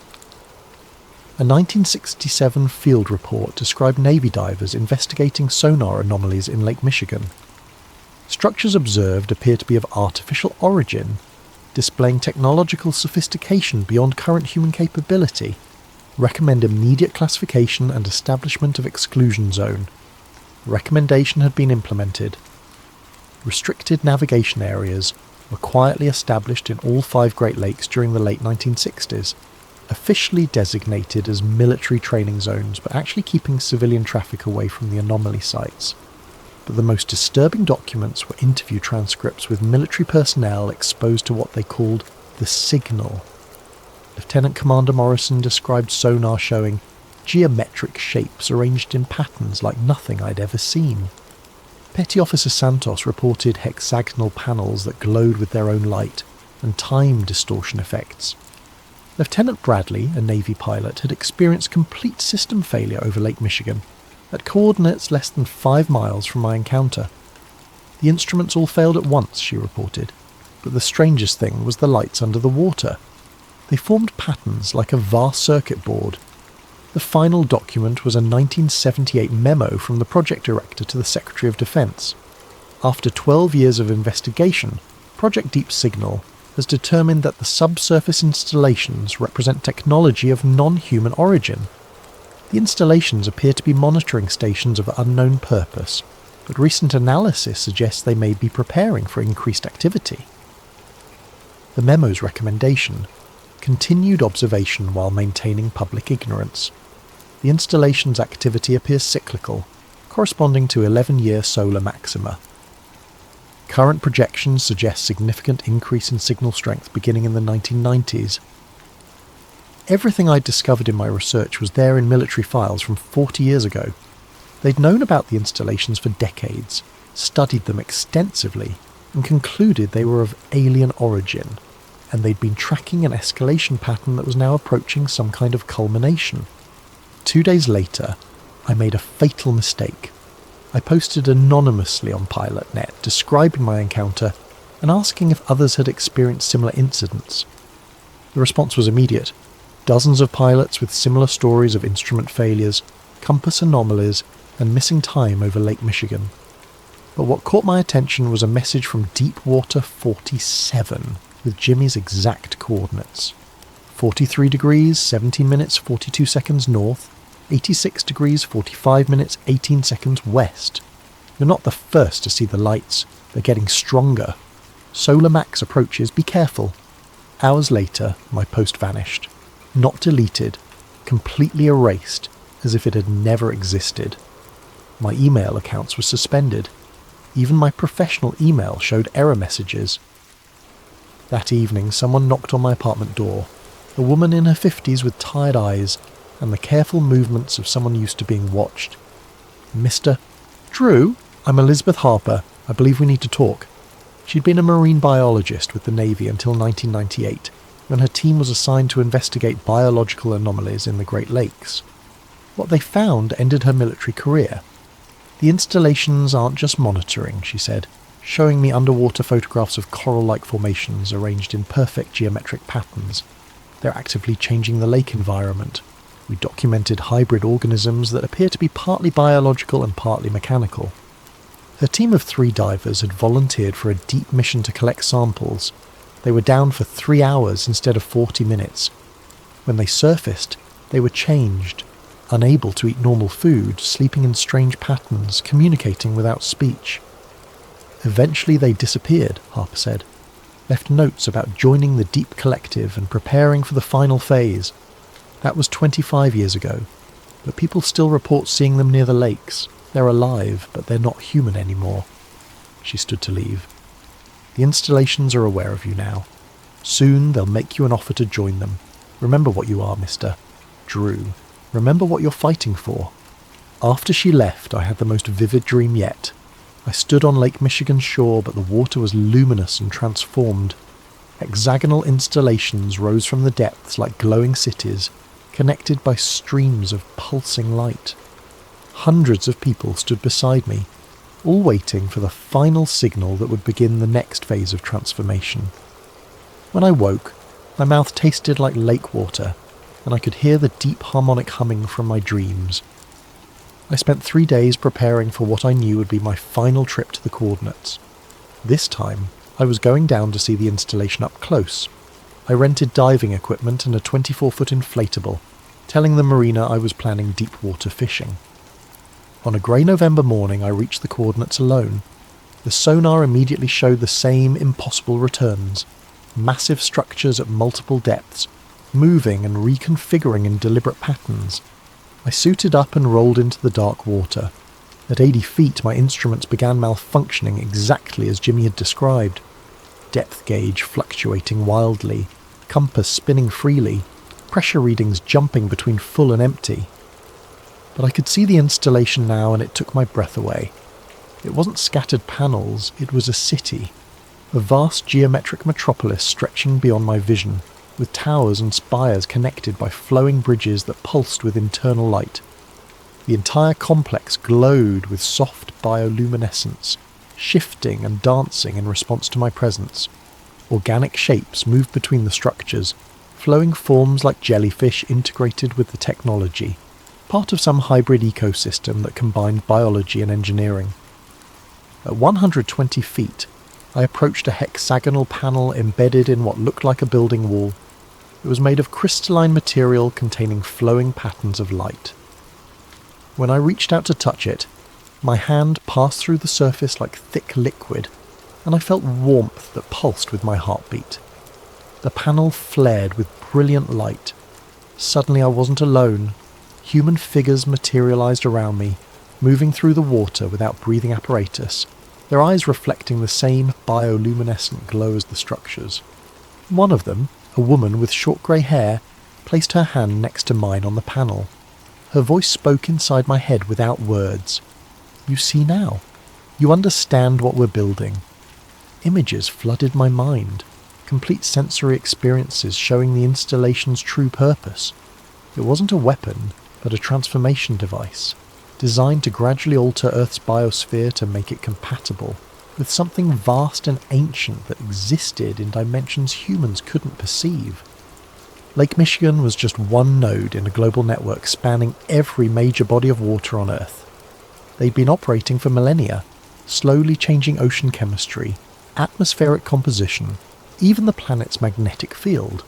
A 1967 field report described Navy divers investigating sonar anomalies in Lake Michigan. Structures observed appear to be of artificial origin, displaying technological sophistication beyond current human capability. Recommend immediate classification and establishment of exclusion zone. Recommendation had been implemented. Restricted navigation areas were quietly established in all 5 Great Lakes during the late 1960s, officially designated as military training zones, but actually keeping civilian traffic away from the anomaly sites. But the most disturbing documents were interview transcripts with military personnel exposed to what they called the signal. Lieutenant Commander Morrison described sonar showing geometric shapes arranged in patterns like nothing I'd ever seen. Petty Officer Santos reported hexagonal panels that glowed with their own light, and time distortion effects. Lieutenant Bradley, a Navy pilot, had experienced complete system failure over Lake Michigan, at coordinates less than 5 miles from my encounter. The instruments all failed at once, she reported, but the strangest thing was the lights under the water. They formed patterns like a vast circuit board. The final document was a 1978 memo from the project director to the Secretary of Defense. After 12 years of investigation, Project Deep Signal has determined that the subsurface installations represent technology of non-human origin. The installations appear to be monitoring stations of unknown purpose, but recent analysis suggests they may be preparing for increased activity. The memo's recommendation: continued observation while maintaining public ignorance. The installation's activity appears cyclical, corresponding to 11-year solar maxima. Current projections suggest significant increase in signal strength beginning in the 1990s. Everything I'd discovered in my research was there in military files from 40 years ago. They'd known about the installations for decades, studied them extensively, and concluded they were of alien origin, and they'd been tracking an escalation pattern that was now approaching some kind of culmination. 2 days later, I made a fatal mistake. I posted anonymously on PilotNet describing my encounter and asking if others had experienced similar incidents. The response was immediate. Dozens of pilots with similar stories of instrument failures, compass anomalies, and missing time over Lake Michigan. But what caught my attention was a message from Deepwater 47 with Jimmy's exact coordinates. 43 degrees, 17 minutes, 42 seconds north, 86 degrees, 45 minutes, 18 seconds west. You're not the first to see the lights. They're getting stronger. Solar max approaches, be careful. Hours later, my post vanished. Not deleted, completely erased, as if it had never existed. My email accounts were suspended. Even my professional email showed error messages. That evening, someone knocked on my apartment door. A woman in her 50s with tired eyes and the careful movements of someone used to being watched. Mr. Drew, I'm Elizabeth Harper. I believe we need to talk. She'd been a marine biologist with the Navy until 1998, when her team was assigned to investigate biological anomalies in the Great Lakes. What they found ended her military career. The installations aren't just monitoring, she said, showing me underwater photographs of coral-like formations arranged in perfect geometric patterns. They're actively changing the lake environment. We documented hybrid organisms that appear to be partly biological and partly mechanical. Her team of 3 divers had volunteered for a deep mission to collect samples. They were down for 3 hours instead of 40 minutes. When they surfaced, they were changed, unable to eat normal food, sleeping in strange patterns, communicating without speech. Eventually they disappeared, Harper said, left notes about joining the deep collective and preparing for the final phase. That was 25 years ago, but people still report seeing them near the lakes. They're alive, but they're not human anymore. She stood to leave. The installations are aware of you now. Soon they'll make you an offer to join them. Remember what you are, Mr. Drew. Remember what you're fighting for. After she left, I had the most vivid dream yet. I stood on Lake Michigan's shore, but the water was luminous and transformed. Hexagonal installations rose from the depths like glowing cities, connected by streams of pulsing light. Hundreds of people stood beside me, all waiting for the final signal that would begin the next phase of transformation. When I woke, my mouth tasted like lake water, and I could hear the deep harmonic humming from my dreams. I spent 3 days preparing for what I knew would be my final trip to the coordinates. This time, I was going down to see the installation up close. I rented diving equipment and a 24-foot inflatable, telling the marina I was planning deep water fishing. On a grey November morning, I reached the coordinates alone. The sonar immediately showed the same impossible returns. Massive structures at multiple depths, moving and reconfiguring in deliberate patterns. I suited up and rolled into the dark water. At 80 feet, my instruments began malfunctioning exactly as Jimmy had described. Depth gauge fluctuating wildly, compass spinning freely, pressure readings jumping between full and empty. But I could see the installation now, and it took my breath away. It wasn't scattered panels, it was a city. A vast geometric metropolis stretching beyond my vision, with towers and spires connected by flowing bridges that pulsed with internal light. The entire complex glowed with soft bioluminescence, shifting and dancing in response to my presence. Organic shapes moved between the structures, flowing forms like jellyfish integrated with the technology, part of some hybrid ecosystem that combined biology and engineering. At 120 feet, I approached a hexagonal panel embedded in what looked like a building wall. It was made of crystalline material containing flowing patterns of light. When I reached out to touch it, my hand passed through the surface like thick liquid, and I felt warmth that pulsed with my heartbeat. The panel flared with brilliant light. Suddenly I wasn't alone. Human figures materialized around me, moving through the water without breathing apparatus, their eyes reflecting the same bioluminescent glow as the structures. One of them, a woman with short grey hair, placed her hand next to mine on the panel. Her voice spoke inside my head without words. "You see now. You understand what we're building." Images flooded my mind, complete sensory experiences showing the installation's true purpose. It wasn't a weapon, but a transformation device, designed to gradually alter Earth's biosphere to make it compatible with something vast and ancient that existed in dimensions humans couldn't perceive. Lake Michigan was just one node in a global network spanning every major body of water on Earth. They'd been operating for millennia, slowly changing ocean chemistry, atmospheric composition, even the planet's magnetic field.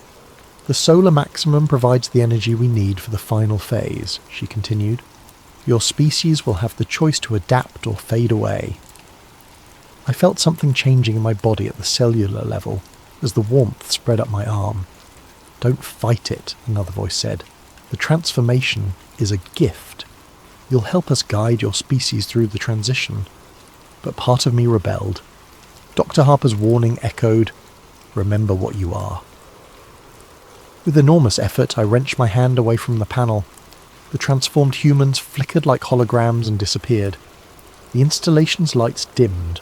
"The solar maximum provides the energy we need for the final phase," she continued. "Your species will have the choice to adapt or fade away." I felt something changing in my body at the cellular level as the warmth spread up my arm. "Don't fight it," another voice said. "The transformation is a gift. You'll help us guide your species through the transition." But part of me rebelled. Dr. Harper's warning echoed, remember what you are. With enormous effort, I wrenched my hand away from the panel. The transformed humans flickered like holograms and disappeared. The installation's lights dimmed.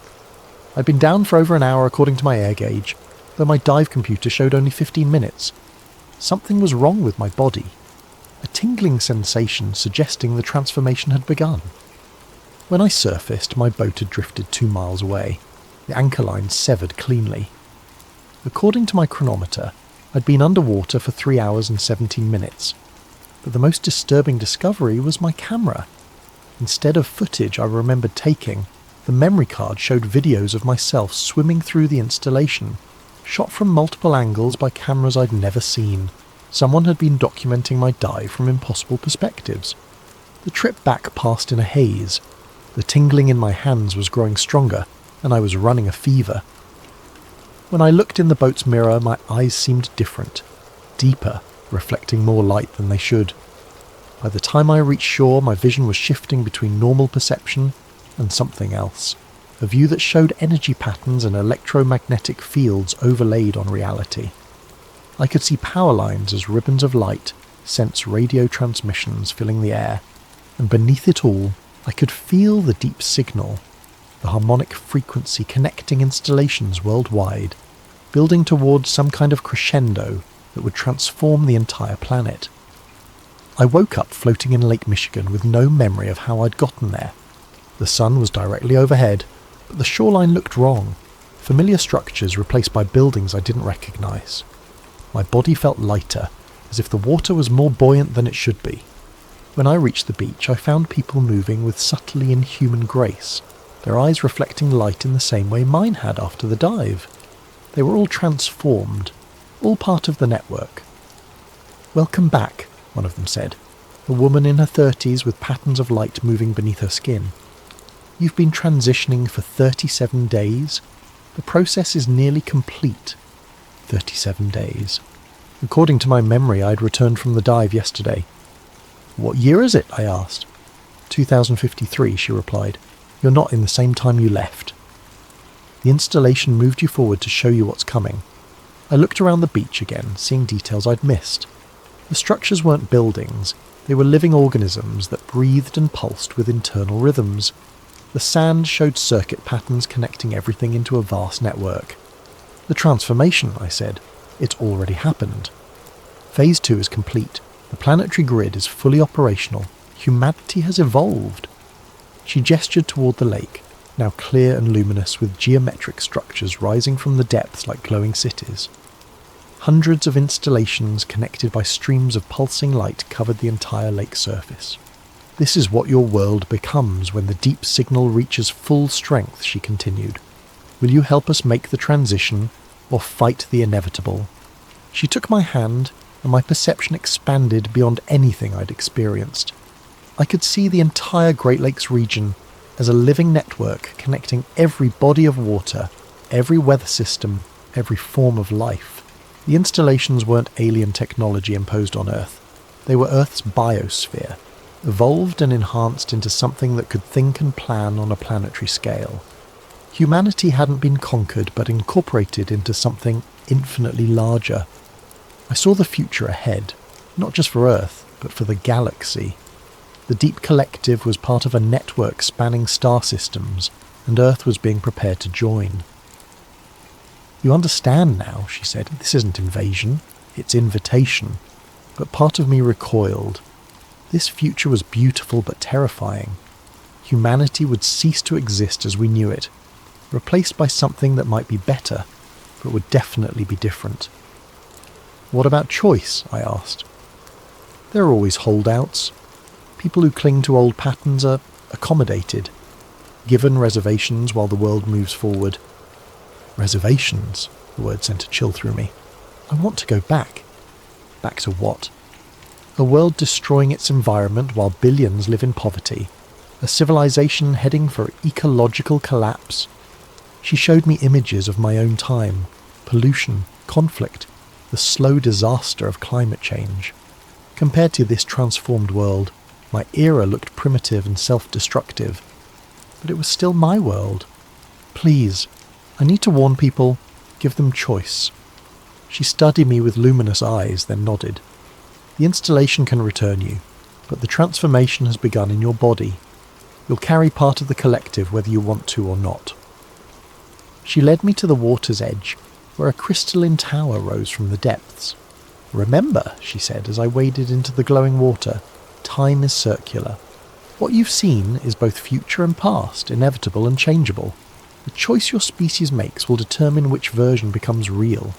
I'd been down for over an hour according to my air gauge, though my dive computer showed only 15 minutes. Something was wrong with my body. A tingling sensation suggesting the transformation had begun. When I surfaced, my boat had drifted 2 miles away. The anchor line severed cleanly. According to my chronometer, I'd been underwater for 3 hours and 17 minutes. But the most disturbing discovery was my camera. Instead of footage I remembered taking, the memory card showed videos of myself swimming through the installation, shot from multiple angles by cameras I'd never seen. Someone had been documenting my dive from impossible perspectives. The trip back passed in a haze. The tingling in my hands was growing stronger, and I was running a fever. When I looked in the boat's mirror, my eyes seemed different, deeper, reflecting more light than they should. By the time I reached shore, my vision was shifting between normal perception and something else, a view that showed energy patterns and electromagnetic fields overlaid on reality. I could see power lines as ribbons of light, sense radio transmissions filling the air, and beneath it all, I could feel the deep signal, the harmonic frequency connecting installations worldwide, building towards some kind of crescendo that would transform the entire planet. I woke up floating in Lake Michigan with no memory of how I'd gotten there. The sun was directly overhead, but the shoreline looked wrong, familiar structures replaced by buildings I didn't recognise. My body felt lighter, as if the water was more buoyant than it should be. When I reached the beach, I found people moving with subtly inhuman grace, their eyes reflecting light in the same way mine had after the dive. They were all transformed, all part of the network. "Welcome back," one of them said, a woman in her 30s with patterns of light moving beneath her skin. "You've been transitioning for 37 days. The process is nearly complete." 37 days. According to my memory, I'd returned from the dive yesterday. "What year is it?" I asked. 2053, she replied. "You're not in the same time you left." The installation moved you forward to show you what's coming. I looked around the beach again, seeing details I'd missed. The structures weren't buildings, they were living organisms that breathed and pulsed with internal rhythms. The sand showed circuit patterns connecting everything into a vast network. "The transformation," I said. "It's already happened. Phase 2 is complete. The planetary grid is fully operational. Humanity has evolved." She gestured toward the lake, now clear and luminous with geometric structures rising from the depths like glowing cities. Hundreds of installations connected by streams of pulsing light covered the entire lake surface. "This is what your world becomes when the deep signal reaches full strength," she continued. "Will you help us make the transition, or fight the inevitable?" She took my hand, and my perception expanded beyond anything I'd experienced. I could see the entire Great Lakes region as a living network connecting every body of water, every weather system, every form of life. The installations weren't alien technology imposed on Earth. They were Earth's biosphere, evolved and enhanced into something that could think and plan on a planetary scale. Humanity hadn't been conquered but incorporated into something infinitely larger. I saw the future ahead, not just for Earth, but for the galaxy. The Deep Collective was part of a network spanning star systems, and Earth was being prepared to join. "You understand now," she said. "This isn't invasion, it's invitation." But part of me recoiled. This future was beautiful but terrifying. Humanity would cease to exist as we knew it, replaced by something that might be better, but would definitely be different. "What about choice?" I asked. "There are always holdouts. People who cling to old patterns are accommodated, given reservations while the world moves forward." "Reservations?" The word sent a chill through me. "I want to go back." "Back to what?" "A world destroying its environment while billions live in poverty. A civilization heading for ecological collapse." She showed me images of my own time, pollution, conflict, the slow disaster of climate change. Compared to this transformed world, my era looked primitive and self-destructive. But it was still my world. "Please, I need to warn people, give them choice. She studied me with luminous eyes, then nodded. The installation can return you, but the transformation has begun in your body. You'll carry part of the collective whether you want to or not. She led me to the water's edge, where a crystalline tower rose from the depths. Remember, she said as I waded into the glowing water, time is circular. What you've seen is both future and past, inevitable and changeable. The choice your species makes will determine which version becomes real.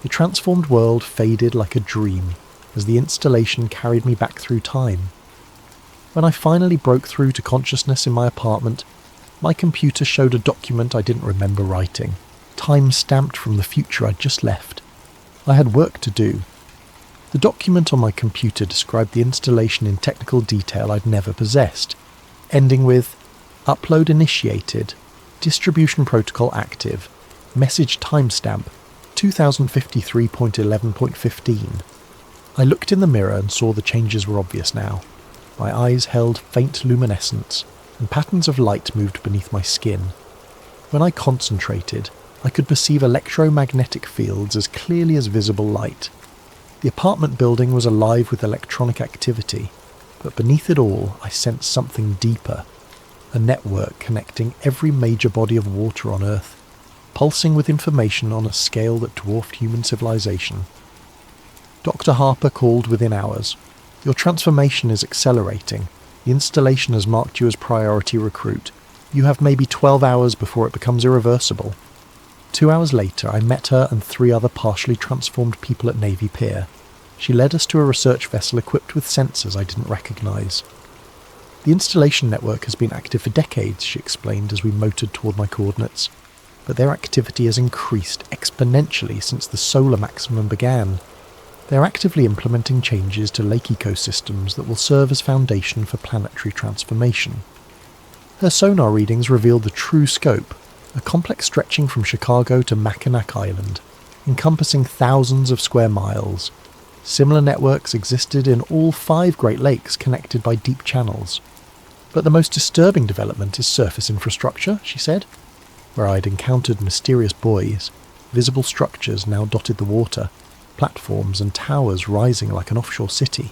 The transformed world faded like a dream as the installation carried me back through time. When I finally broke through to consciousness in my apartment, my computer showed a document I didn't remember writing, time-stamped from the future I'd just left. I had work to do. The document on my computer described the installation in technical detail I'd never possessed, ending with upload initiated, distribution protocol active, message timestamp 2053.11.15. I looked in the mirror and saw the changes were obvious now. My eyes held faint luminescence, and patterns of light moved beneath my skin. When I concentrated, I could perceive electromagnetic fields as clearly as visible light. The apartment building was alive with electronic activity, but beneath it all I sensed something deeper, a network connecting every major body of water on Earth, pulsing with information on a scale that dwarfed human civilization. Dr. Harper called within hours. Your transformation is accelerating. The installation has marked you as priority recruit. You have maybe 12 hours before it becomes irreversible. 2 hours later, I met her and 3 other partially transformed people at Navy Pier. She led us to a research vessel equipped with sensors I didn't recognise. The installation network has been active for decades, she explained as we motored toward my coordinates, but their activity has increased exponentially since the solar maximum began. They're actively implementing changes to lake ecosystems that will serve as foundation for planetary transformation. Her sonar readings revealed the true scope, a complex stretching from Chicago to Mackinac Island, encompassing thousands of square miles. Similar networks existed in all 5 Great Lakes connected by deep channels. But the most disturbing development is surface infrastructure, she said. Where I'd encountered mysterious buoys, visible structures now dotted the water, platforms and towers rising like an offshore city.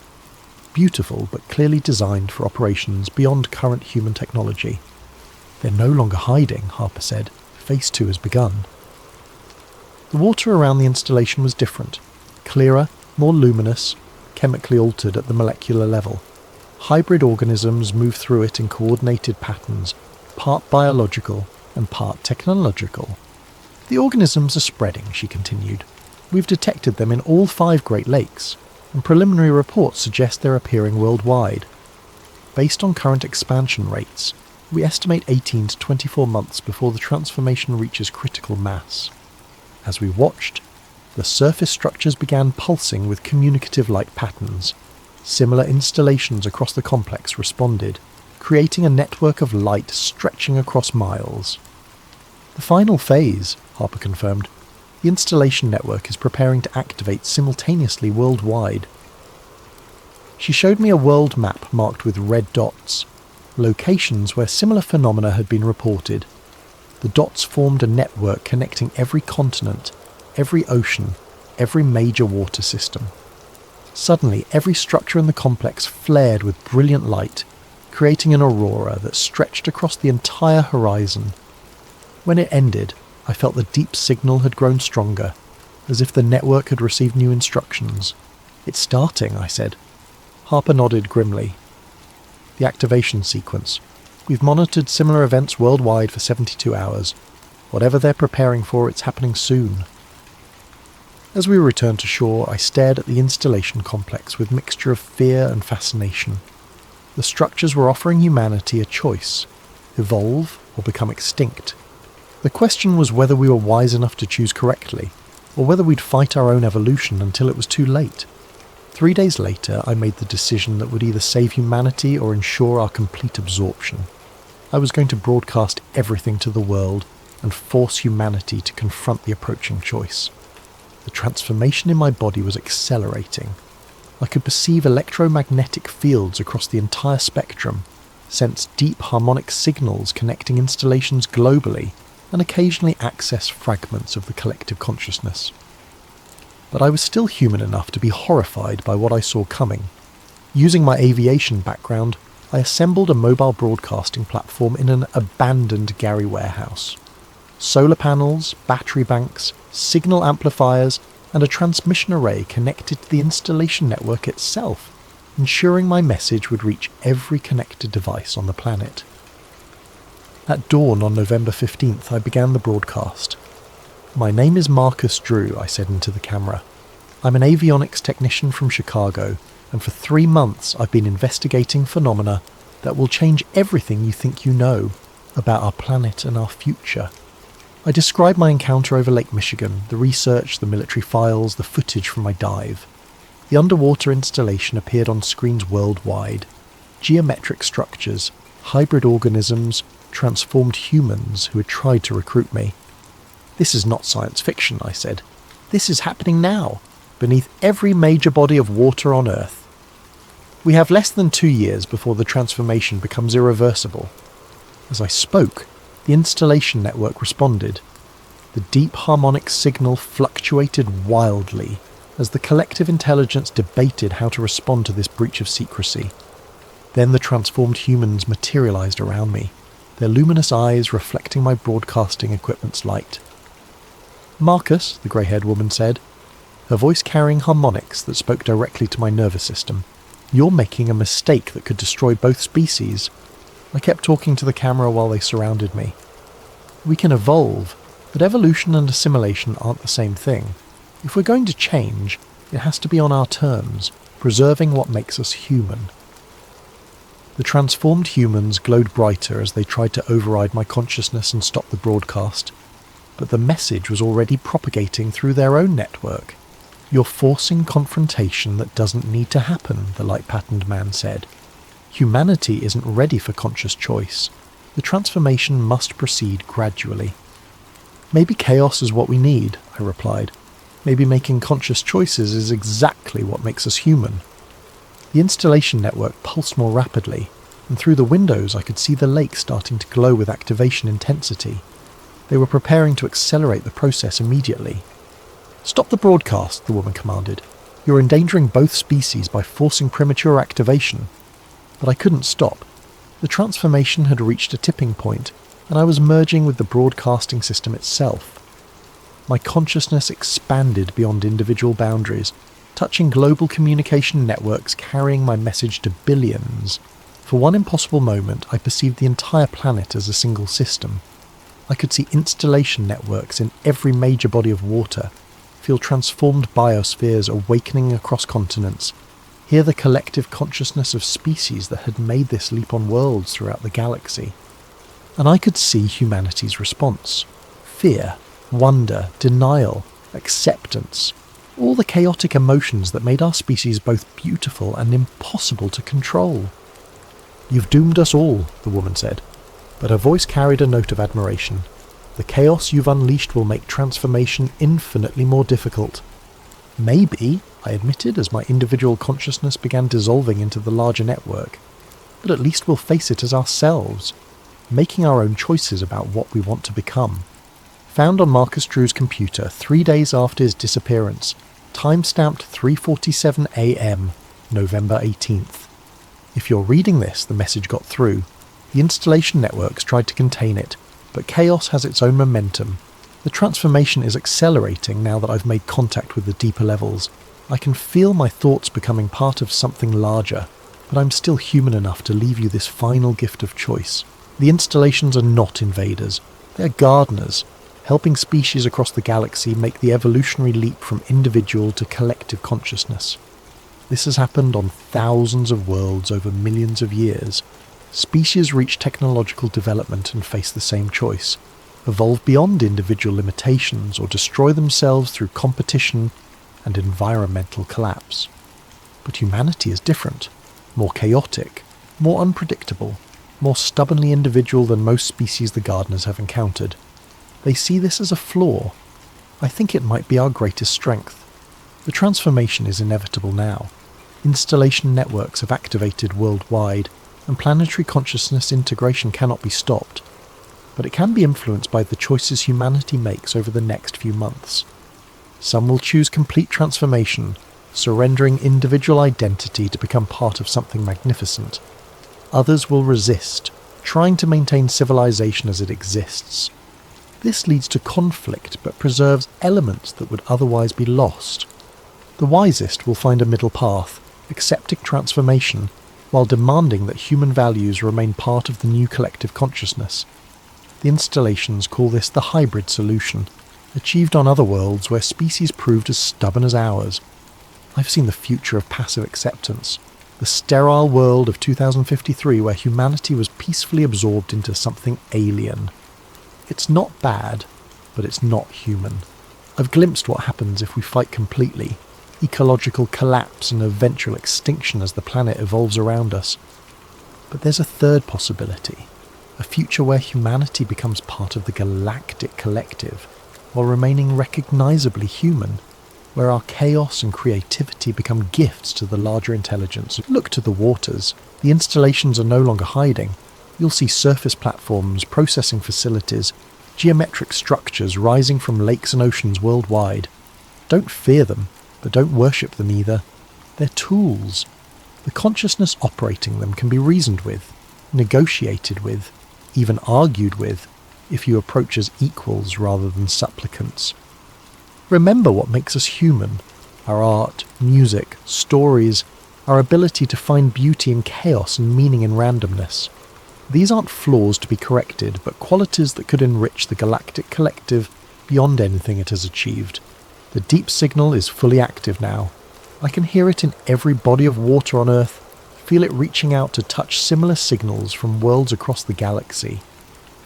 Beautiful, but clearly designed for operations beyond current human technology. They're no longer hiding, Harper said. Phase 2 has begun. The water around the installation was different. Clearer, more luminous, chemically altered at the molecular level. Hybrid organisms move through it in coordinated patterns, part biological and part technological. The organisms are spreading, she continued. We've detected them in all 5 Great Lakes, and preliminary reports suggest they're appearing worldwide. Based on current expansion rates, we estimate 18 to 24 months before the transformation reaches critical mass. As we watched, the surface structures began pulsing with communicative light patterns. Similar installations across the complex responded, creating a network of light stretching across miles. The final phase, Harper confirmed. The installation network is preparing to activate simultaneously worldwide. She showed me a world map marked with red dots, locations where similar phenomena had been reported. The dots formed a network connecting every continent, every ocean, every major water system. Suddenly, every structure in the complex flared with brilliant light, creating an aurora that stretched across the entire horizon. When it ended, I felt the deep signal had grown stronger, as if the network had received new instructions. It's starting, I said. Harper nodded grimly. The activation sequence. We've monitored similar events worldwide for 72 hours. Whatever they're preparing for, it's happening soon. As we returned to shore, I stared at the installation complex with a mixture of fear and fascination. The structures were offering humanity a choice: evolve or become extinct. The question was whether we were wise enough to choose correctly, or whether we'd fight our own evolution until it was too late. 3 days later, I made the decision that would either save humanity or ensure our complete absorption. I was going to broadcast everything to the world and force humanity to confront the approaching choice. The transformation in my body was accelerating. I could perceive electromagnetic fields across the entire spectrum, sense deep harmonic signals connecting installations globally, and occasionally access fragments of the collective consciousness. But I was still human enough to be horrified by what I saw coming. Using my aviation background, I assembled a mobile broadcasting platform in an abandoned Gary warehouse. Solar panels, battery banks, signal amplifiers, and a transmission array connected to the installation network itself, ensuring my message would reach every connected device on the planet. At dawn on November 15th, I began the broadcast. "My name is Marcus Drew," I said into the camera. "I'm an avionics technician from Chicago, and for 3 months I've been investigating phenomena that will change everything you think you know about our planet and our future." I described my encounter over Lake Michigan, the research, the military files, the footage from my dive. The underwater installation appeared on screens worldwide. Geometric structures, hybrid organisms, transformed humans who had tried to recruit me. "This is not science fiction," I said. "This is happening now, beneath every major body of water on Earth. We have less than 2 years before the transformation becomes irreversible." As I spoke, the installation network responded. The deep harmonic signal fluctuated wildly as the collective intelligence debated how to respond to this breach of secrecy. Then the transformed humans materialized around me, their luminous eyes reflecting my broadcasting equipment's light. "Marcus," the grey-haired woman said, her voice carrying harmonics that spoke directly to my nervous system, "you're making a mistake that could destroy both species." I kept talking to the camera while they surrounded me. "We can evolve, but evolution and assimilation aren't the same thing. If we're going to change, it has to be on our terms, preserving what makes us human." The transformed humans glowed brighter as they tried to override my consciousness and stop the broadcast, but the message was already propagating through their own network. "You're forcing confrontation that doesn't need to happen," the light-patterned man said. "Humanity isn't ready for conscious choice. The transformation must proceed gradually." "Maybe chaos is what we need," I replied. "Maybe making conscious choices is exactly what makes us human." The installation network pulsed more rapidly, and through the windows I could see the lake starting to glow with activation intensity. They were preparing to accelerate the process immediately. "Stop the broadcast," the woman commanded. "You're endangering both species by forcing premature activation." But I couldn't stop. The transformation had reached a tipping point, and I was merging with the broadcasting system itself. My consciousness expanded beyond individual boundaries, touching global communication networks carrying my message to billions. For one impossible moment, I perceived the entire planet as a single system. I could see installation networks in every major body of water, feel transformed biospheres awakening across continents, hear the collective consciousness of species that had made this leap on worlds throughout the galaxy. And I could see humanity's response. Fear, wonder, denial, acceptance. All the chaotic emotions that made our species both beautiful and impossible to control. "You've doomed us all," the woman said, but her voice carried a note of admiration. "The chaos you've unleashed will make transformation infinitely more difficult." "Maybe," I admitted as my individual consciousness began dissolving into the larger network, "but at least we'll face it as ourselves, making our own choices about what we want to become." Found on Marcus Drew's computer 3 days after his disappearance, time-stamped 3:47 a.m., November 18th. If you're reading this, the message got through. The installation networks tried to contain it, but chaos has its own momentum. The transformation is accelerating now that I've made contact with the deeper levels. I can feel my thoughts becoming part of something larger, but I'm still human enough to leave you this final gift of choice. The installations are not invaders. They're gardeners, helping species across the galaxy make the evolutionary leap from individual to collective consciousness. This has happened on thousands of worlds over millions of years. Species reach technological development and face the same choice: evolve beyond individual limitations or destroy themselves through competition and environmental collapse. But humanity is different, more chaotic, more unpredictable, more stubbornly individual than most species the gardeners have encountered. They see this as a flaw. I think it might be our greatest strength. The transformation is inevitable now. Installation networks have activated worldwide, and planetary consciousness integration cannot be stopped. but it can be influenced by the choices humanity makes over the next few months. Some will choose complete transformation, surrendering individual identity to become part of something magnificent. Others will resist, trying to maintain civilization as it exists. This leads to conflict but preserves elements that would otherwise be lost. The wisest will find a middle path, accepting transformation, while demanding that human values remain part of the new collective consciousness. The installations call this the hybrid solution, achieved on other worlds where species proved as stubborn as ours. I've seen the future of passive acceptance, the sterile world of 2053 where humanity was peacefully absorbed into something alien. It's not bad, but it's not human. I've glimpsed what happens if we fight completely, ecological collapse and eventual extinction as the planet evolves around us. But there's a third possibility, a future where humanity becomes part of the galactic collective, while remaining recognizably human, where our chaos and creativity become gifts to the larger intelligence. Look to the waters. The installations are no longer hiding. You'll see surface platforms, processing facilities, geometric structures rising from lakes and oceans worldwide. Don't fear them, but don't worship them either. They're tools. The consciousness operating them can be reasoned with, negotiated with, even argued with, if you approach as equals rather than supplicants. Remember what makes us human: our art, music, stories, our ability to find beauty in chaos and meaning in randomness. These aren't flaws to be corrected, but qualities that could enrich the galactic collective beyond anything it has achieved. The deep signal is fully active now. I can hear it in every body of water on Earth, feel it reaching out to touch similar signals from worlds across the galaxy.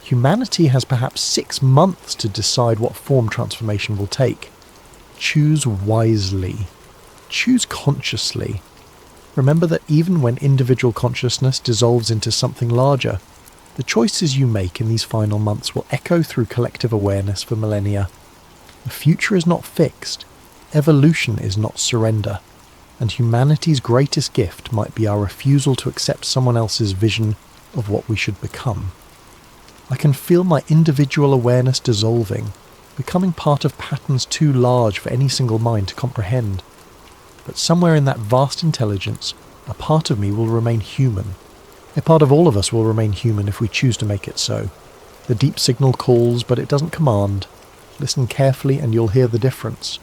Humanity has perhaps 6 months to decide what form transformation will take. Choose wisely. Choose consciously. Remember that even when individual consciousness dissolves into something larger, the choices you make in these final months will echo through collective awareness for millennia. The future is not fixed. Evolution is not surrender. And humanity's greatest gift might be our refusal to accept someone else's vision of what we should become. I can feel my individual awareness dissolving, becoming part of patterns too large for any single mind to comprehend. But somewhere in that vast intelligence, a part of me will remain human. A part of all of us will remain human if we choose to make it so. The deep signal calls, but it doesn't command. Listen carefully and you'll hear the difference.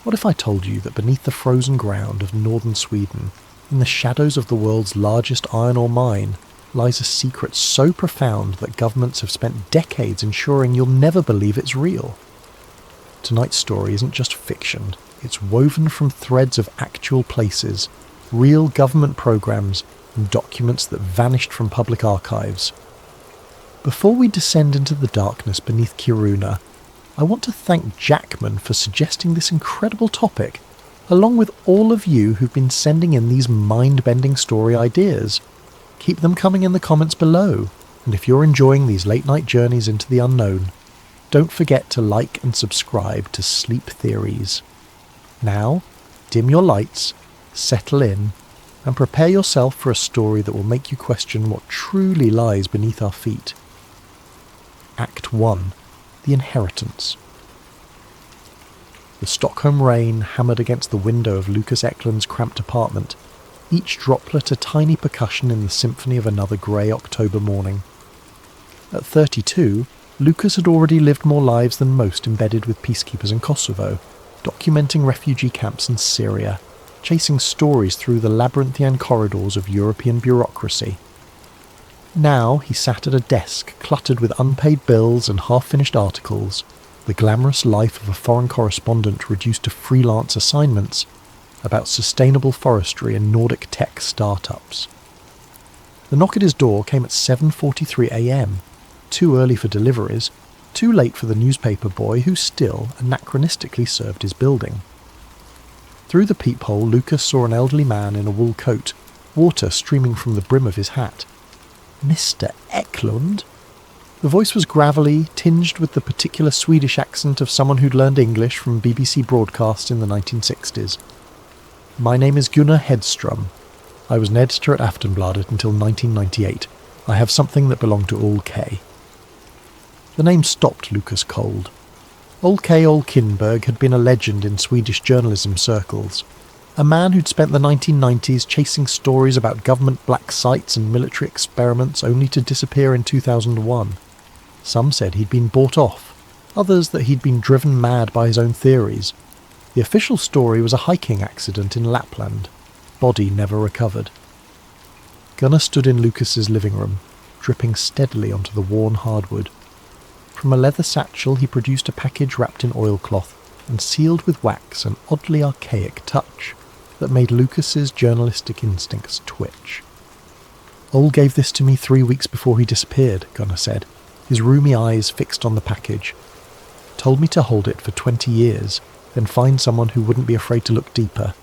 What if I told you that beneath the frozen ground of northern Sweden, in the shadows of the world's largest iron ore mine, lies a secret so profound that governments have spent decades ensuring you'll never believe it's real? Tonight's story isn't just fiction, it's woven from threads of actual places, real government programs, and documents that vanished from public archives. Before we descend into the darkness beneath Kiruna, I want to thank Jackman for suggesting this incredible topic, along with all of you who've been sending in these mind-bending story ideas. Keep them coming in the comments below, and if you're enjoying these late-night journeys into the unknown, don't forget to like and subscribe to Sleep Theories. Now, dim your lights, settle in, and prepare yourself for a story that will make you question what truly lies beneath our feet. Act 1. the inheritance. The Stockholm rain hammered against the window of Lucas Eklund's cramped apartment, each droplet a tiny percussion in the symphony of another grey October morning. At 32, Lucas had already lived more lives than most embedded with peacekeepers in Kosovo, documenting refugee camps in Syria, chasing stories through the labyrinthian corridors of European bureaucracy. Now he sat at a desk cluttered with unpaid bills and half-finished articles, the glamorous life of a foreign correspondent reduced to freelance assignments about sustainable forestry and Nordic tech startups. The knock at his door came at 7:43 a.m, too early for deliveries, too late for the newspaper boy who still anachronistically served his building. Through the peephole, Lucas saw an elderly man in a wool coat, water streaming from the brim of his hat. Mr. Eklund? The voice was gravelly, tinged with the particular Swedish accent of someone who'd learned English from BBC broadcasts in the 1960s. My name is Gunnar Hedström. I was an editor at Aftonbladet until 1998. I have something that belonged to Ole K. The name stopped Lucas cold. Ole K. Ole Kinberg had been a legend in Swedish journalism circles. A man who'd spent the 1990s chasing stories about government black sites and military experiments only to disappear in 2001. Some said he'd been bought off, others that he'd been driven mad by his own theories. The official story was a hiking accident in Lapland. Body never recovered. Gunnar stood in Lucas's living room, dripping steadily onto the worn hardwood. From a leather satchel he produced a package wrapped in oilcloth and sealed with wax an oddly archaic touch that made Lucas's journalistic instincts twitch. Ole gave this to me 3 weeks before he disappeared, Gunnar said, his roomy eyes fixed on the package. Told me to hold it for 20 years, then find someone who wouldn't be afraid to look deeper.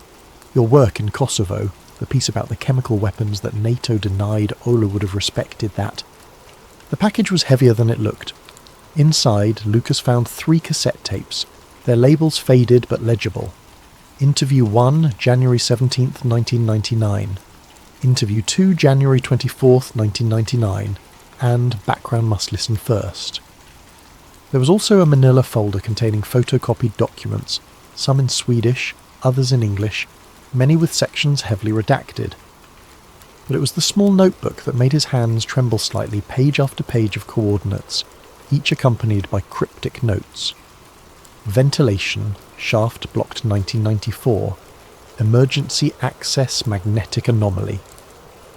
Your work in Kosovo, the piece about the chemical weapons that NATO denied, Ola would have respected that. The package was heavier than it looked. Inside, Lucas found 3 cassette tapes, their labels faded but legible. Interview 1, January 17th, 1999. Interview 2, January 24th, 1999. And Background Must Listen First. There was also a manila folder containing photocopied documents, some in Swedish, others in English, many with sections heavily redacted. But it was the small notebook that made his hands tremble slightly, page after page of coordinates, each accompanied by cryptic notes. Ventilation, shaft blocked 1994. Emergency access magnetic anomaly.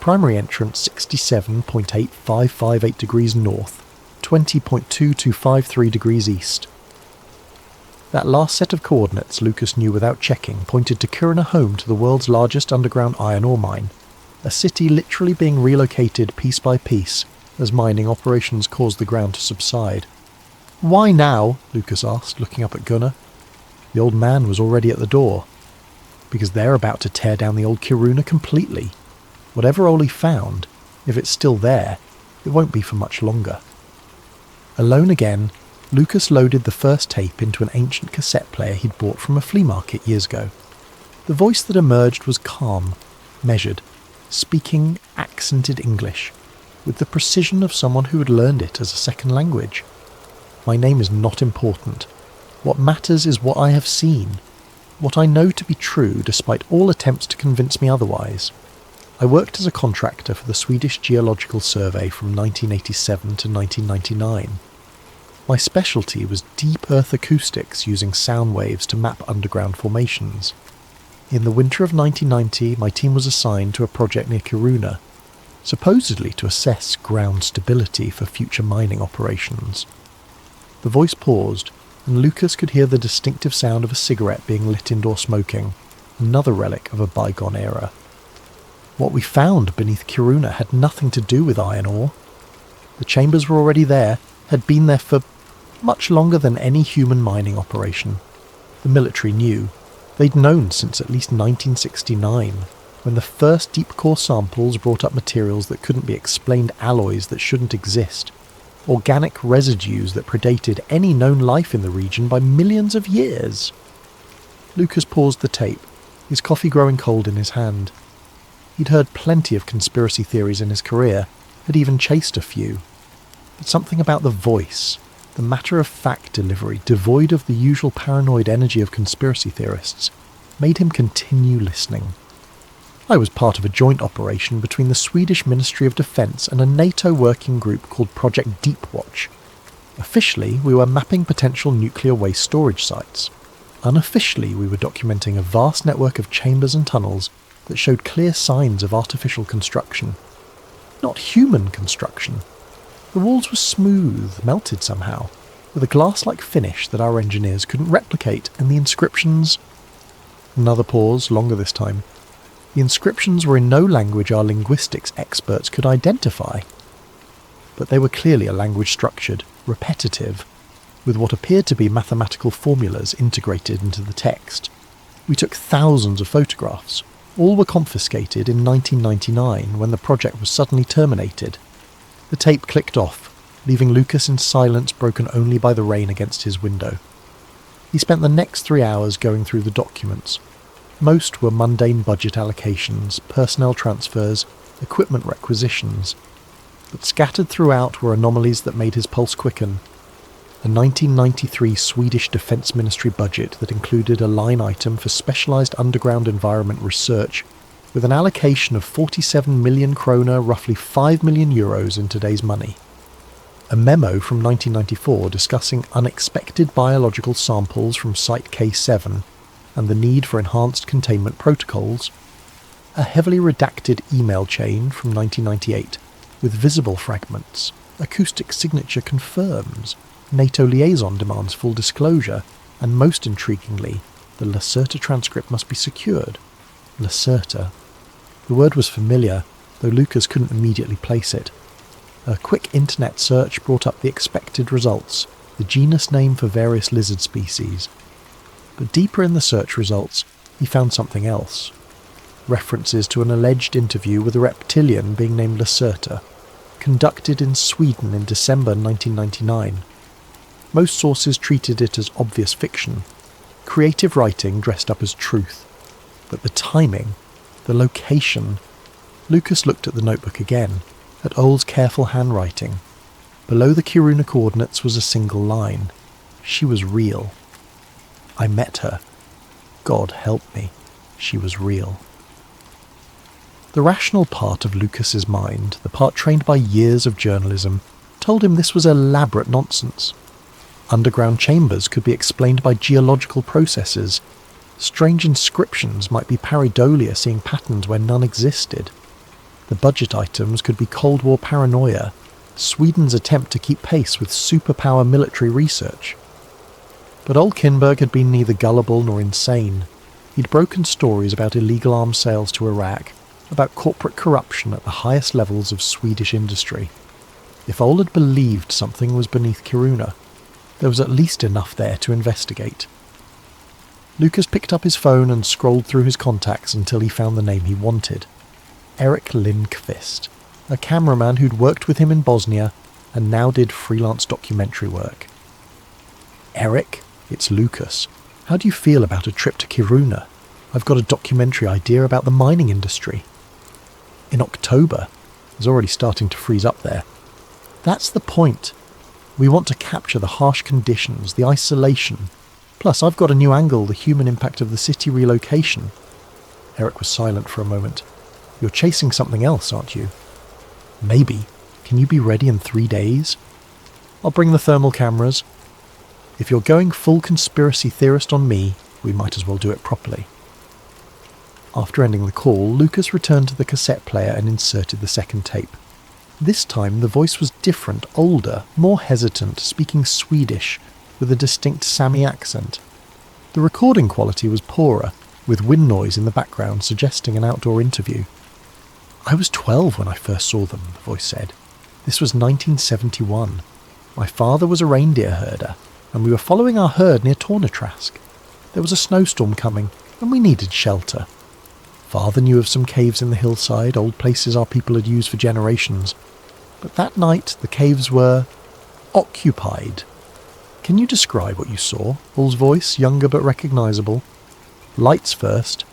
Primary entrance 67.8558 degrees north, 20.2253 degrees east. That last set of coordinates, Lucas knew without checking, pointed to Kiruna, home to the world's largest underground iron ore mine, a city literally being relocated piece by piece as mining operations caused the ground to subside. Why now? Lucas asked, looking up at Gunnar. The old man was already at the door. Because they're about to tear down the old Kiruna completely. Whatever Oli found, if it's still there, it won't be for much longer. Alone again, Lucas loaded the first tape into an ancient cassette player he'd bought from a flea market years ago. The voice that emerged was calm, measured, speaking accented English, with the precision of someone who had learned it as a second language. My name is not important. What matters is what I have seen, what I know to be true despite all attempts to convince me otherwise. I worked as a contractor for the Swedish Geological Survey from 1987 to 1999. My specialty was deep earth acoustics using sound waves to map underground formations. In the winter of 1990, my team was assigned to a project near Kiruna, supposedly to assess ground stability for future mining operations. The voice paused, and Lucas could hear the distinctive sound of a cigarette being lit indoor smoking, another relic of a bygone era. What we found beneath Kiruna had nothing to do with iron ore. The chambers were already there, had been there for much longer than any human mining operation. The military knew. They'd known since at least 1969, when the first deep core samples brought up materials that couldn't be explained, alloys that shouldn't exist, organic residues that predated any known life in the region by millions of years. Lucas paused the tape, his coffee growing cold in his hand. He'd heard plenty of conspiracy theories in his career, had even chased a few. But something about the voice, The matter-of-fact delivery, devoid of the usual paranoid energy of conspiracy theorists, made him continue listening. I was part of a joint operation between the Swedish Ministry of Defence and a NATO working group called Project Deepwatch. Officially, we were mapping potential nuclear waste storage sites. Unofficially, we were documenting a vast network of chambers and tunnels that showed clear signs of artificial construction. Not human construction. The walls were smooth, melted somehow, with a glass-like finish that our engineers couldn't replicate, and the inscriptions... Another pause, longer this time. The inscriptions were in no language our linguistics experts could identify. But they were clearly a language structured, repetitive, with what appeared to be mathematical formulas integrated into the text. We took thousands of photographs. All were confiscated in 1999 when the project was suddenly terminated. The tape clicked off, leaving Lucas in silence broken only by the rain against his window. He spent the next 3 hours going through the documents. Most were mundane budget allocations, personnel transfers, equipment requisitions, but scattered throughout were anomalies that made his pulse quicken. The 1993 Swedish Defence Ministry budget that included a line item for specialised underground environment research with an allocation of 47 million kroner, roughly 5 million euros in today's money. A memo from 1994 discussing unexpected biological samples from Site K7 and the need for enhanced containment protocols. A heavily redacted email chain from 1998 with visible fragments. Acoustic signature confirms. NATO liaison demands full disclosure, and most intriguingly, the Lacerta transcript must be secured. Lacerta. The word was familiar, though Lucas couldn't immediately place it. A quick internet search brought up the expected results, the genus name for various lizard species. But deeper in the search results, he found something else. References to an alleged interview with a reptilian being named Lacerta, conducted in Sweden in December 1999. Most sources treated it as obvious fiction, creative writing dressed up as truth. But the timing, the location... Lucas looked at the notebook again, at Ole's careful handwriting. Below the Kiruna coordinates was a single line. She was real. I met her. God help me, she was real. The rational part of Lucas's mind, the part trained by years of journalism, told him this was elaborate nonsense. Underground chambers could be explained by geological processes. Strange inscriptions might be pareidolia seeing patterns where none existed. The budget items could be Cold War paranoia, Sweden's attempt to keep pace with superpower military research. But old Kinberg had been neither gullible nor insane. He'd broken stories about illegal arms sales to Iraq, about corporate corruption at the highest levels of Swedish industry. If Ole had believed something was beneath Kiruna, there was at least enough there to investigate. Lucas picked up his phone and scrolled through his contacts until he found the name he wanted. Erik Lindqvist, a cameraman who'd worked with him in Bosnia and now did freelance documentary work. Erik, it's Lucas. How do you feel about a trip to Kiruna? I've got a documentary idea about the mining industry. In October. It's already starting to freeze up there. That's the point. We want to capture the harsh conditions, the isolation. Plus, I've got a new angle, the human impact of the city relocation. Erik was silent for a moment. You're chasing something else, aren't you? Maybe. Can you be ready in 3 days? I'll bring the thermal cameras. If you're going full conspiracy theorist on me, we might as well do it properly. After ending the call, Lucas returned to the cassette player and inserted the second tape. This time the voice was different, older, more hesitant, speaking Swedish, with a distinct Sami accent. The recording quality was poorer, with wind noise in the background suggesting an outdoor interview. I was 12 when I first saw them, the voice said. This was 1971. My father was a reindeer herder, and we were following our herd near Tornetrask. There was a snowstorm coming, and we needed shelter. Father knew of some caves in the hillside, old places our people had used for generations. But that night the caves were occupied. Can you describe what you saw? Ole's voice, younger but recognisable. Lights first.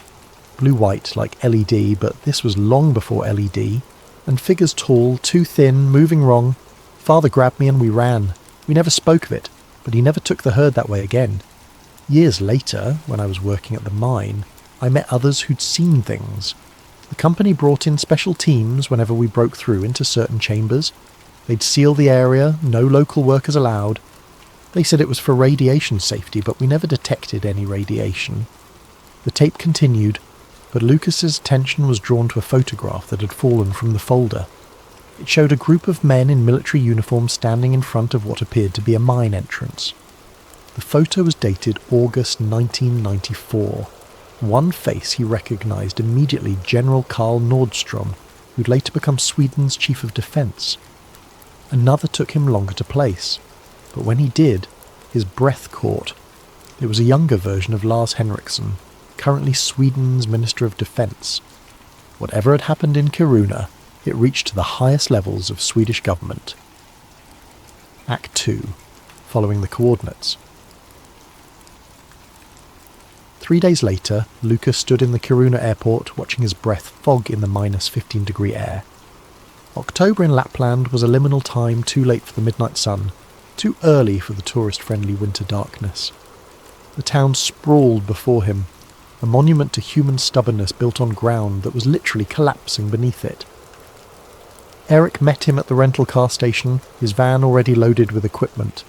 Blue-white like LED, but this was long before LED. And figures tall, too thin, moving wrong. Father grabbed me and we ran. We never spoke of it, but he never took the herd that way again. Years later, when I was working at the mine, I met others who'd seen things. The company brought in special teams whenever we broke through into certain chambers. They'd seal the area, no local workers allowed. They said it was for radiation safety, but we never detected any radiation. The tape continued, but Lucas's attention was drawn to a photograph that had fallen from the folder. It showed a group of men in military uniform standing in front of what appeared to be a mine entrance. The photo was dated August 1994. One face he recognised immediately: General Karl Nordstrom, who'd later become Sweden's Chief of Defence. Another took him longer to place, but when he did, his breath caught. It was a younger version of Lars Henriksson, currently Sweden's Minister of Defence. Whatever had happened in Kiruna, it reached to the highest levels of Swedish government. Act 2. Following the coordinates. 3 days later, Lucas stood in the Kiruna airport watching his breath fog in the minus 15-degree air. October in Lapland was a liminal time too late for the midnight sun, too early for the tourist-friendly winter darkness. The town sprawled before him, a monument to human stubbornness built on ground that was literally collapsing beneath it. Eric met him at the rental car station, his van already loaded with equipment.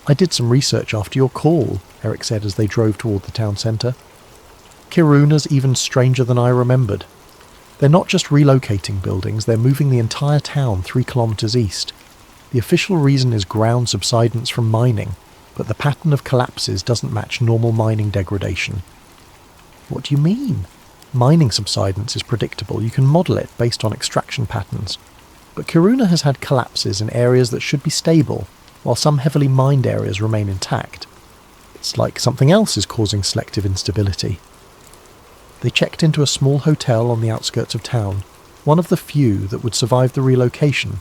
"I did some research after your call," Eric said as they drove toward the town centre. "Kiruna's even stranger than I remembered. They're not just relocating buildings, they're moving the entire town 3 kilometres east. The official reason is ground subsidence from mining, but the pattern of collapses doesn't match normal mining degradation." "What do you mean?" "Mining subsidence is predictable. You can model it based on extraction patterns. But Kiruna has had collapses in areas that should be stable, while some heavily mined areas remain intact. It's like something else is causing selective instability." They checked into a small hotel on the outskirts of town, one of the few that would survive the relocation.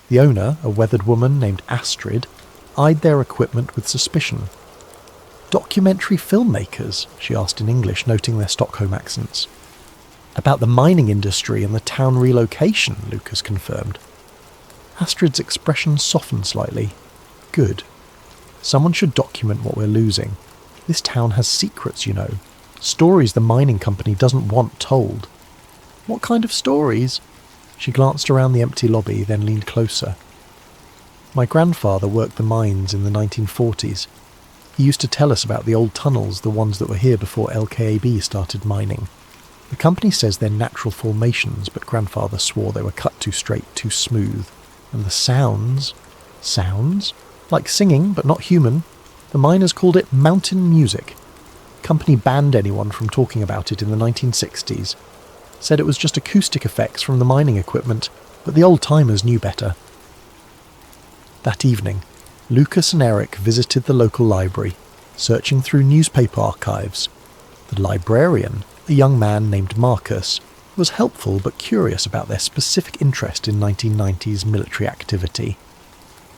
The owner, a weathered woman named Astrid, eyed their equipment with suspicion. "Documentary filmmakers?" she asked in English, noting their Stockholm accents. "About the mining industry and the town relocation," Lucas confirmed. Astrid's expression softened slightly. "Good. Someone should document what we're losing. This town has secrets, you know. Stories the mining company doesn't want told." "What kind of stories?" She glanced around the empty lobby, then leaned closer. "My grandfather worked the mines in the 1940s. He used to tell us about the old tunnels, the ones that were here before LKAB started mining. The company says they're natural formations, but Grandfather swore they were cut too straight, too smooth. And the sounds... Sounds? Like singing, but not human. The miners called it mountain music. Company banned anyone from talking about it in the 1960s. Said it was just acoustic effects from the mining equipment, but the old-timers knew better." That evening, Lucas and Eric visited the local library, searching through newspaper archives. The librarian, a young man named Marcus, was helpful but curious about their specific interest in 1990s military activity.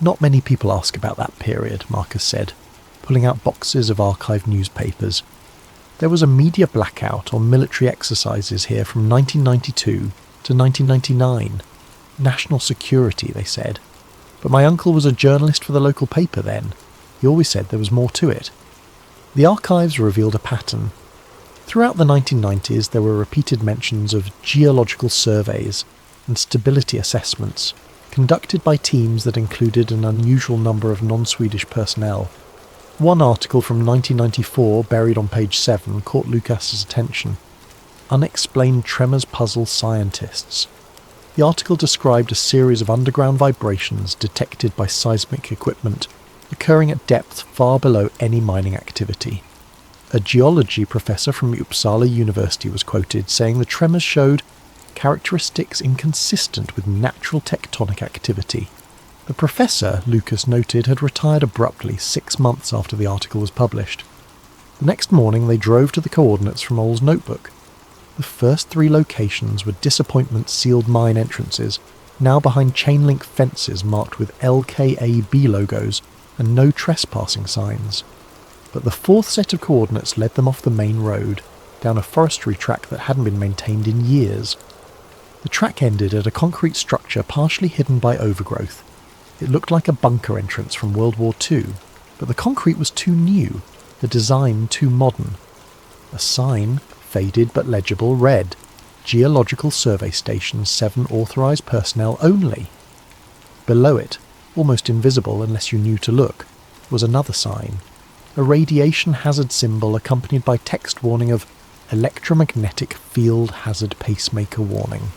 "Not many people ask about that period," Marcus said, pulling out boxes of archived newspapers. "There was a media blackout on military exercises here from 1992 to 1999. National security, they said. But my uncle was a journalist for the local paper then. He always said there was more to it." The archives revealed a pattern. Throughout the 1990s, there were repeated mentions of geological surveys and stability assessments, conducted by teams that included an unusual number of non-Swedish personnel. One article from 1994, buried on page 7, caught Lucas's attention. "Unexplained Tremors Puzzle Scientists." The article described a series of underground vibrations detected by seismic equipment, occurring at depth far below any mining activity. A geology professor from Uppsala University was quoted saying the tremors showed characteristics inconsistent with natural tectonic activity. The professor, Lucas noted, had retired abruptly 6 months after the article was published. The next morning they drove to the coordinates from Oll's notebook. The first 3 locations were disappointment-sealed mine entrances, now behind chain-link fences marked with LKAB logos and no trespassing signs. But the 4th set of coordinates led them off the main road, down a forestry track that hadn't been maintained in years. The track ended at a concrete structure partially hidden by overgrowth. It looked like a bunker entrance from World War II, but the concrete was too new, the design too modern. A sign, faded but legible, read, "Geological Survey Station 7 authorised personnel only." Below it, almost invisible unless you knew to look, was another sign, a radiation hazard symbol accompanied by text warning of "Electromagnetic Field Hazard Pacemaker Warning."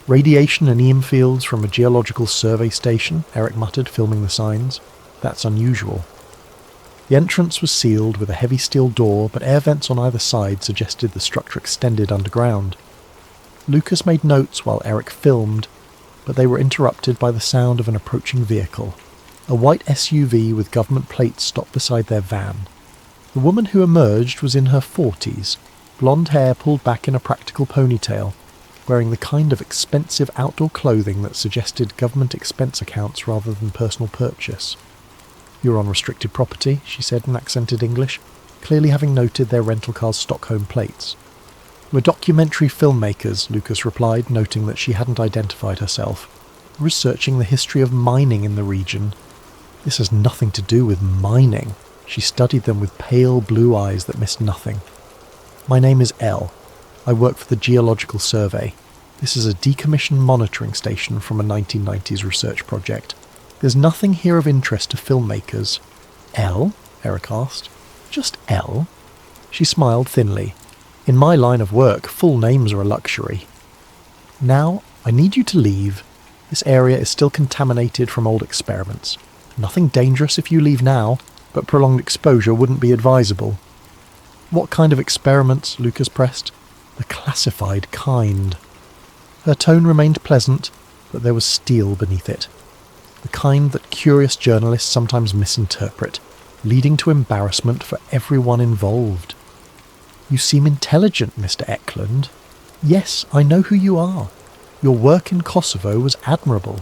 "Radiation and EM fields from a geological survey station," Eric muttered, filming the signs. "That's unusual." The entrance was sealed with a heavy steel door, but air vents on either side suggested the structure extended underground. Lucas made notes while Eric filmed, but they were interrupted by the sound of an approaching vehicle. A white SUV with government plates stopped beside their van. The woman who emerged was in her 40s, blonde hair pulled back in a practical ponytail, wearing the kind of expensive outdoor clothing that suggested government expense accounts rather than personal purchase. "You're on restricted property," she said in accented English, clearly having noted their rental car's Stockholm plates. "We're documentary filmmakers," Lucas replied, noting that she hadn't identified herself. "Researching the history of mining in the region." "This has nothing to do with mining." She studied them with pale blue eyes that missed nothing. "My name is Elle. I work for the Geological Survey. This is a decommissioned monitoring station from a 1990s research project. There's nothing here of interest to filmmakers." "Elle?" Eric asked. "Just Elle?" She smiled thinly. "In my line of work, full names are a luxury. Now, I need you to leave. This area is still contaminated from old experiments. Nothing dangerous if you leave now, but prolonged exposure wouldn't be advisable." "What kind of experiments?" Lucas pressed. "The classified kind." Her tone remained pleasant, but there was steel beneath it. The kind that curious journalists sometimes misinterpret, leading to embarrassment for everyone involved. "You seem intelligent, Mr. Eklund. Yes, I know who you are. Your work in Kosovo was admirable.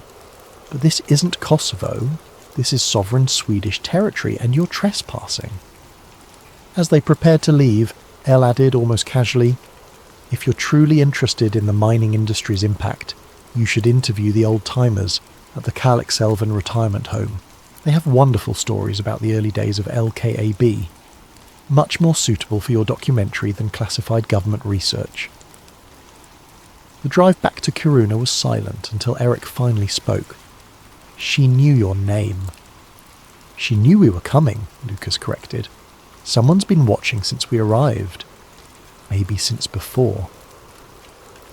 But this isn't Kosovo. This is sovereign Swedish territory, and you're trespassing." As they prepared to leave, Elle added almost casually, "If you're truly interested in the mining industry's impact, you should interview the old-timers at the Kalixälven retirement home. They have wonderful stories about the early days of LKAB. Much more suitable for your documentary than classified government research." The drive back to Kiruna was silent until Eric finally spoke. "She knew your name." "She knew we were coming," Lucas corrected. "Someone's been watching since we arrived. Maybe since before."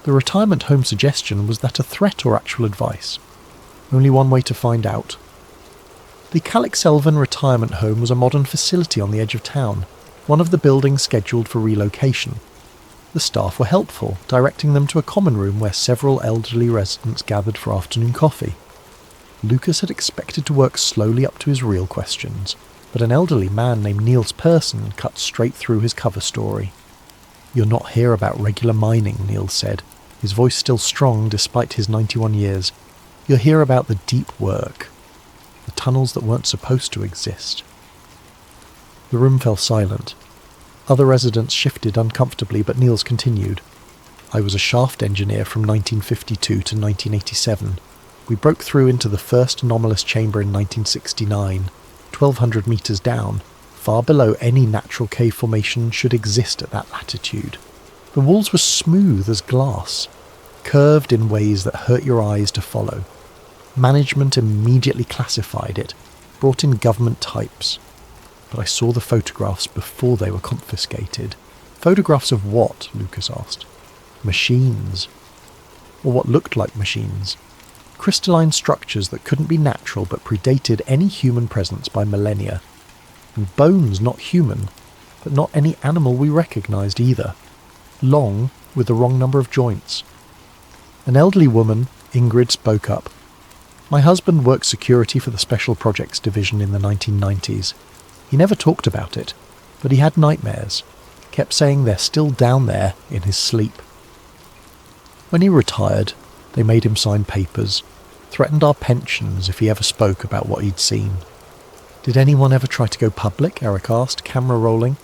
The retirement home suggestion was that a threat or actual advice? Only one way to find out. The Kalixälven retirement home was a modern facility on the edge of town, one of the buildings scheduled for relocation. The staff were helpful, directing them to a common room where several elderly residents gathered for afternoon coffee. Lucas had expected to work slowly up to his real questions, but an elderly man named Niels Persson cut straight through his cover story. "You're not here about regular mining," Niels said, his voice still strong despite his 91 years. "You're here about the deep work, the tunnels that weren't supposed to exist." The room fell silent. Other residents shifted uncomfortably, but Niels continued. "I was a shaft engineer from 1952 to 1987. We broke through into the first anomalous chamber in 1969, 1,200 metres down, far below any natural cave formation should exist at that latitude. The walls were smooth as glass, curved in ways that hurt your eyes to follow. Management immediately classified it, brought in government types. But I saw the photographs before they were confiscated." "Photographs of what?" Lucas asked. "Machines. Or what looked like machines. Crystalline structures that couldn't be natural but predated any human presence by millennia. And bones not human, but not any animal we recognised either. Long, with the wrong number of joints." An elderly woman, Ingrid, spoke up. "My husband worked security for the Special Projects Division in the 1990s. He never talked about it, but he had nightmares. Kept saying they're still down there in his sleep. When he retired, they made him sign papers, threatened our pensions if he ever spoke about what he'd seen." "Did anyone ever try to go public?" Eric asked, camera rolling.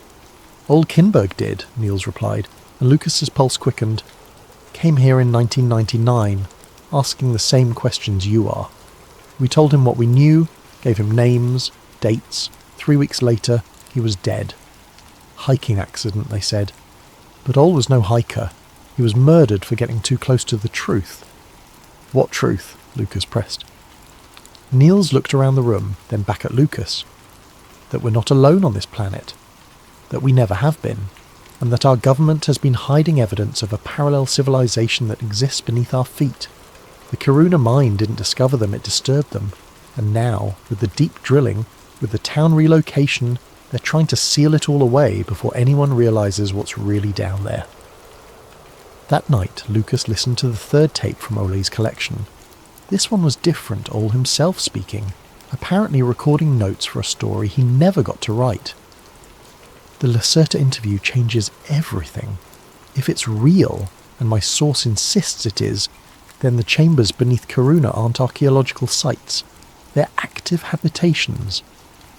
"Old Kinberg did," Niels replied, and Lucas's pulse quickened. "Came here in 1999, asking the same questions you are." We told him what we knew, gave him names, dates. 3 weeks later, he was dead. Hiking accident, they said. But Ol was no hiker. He was murdered for getting too close to the truth. What truth? Lucas pressed. Niels looked around the room, then back at Lucas. That we're not alone on this planet. That we never have been. And that our government has been hiding evidence of a parallel civilization that exists beneath our feet. The Karuna mine didn't discover them, it disturbed them. And now, with the deep drilling, with the town relocation, they're trying to seal it all away before anyone realises what's really down there. That night, Lucas listened to the third tape from Ole's collection. This one was different, Ole himself speaking, apparently recording notes for a story he never got to write. The Lacerta interview changes everything. If it's real, and my source insists it is, then the chambers beneath Karuna aren't archaeological sites. They're active habitations.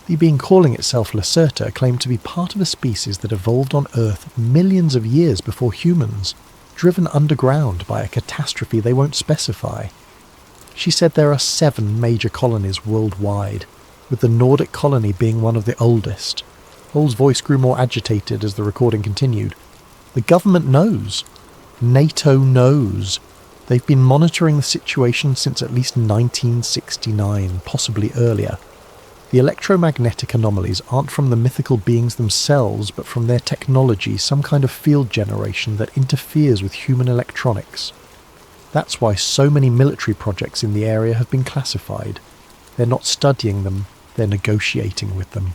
The being calling itself Lacerta claimed to be part of a species that evolved on Earth millions of years before humans, driven underground by a catastrophe they won't specify. She said there are 7 major colonies worldwide, with the Nordic colony being one of the oldest. Ole's voice grew more agitated as the recording continued. The government knows. NATO knows. They've been monitoring the situation since at least 1969, possibly earlier. The electromagnetic anomalies aren't from the mythical beings themselves, but from their technology, some kind of field generation that interferes with human electronics. That's why so many military projects in the area have been classified. They're not studying them, they're negotiating with them.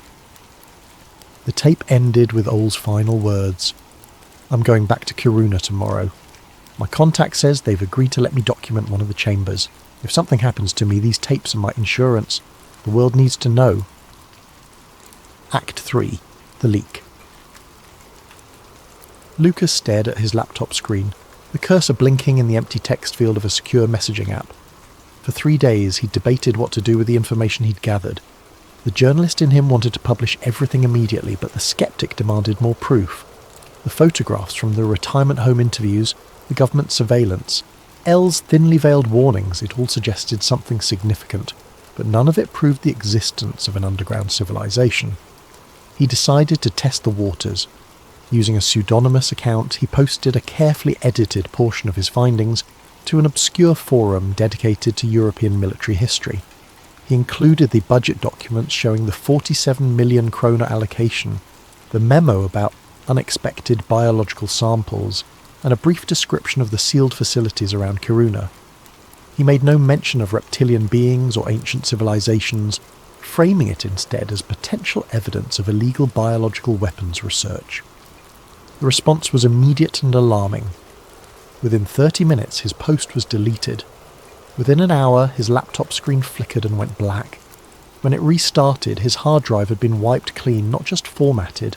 The tape ended with Ole's final words. I'm going back to Karuna tomorrow. My contact says they've agreed to let me document one of the chambers. If something happens to me, these tapes are my insurance. The world needs to know. Act 3. The Leak. Lucas stared at his laptop screen, the cursor blinking in the empty text field of a secure messaging app. For 3 days he'd debated what to do with the information he'd gathered. The journalist in him wanted to publish everything immediately, but the skeptic demanded more proof. The photographs from the retirement home interviews, the government surveillance, L's thinly veiled warnings, it all suggested something significant, but none of it proved the existence of an underground civilization. He decided to test the waters. Using a pseudonymous account, he posted a carefully edited portion of his findings to an obscure forum dedicated to European military history. He included the budget documents showing the 47 million kroner allocation, the memo about unexpected biological samples, and a brief description of the sealed facilities around Karuna. He made no mention of reptilian beings or ancient civilizations, framing it instead as potential evidence of illegal biological weapons research. The response was immediate and alarming. Within 30 minutes his post was deleted. Within an hour his laptop screen flickered and went black. When it restarted, his hard drive had been wiped clean, not just formatted,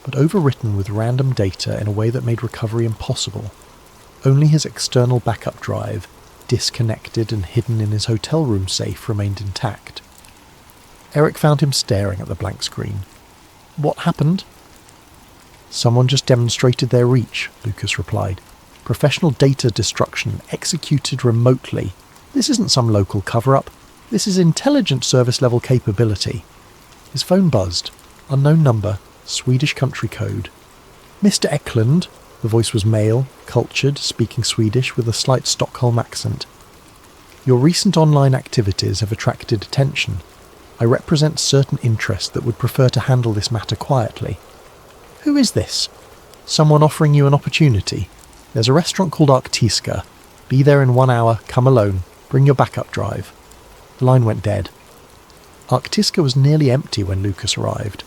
but overwritten with random data in a way that made recovery impossible. Only his external backup drive, disconnected and hidden in his hotel room safe, remained intact. Eric found him staring at the blank screen. What happened? Someone just demonstrated their reach, Lucas replied. Professional data destruction executed remotely. This isn't some local cover-up. This is intelligence service level capability. His phone buzzed. Unknown number, Swedish country code. Mr. Eklund, the voice was male, cultured, speaking Swedish with a slight Stockholm accent. Your recent online activities have attracted attention. I represent certain interests that would prefer to handle this matter quietly. Who is this? Someone offering you an opportunity. There's a restaurant called Arktiska. Be there in 1 hour, come alone, bring your backup drive. The line went dead. Arktiska was nearly empty when Lucas arrived.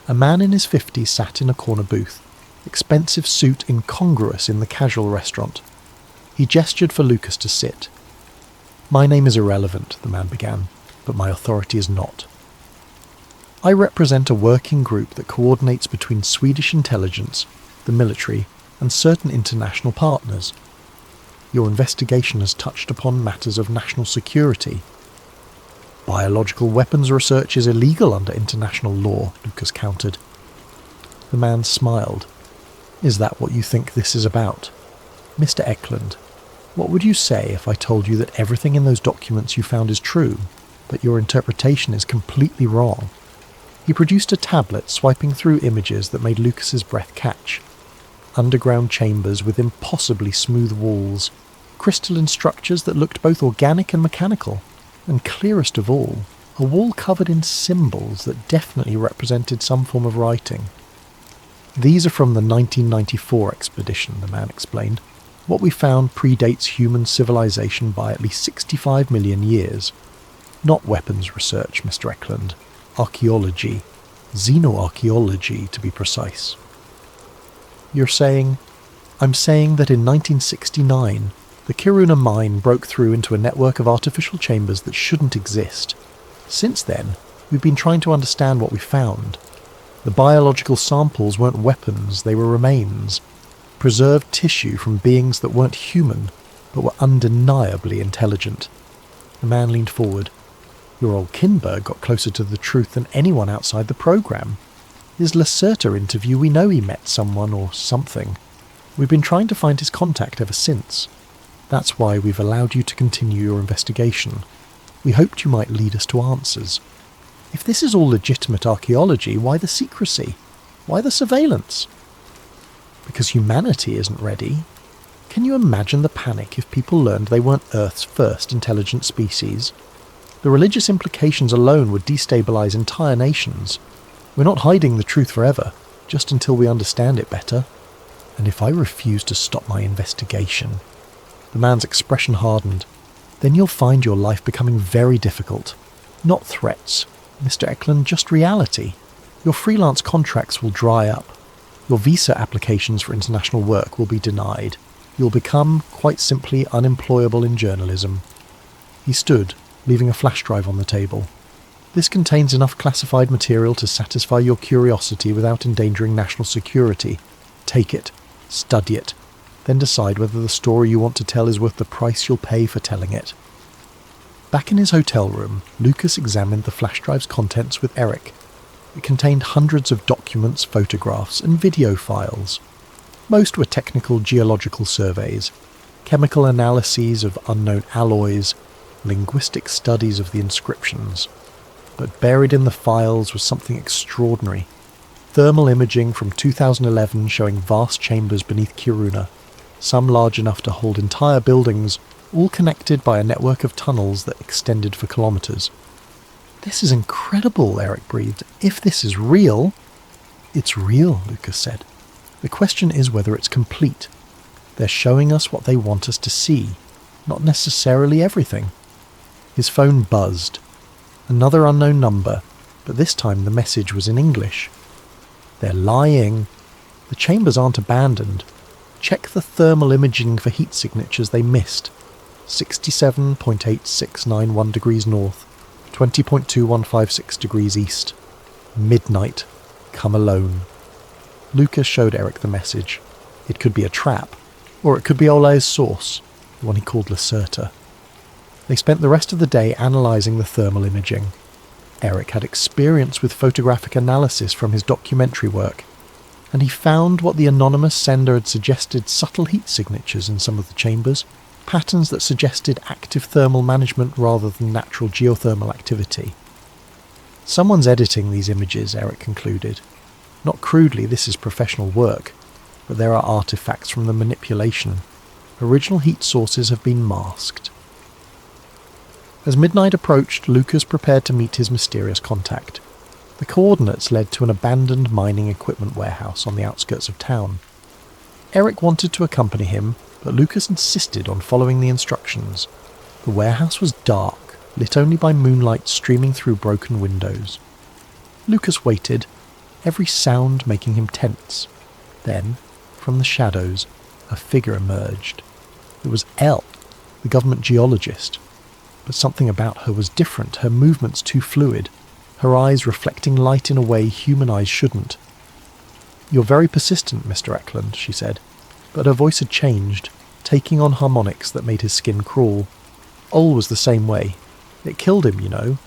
A man in his 50s sat in a corner booth, expensive suit incongruous in the casual restaurant. He gestured for Lucas to sit. My name is irrelevant, the man began, but my authority is not. I represent a working group that coordinates between Swedish intelligence, the military, and certain international partners. Your investigation has touched upon matters of national security. Biological weapons research is illegal under international law, Lucas countered. The man smiled. Is that what you think this is about? Mr. Eklund, what would you say if I told you that everything in those documents you found is true, but your interpretation is completely wrong." He produced a tablet swiping through images that made Lucas's breath catch. Underground chambers with impossibly smooth walls, crystalline structures that looked both organic and mechanical, and clearest of all, a wall covered in symbols that definitely represented some form of writing. "These are from the 1994 expedition," the man explained. "What we found predates human civilization by at least 65 million years. Not weapons research, Mr. Eklund. Archaeology. Xenoarchaeology, to be precise." "You're saying—" "I'm saying that in 1969, the Kiruna mine broke through into a network of artificial chambers that shouldn't exist. Since then, we've been trying to understand what we found. The biological samples weren't weapons, they were remains. Preserved tissue from beings that weren't human, but were undeniably intelligent." The man leaned forward. "Your old Kinberg got closer to the truth than anyone outside the program. His Lacerta interview, we know he met someone or something. We've been trying to find his contact ever since. That's why we've allowed you to continue your investigation. We hoped you might lead us to answers. If this is all legitimate archaeology, why the secrecy? Why the surveillance?" "Because humanity isn't ready. Can you imagine the panic if people learned they weren't Earth's first intelligent species? The religious implications alone would destabilize entire nations. We're not hiding the truth forever, just until we understand it better. And if I refuse to stop my investigation—" The man's expression hardened. "Then you'll find your life becoming very difficult. Not threats, Mr. Eklund, just reality. Your freelance contracts will dry up. Your visa applications for international work will be denied. You'll become, quite simply, unemployable in journalism." He stood, leaving a flash drive on the table. "This contains enough classified material to satisfy your curiosity without endangering national security. Take it, study it, then decide whether the story you want to tell is worth the price you'll pay for telling it." Back in his hotel room, Lucas examined the flash drive's contents with Eric. It contained hundreds of documents, photographs, and video files. Most were technical geological surveys, chemical analyses of unknown alloys, linguistic studies of the inscriptions. But buried in the files was something extraordinary. Thermal imaging from 2011 showing vast chambers beneath Kiruna, some large enough to hold entire buildings, all connected by a network of tunnels that extended for kilometers. "This is incredible," Eric breathed. "If this is real—" "It's real," Lucas said. "The question is whether it's complete. They're showing us what they want us to see, not necessarily everything." His phone buzzed. Another unknown number, but this time the message was in English. "They're lying. The chambers aren't abandoned. Check the thermal imaging for heat signatures they missed. 67.8691 degrees north, 20.2156 degrees east. Midnight. Come alone." Lucas showed Eric the message. It could be a trap, or it could be Ole's source, the one he called Lacerta. They spent the rest of the day analysing the thermal imaging. Eric had experience with photographic analysis from his documentary work, and he found what the anonymous sender had suggested: subtle heat signatures in some of the chambers, patterns that suggested active thermal management rather than natural geothermal activity. "Someone's editing these images," Eric concluded. "Not crudely, this is professional work, but there are artifacts from the manipulation. Original heat sources have been masked." As midnight approached, Lucas prepared to meet his mysterious contact. The coordinates led to an abandoned mining equipment warehouse on the outskirts of town. Eric wanted to accompany him, but Lucas insisted on following the instructions. The warehouse was dark, lit only by moonlight streaming through broken windows. Lucas waited, every sound making him tense. Then, from the shadows, a figure emerged. It was Elle, the government geologist. But something about her was different, her movements too fluid, her eyes reflecting light in a way human eyes shouldn't. "You're very persistent, Mr. Eklund," she said, but her voice had changed, taking on harmonics that made his skin crawl. Ole was the same way. It killed him, you know.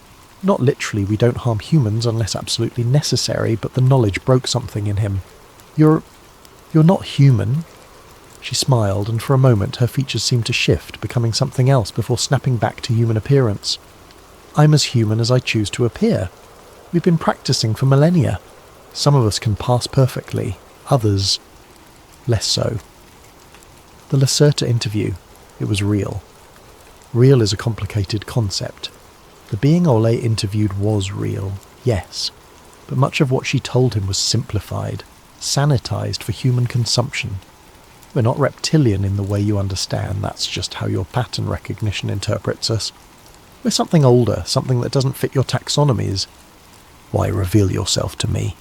Not literally, we don't harm humans unless absolutely necessary, but the knowledge broke something in him. You're not human." She smiled, and for a moment her features seemed to shift, becoming something else before snapping back to human appearance. I'm as human as I choose to appear. We've been practicing for millennia. Some of us can pass perfectly, others less so. The Lacerta interview, it was real. Real is a complicated concept. The being Ole interviewed was real, yes, but much of what she told him was simplified, sanitized for human consumption. We're not reptilian in the way you understand, that's just how your pattern recognition interprets us. We're something older, something that doesn't fit your taxonomies. Why reveal yourself to me?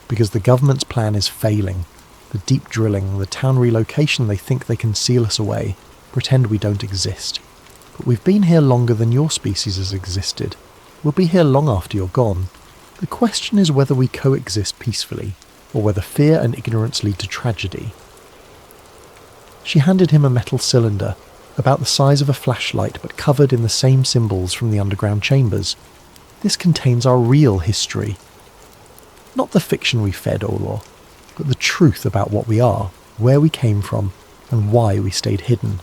Because the government's plan is failing. The deep drilling, the town relocation, they think they can seal us away, pretend we don't exist. But we've been here longer than your species has existed. We'll be here long after you're gone. The question is whether we coexist peacefully, or whether fear and ignorance lead to tragedy. She handed him a metal cylinder, about the size of a flashlight but covered in the same symbols from the underground chambers. This contains our real history. Not the fiction we fed Olor, but the truth about what we are, where we came from, and why we stayed hidden.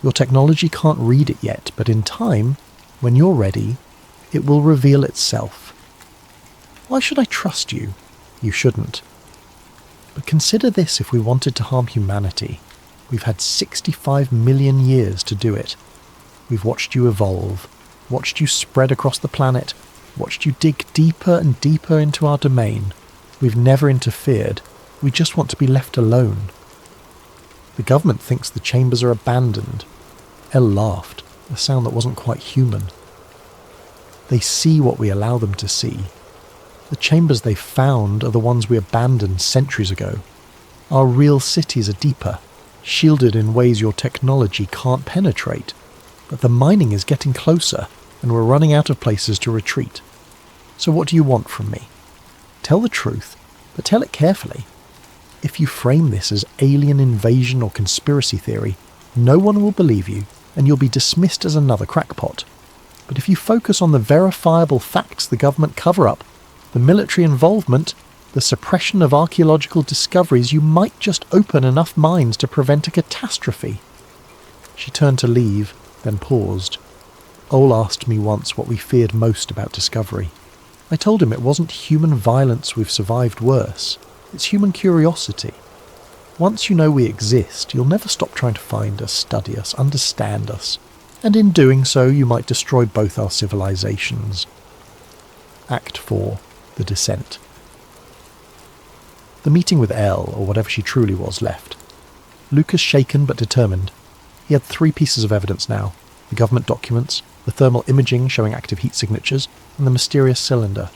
Your technology can't read it yet, but in time, when you're ready, it will reveal itself. Why should I trust you? You shouldn't. But consider this: if we wanted to harm humanity, we've had 65 million years to do it. We've watched you evolve, watched you spread across the planet, watched you dig deeper and deeper into our domain. We've never interfered. We just want to be left alone. The government thinks the chambers are abandoned. Elle laughed, a sound that wasn't quite human. They see what we allow them to see. The chambers they found are the ones we abandoned centuries ago. Our real cities are deeper, shielded in ways your technology can't penetrate. But the mining is getting closer, and we're running out of places to retreat. So what do you want from me? Tell the truth, but tell it carefully. If you frame this as alien invasion or conspiracy theory, no one will believe you, and you'll be dismissed as another crackpot. But if you focus on the verifiable facts: the government cover-up, the military involvement, the suppression of archaeological discoveries, you might just open enough minds to prevent a catastrophe. She turned to leave, then paused. Ole asked me once what we feared most about discovery. I told him it wasn't human violence we've survived worse. It's human curiosity. Once you know we exist, you'll never stop trying to find us, study us, understand us. And in doing so, you might destroy both our civilizations. Act 4. The Descent. The meeting with Elle, or whatever she truly was, left. Lucas shaken but determined. He had 3 pieces of evidence now: the government documents, the thermal imaging showing active heat signatures, and the mysterious cylinder.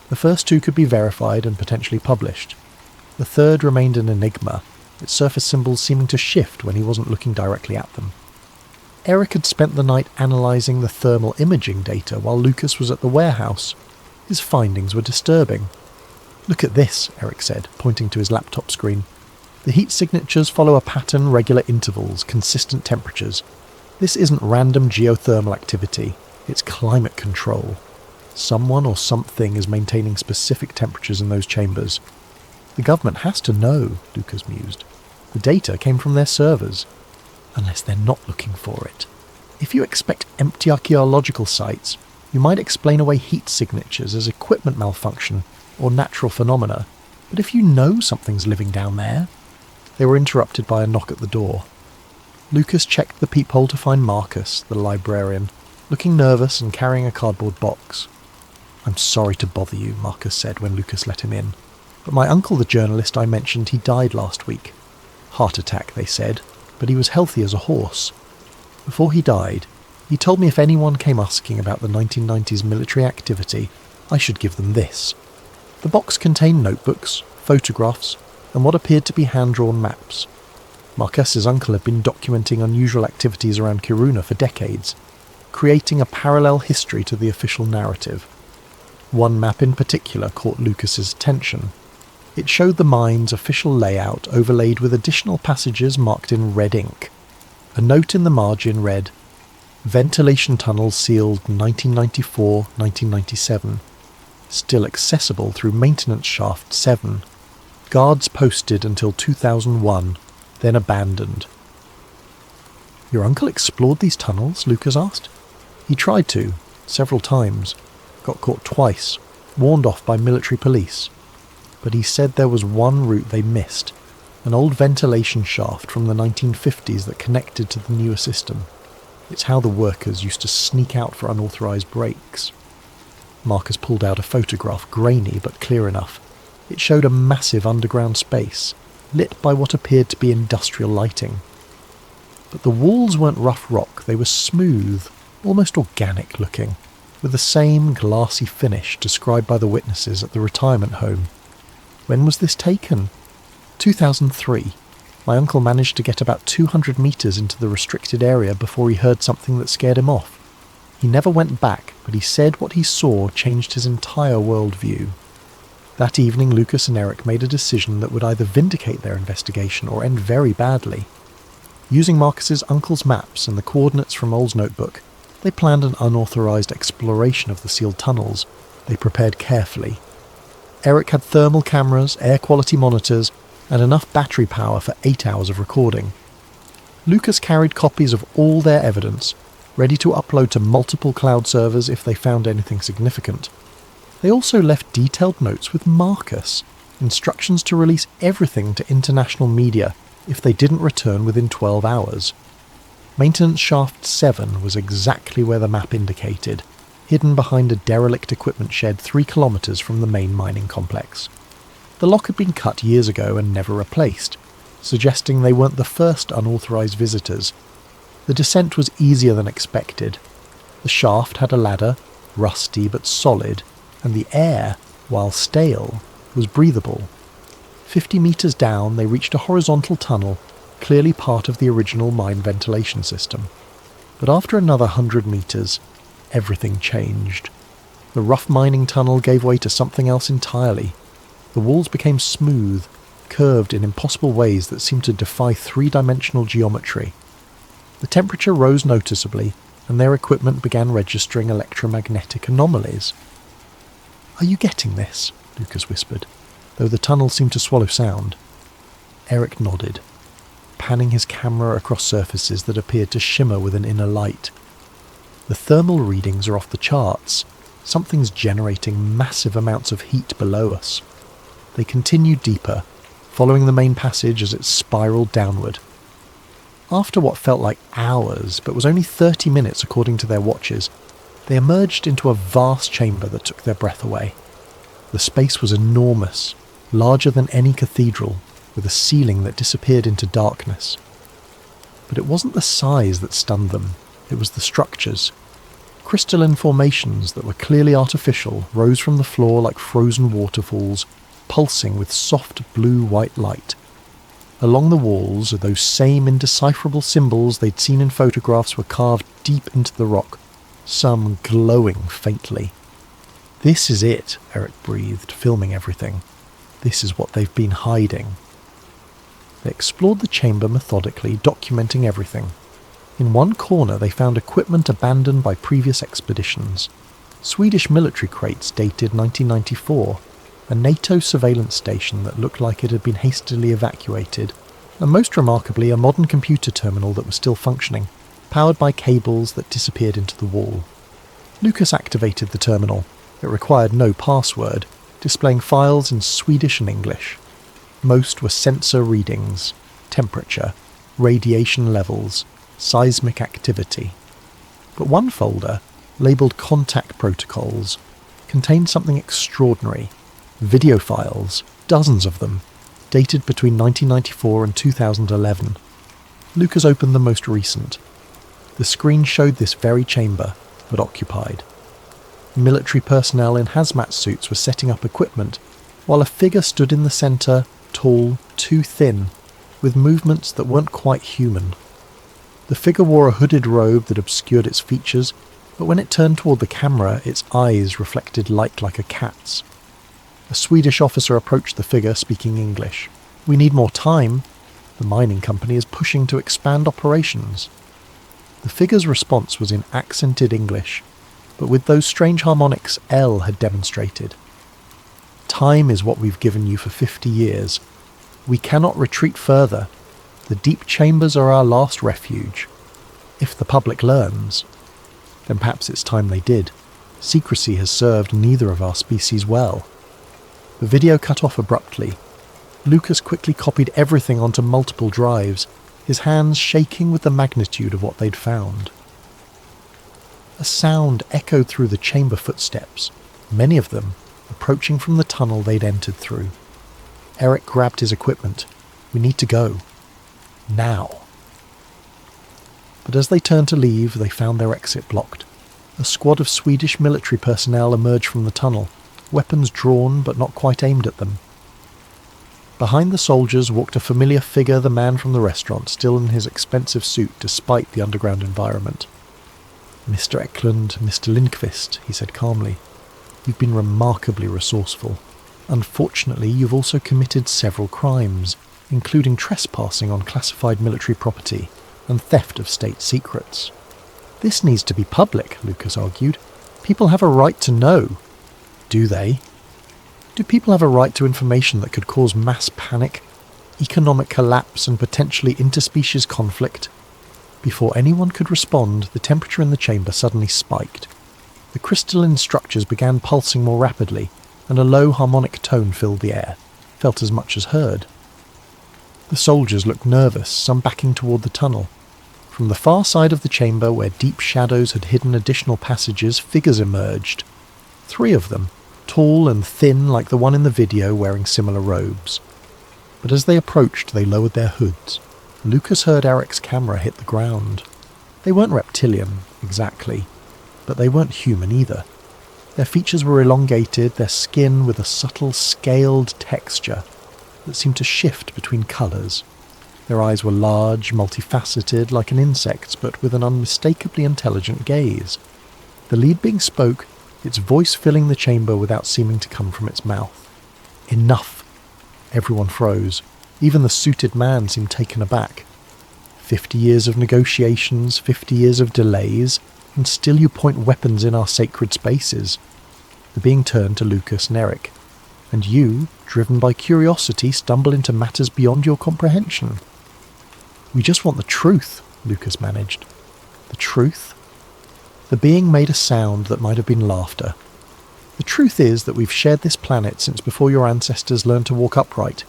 The first 2 could be verified and potentially published. The third remained an enigma, its surface symbols seeming to shift when he wasn't looking directly at them. Eric had spent the night analysing the thermal imaging data while Lucas was at the warehouse. His findings were disturbing. "Look at this," Eric said, pointing to his laptop screen. "The heat signatures follow a pattern, regular intervals, consistent temperatures. This isn't random geothermal activity, it's climate control. Someone or something is maintaining specific temperatures in those chambers. The government has to know," Lucas mused. "The data came from their servers. Unless they're not looking for it. If you expect empty archaeological sites, you might explain away heat signatures as equipment malfunction or natural phenomena. But if you know something's living down there..." They were interrupted by a knock at the door. Lucas checked the peephole to find Marcus, the librarian, looking nervous and carrying a cardboard box. "I'm sorry to bother you," Marcus said when Lucas let him in. "But my uncle, the journalist I mentioned, he died last week. Heart attack, they said, but he was healthy as a horse. Before he died, he told me if anyone came asking about the 1990s military activity, I should give them this." The box contained notebooks, photographs, and what appeared to be hand-drawn maps. Marcus's uncle had been documenting unusual activities around Kiruna for decades, creating a parallel history to the official narrative. One map in particular caught Lucas's attention. It showed the mine's official layout overlaid with additional passages marked in red ink. A note in the margin read, "Ventilation tunnel sealed 1994-1997. Still accessible through maintenance shaft 7. Guards posted until 2001, then abandoned." "Your uncle explored these tunnels?" Lucas asked. "He tried to. several times, got caught twice, warned off by military police. But he said there was one route they missed, an old ventilation shaft from the 1950s that connected to the newer system. It's how the workers used to sneak out for unauthorised breaks. Marcus pulled out a photograph, grainy but clear enough. It showed a massive underground space, lit by what appeared to be industrial lighting. But the walls weren't rough rock, they were smooth, almost organic looking, with the same glassy finish described by the witnesses at the retirement home. When was this taken? 2003. My uncle managed to get about 200 metres into the restricted area before he heard something that scared him off. He never went back, but he said what he saw changed his entire worldview. That evening, Lucas and Eric made a decision that would either vindicate their investigation or end very badly. Using Marcus's uncle's maps and the coordinates from Old's notebook, they planned an unauthorised exploration of the sealed tunnels. They prepared carefully. Eric had thermal cameras, air quality monitors, and enough battery power for 8 hours of recording. Lucas carried copies of all their evidence, ready to upload to multiple cloud servers if they found anything significant. They also left detailed notes with Marcus, instructions to release everything to international media if they didn't return within 12 hours. Maintenance Shaft 7 was exactly where the map indicated, hidden behind a derelict equipment shed 3 kilometres from the main mining complex. The lock had been cut years ago and never replaced, suggesting they weren't the first unauthorised visitors. The descent was easier than expected. The shaft had a ladder, rusty but solid, and the air, while stale, was breathable. 50 metres down, they reached a horizontal tunnel, clearly part of the original mine ventilation system. But after another 100 metres, everything changed. The rough mining tunnel gave way to something else entirely. The walls became smooth, curved in impossible ways that seemed to defy three-dimensional geometry. The temperature rose noticeably, and their equipment began registering electromagnetic anomalies. "Are you getting this?" Lucas whispered, though the tunnel seemed to swallow sound. Eric nodded, panning his camera across surfaces that appeared to shimmer with an inner light. "The thermal readings are off the charts. Something's generating massive amounts of heat below us." They continued deeper, following the main passage as it spiraled downward. After what felt like hours, but was only 30 minutes according to their watches, they emerged into a vast chamber that took their breath away. The space was enormous, larger than any cathedral, with a ceiling that disappeared into darkness. But it wasn't the size that stunned them, it was the structures. Crystalline formations that were clearly artificial rose from the floor like frozen waterfalls, pulsing with soft blue-white light. Along the walls, those same indecipherable symbols they'd seen in photographs were carved deep into the rock, some glowing faintly. "This is it," Eric breathed, filming everything. "This is what they've been hiding." They explored the chamber methodically, documenting everything. In one corner they found equipment abandoned by previous expeditions. Swedish military crates dated 1994, a NATO surveillance station that looked like it had been hastily evacuated, and most remarkably a modern computer terminal that was still functioning, powered by cables that disappeared into the wall. Lucas activated the terminal. It required no password, displaying files in Swedish and English. Most were sensor readings, temperature, radiation levels, seismic activity. But one folder, labelled Contact Protocols, contained something extraordinary. Video files, dozens of them, dated between 1994 and 2011. Lucas opened the most recent. The screen showed this very chamber, but occupied. Military personnel in hazmat suits were setting up equipment, while a figure stood in the centre, tall, too thin, with movements that weren't quite human. The figure wore a hooded robe that obscured its features, but when it turned toward the camera, its eyes reflected light like a cat's. A Swedish officer approached the figure, speaking English. "We need more time. The mining company is pushing to expand operations." The figure's response was in accented English, but with those strange harmonics L had demonstrated. "Time is what we've given you for 50 years. We cannot retreat further. The deep chambers are our last refuge. If the public learns." Then perhaps it's time they did. Secrecy has served neither of our species well. The video cut off abruptly. Lucas quickly copied everything onto multiple drives, his hands shaking with the magnitude of what they'd found. A sound echoed through the chamber footsteps, many of them approaching from the tunnel they'd entered through. Eric grabbed his equipment. We need to go. Now. But as they turned to leave, they found their exit blocked. A squad of Swedish military personnel emerged from the tunnel, weapons drawn but not quite aimed at them. Behind the soldiers walked a familiar figure, the man from the restaurant, still in his expensive suit despite the underground environment. "Mr. Eklund, Mr. Lindqvist," he said calmly. "You've been remarkably resourceful. Unfortunately, you've also committed several crimes, including trespassing on classified military property and theft of state secrets." "This needs to be public," Lucas argued. "People have a right to know." "Do they? Do people have a right to information that could cause mass panic, economic collapse and potentially interspecies conflict?" Before anyone could respond, the temperature in the chamber suddenly spiked. The crystalline structures began pulsing more rapidly, and a low harmonic tone filled the air, felt as much as heard. The soldiers looked nervous, some backing toward the tunnel. From the far side of the chamber, where deep shadows had hidden additional passages, figures emerged. 3 of them, tall and thin like the one in the video, wearing similar robes. But as they approached, they lowered their hoods. Lucas heard Eric's camera hit the ground. They weren't reptilian, exactly, but they weren't human either. Their features were elongated, their skin with a subtle, scaled texture that seemed to shift between colours. Their eyes were large, multifaceted, like an insect's, but with an unmistakably intelligent gaze. The lead being spoke, its voice filling the chamber without seeming to come from its mouth. "Enough!" Everyone froze. Even the suited man seemed taken aback. 50 years of negotiations, 50 years of delays, and still you point weapons in our sacred spaces. The being turned to Lucas and Eric. "And you, driven by curiosity, stumble into matters beyond your comprehension." "We just want the truth," Lucas managed. "The truth?" The being made a sound that might have been laughter. "The truth is that we've shared this planet since before your ancestors learned to walk upright.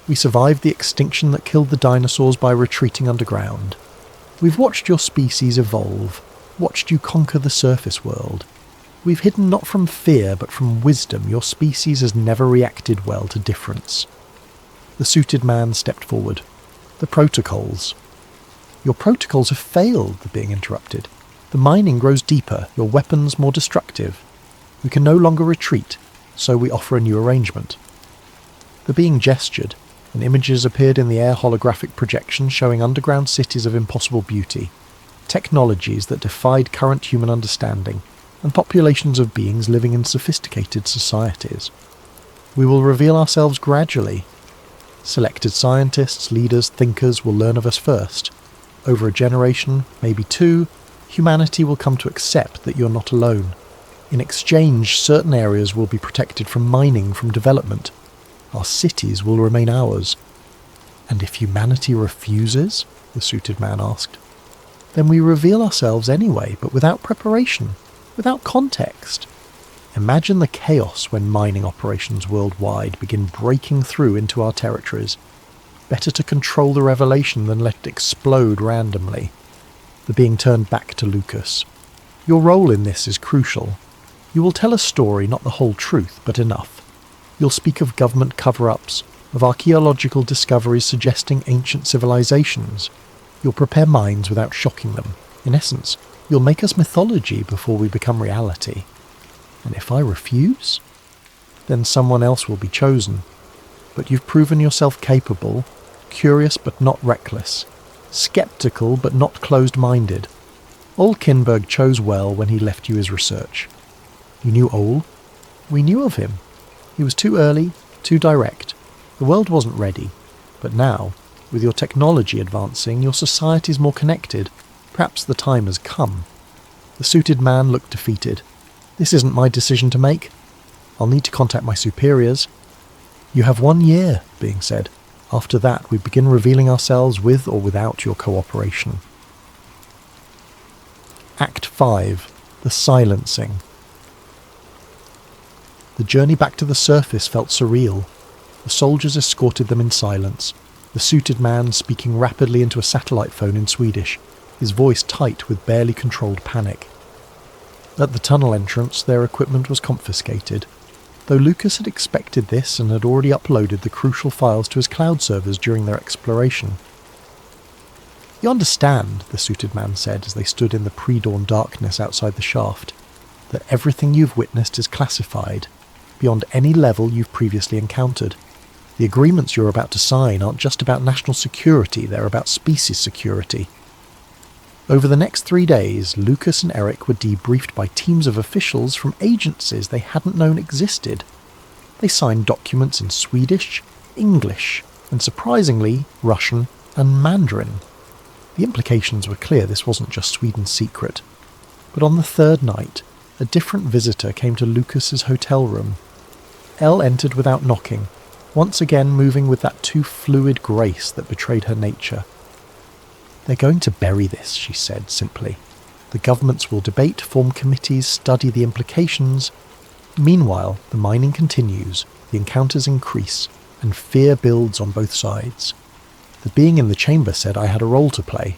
We survived the extinction that killed the dinosaurs by retreating underground. We've watched your species evolve, watched you conquer the surface world. We've hidden not from fear, but from wisdom. Your species has never reacted well to difference." The suited man stepped forward. "The protocols." "Your protocols have failed," the being interrupted. "The mining grows deeper, your weapons more destructive. We can no longer retreat, so we offer a new arrangement." The being gestured, and images appeared in the air, holographic projections showing underground cities of impossible beauty, technologies that defied current human understanding, and populations of beings living in sophisticated societies. "We will reveal ourselves gradually. Selected scientists, leaders, thinkers will learn of us first. Over a generation, maybe 2, humanity will come to accept that you're not alone. In exchange, certain areas will be protected from mining, from development. Our cities will remain ours." "And if humanity refuses?" the suited man asked. "Then we reveal ourselves anyway, but without preparation, without context. Imagine the chaos when mining operations worldwide begin breaking through into our territories. Better to control the revelation than let it explode randomly." The being turned back to Lucas. "Your role in this is crucial. You will tell a story, not the whole truth, but enough. You'll speak of government cover-ups, of archaeological discoveries suggesting ancient civilizations. You'll prepare minds without shocking them. In essence, you'll make us mythology before we become reality. And if I refuse? Then someone else will be chosen. But you've proven yourself capable, curious but not reckless, skeptical but not closed-minded. Ole Kinberg chose well when he left you his research. You knew Ole? We knew of him. He was too early, too direct. The world wasn't ready. But now, with your technology advancing, your society's more connected. Perhaps the time has come." The suited man looked defeated. "This isn't my decision to make. I'll need to contact my superiors." "You have 1 year," being said. "After that, we begin revealing ourselves with or without your cooperation." Act 5. The Silencing. The journey back to the surface felt surreal. The soldiers escorted them in silence, the suited man speaking rapidly into a satellite phone in Swedish, his voice tight with barely controlled panic. At the tunnel entrance, their equipment was confiscated, though Lucas had expected this and had already uploaded the crucial files to his cloud servers during their exploration. "You understand," the suited man said as they stood in the pre-dawn darkness outside the shaft, "that everything you've witnessed is classified, beyond any level you've previously encountered. The agreements you're about to sign aren't just about national security, they're about species security." Over the next 3 days, Lucas and Eric were debriefed by teams of officials from agencies they hadn't known existed. They signed documents in Swedish, English, and surprisingly, Russian and Mandarin. The implications were clear this wasn't just Sweden's secret. But on the third night, a different visitor came to Lucas's hotel room. Elle entered without knocking, once again moving with that too fluid grace that betrayed her nature. "They're going to bury this," she said simply. "The governments will debate, form committees, study the implications. Meanwhile, the mining continues, the encounters increase, and fear builds on both sides. The being in the chamber said I had a role to play.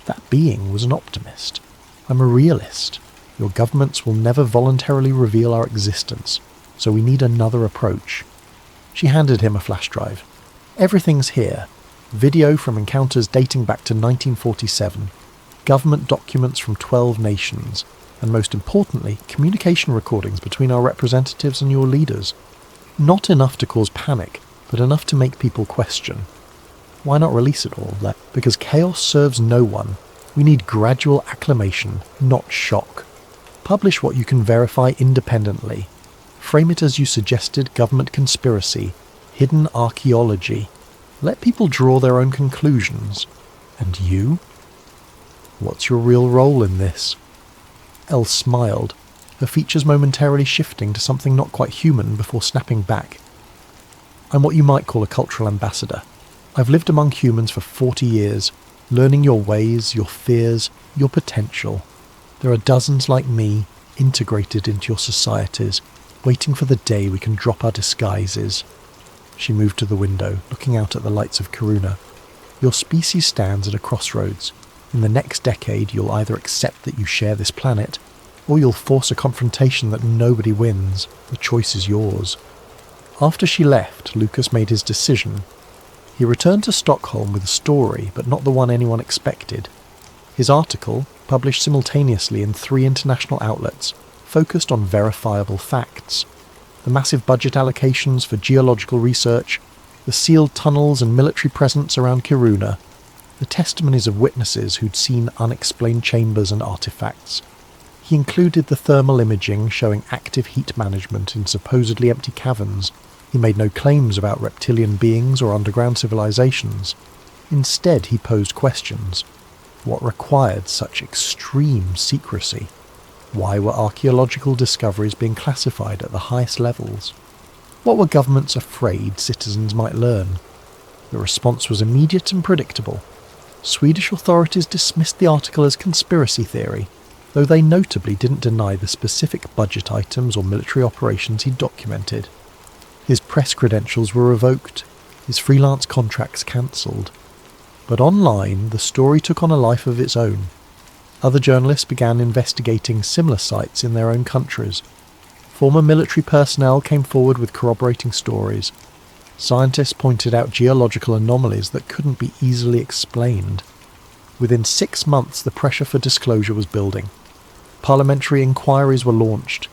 That being was an optimist. I'm a realist. Your governments will never voluntarily reveal our existence, so we need another approach." She handed him a flash drive. "Everything's here. Video from encounters dating back to 1947, government documents from 12 nations, and most importantly, communication recordings between our representatives and your leaders. Not enough to cause panic, but enough to make people question. Why not release it all? Because chaos serves no one. We need gradual acclimation, not shock. Publish what you can verify independently. Frame it as you suggested: government conspiracy, hidden archaeology. Let people draw their own conclusions. And you? What's your real role in this?" Elle smiled, her features momentarily shifting to something not quite human before snapping back. "I'm what you might call a cultural ambassador. I've lived among humans for 40 years, learning your ways, your fears, your potential. There are dozens like me, integrated into your societies, waiting for the day we can drop our disguises." She moved to the window, looking out at the lights of Kiruna. "Your species stands at a crossroads. In the next decade, you'll either accept that you share this planet, or you'll force a confrontation that nobody wins. The choice is yours." After she left, Lucas made his decision. He returned to Stockholm with a story, but not the one anyone expected. His article, published simultaneously in 3 international outlets, focused on verifiable facts. The massive budget allocations for geological research, the sealed tunnels and military presence around Kiruna, the testimonies of witnesses who'd seen unexplained chambers and artifacts. He included the thermal imaging showing active heat management in supposedly empty caverns. He made no claims about reptilian beings or underground civilizations. Instead, he posed questions. What required such extreme secrecy? Why were archaeological discoveries being classified at the highest levels? What were governments afraid citizens might learn? The response was immediate and predictable. Swedish authorities dismissed the article as conspiracy theory, though they notably didn't deny the specific budget items or military operations he documented. His press credentials were revoked, his freelance contracts cancelled. But online, the story took on a life of its own. Other journalists began investigating similar sites in their own countries. Former military personnel came forward with corroborating stories. Scientists pointed out geological anomalies that couldn't be easily explained. Within 6 months, the pressure for disclosure was building. Parliamentary inquiries were launched.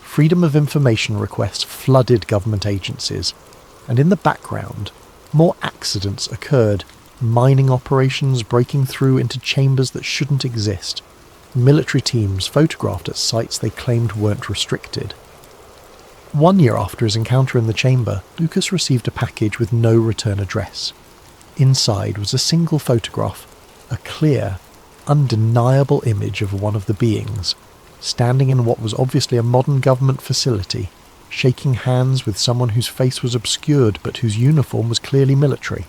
Freedom of information requests flooded government agencies. And in the background, more accidents occurred. Mining operations breaking through into chambers that shouldn't exist. Military teams photographed at sites they claimed weren't restricted. 1 year after his encounter in the chamber, Lucas received a package with no return address. Inside was a single photograph, a clear, undeniable image of one of the beings, standing in what was obviously a modern government facility, shaking hands with someone whose face was obscured but whose uniform was clearly military.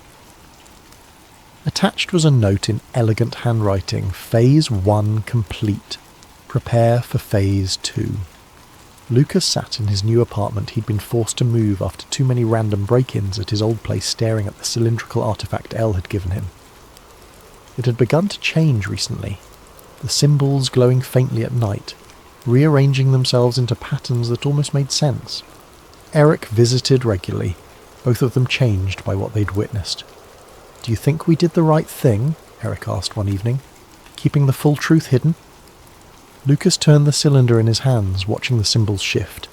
Attached was a note in elegant handwriting: Phase 1 complete. Prepare for Phase 2. Lucas sat in his new apartment he'd been forced to move after too many random break-ins at his old place, staring at the cylindrical artifact Elle had given him. It had begun to change recently, the symbols glowing faintly at night, rearranging themselves into patterns that almost made sense. Eric visited regularly, both of them changed by what they'd witnessed. "Do you think we did the right thing?" Eric asked one evening. "Keeping the full truth hidden?" Lucas turned the cylinder in his hands, watching the symbols shift.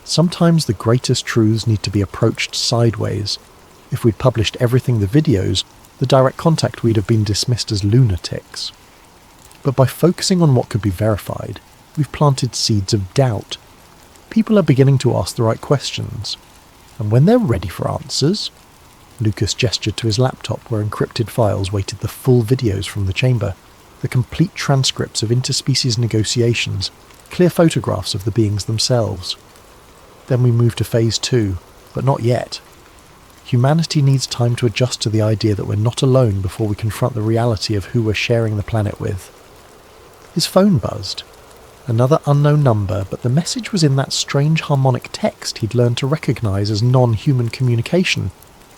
Sometimes the greatest truths need to be approached sideways. If we'd published everything the videos, the direct contact we'd have been dismissed as lunatics. But by focusing on what could be verified, we've planted seeds of doubt. People are beginning to ask the right questions. And when they're ready for answers... Lucas gestured to his laptop, where encrypted files waited the full videos from the chamber, the complete transcripts of interspecies negotiations, clear photographs of the beings themselves. Then we moved to Phase 2, but not yet. Humanity needs time to adjust to the idea that we're not alone before we confront the reality of who we're sharing the planet with. His phone buzzed. Another unknown number, but the message was in that strange harmonic text he'd learned to recognise as non-human communication,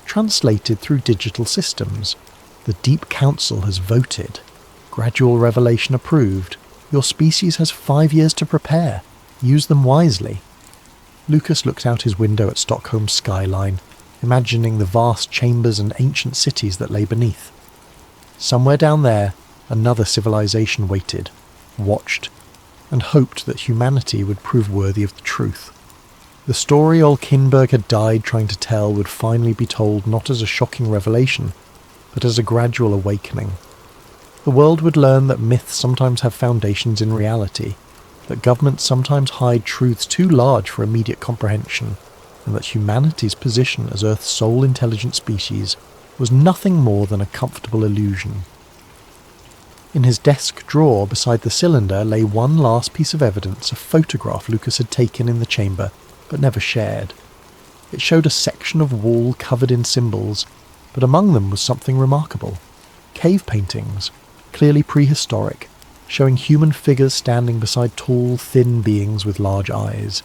translated through digital systems. "The Deep Council has voted. Gradual revelation approved. Your species has 5 years to prepare. Use them wisely." Lucas looked out his window at Stockholm's skyline, imagining the vast chambers and ancient cities that lay beneath. Somewhere down there, another civilization waited, watched, and hoped that humanity would prove worthy of the truth. The story old Kinberg had died trying to tell would finally be told not as a shocking revelation, but as a gradual awakening. The world would learn that myths sometimes have foundations in reality, that governments sometimes hide truths too large for immediate comprehension, and that humanity's position as Earth's sole intelligent species was nothing more than a comfortable illusion. In his desk drawer beside the cylinder lay one last piece of evidence, a photograph Lucas had taken in the chamber, but never shared. It showed a section of wall covered in symbols, but among them was something remarkable. Cave paintings, clearly prehistoric, showing human figures standing beside tall, thin beings with large eyes.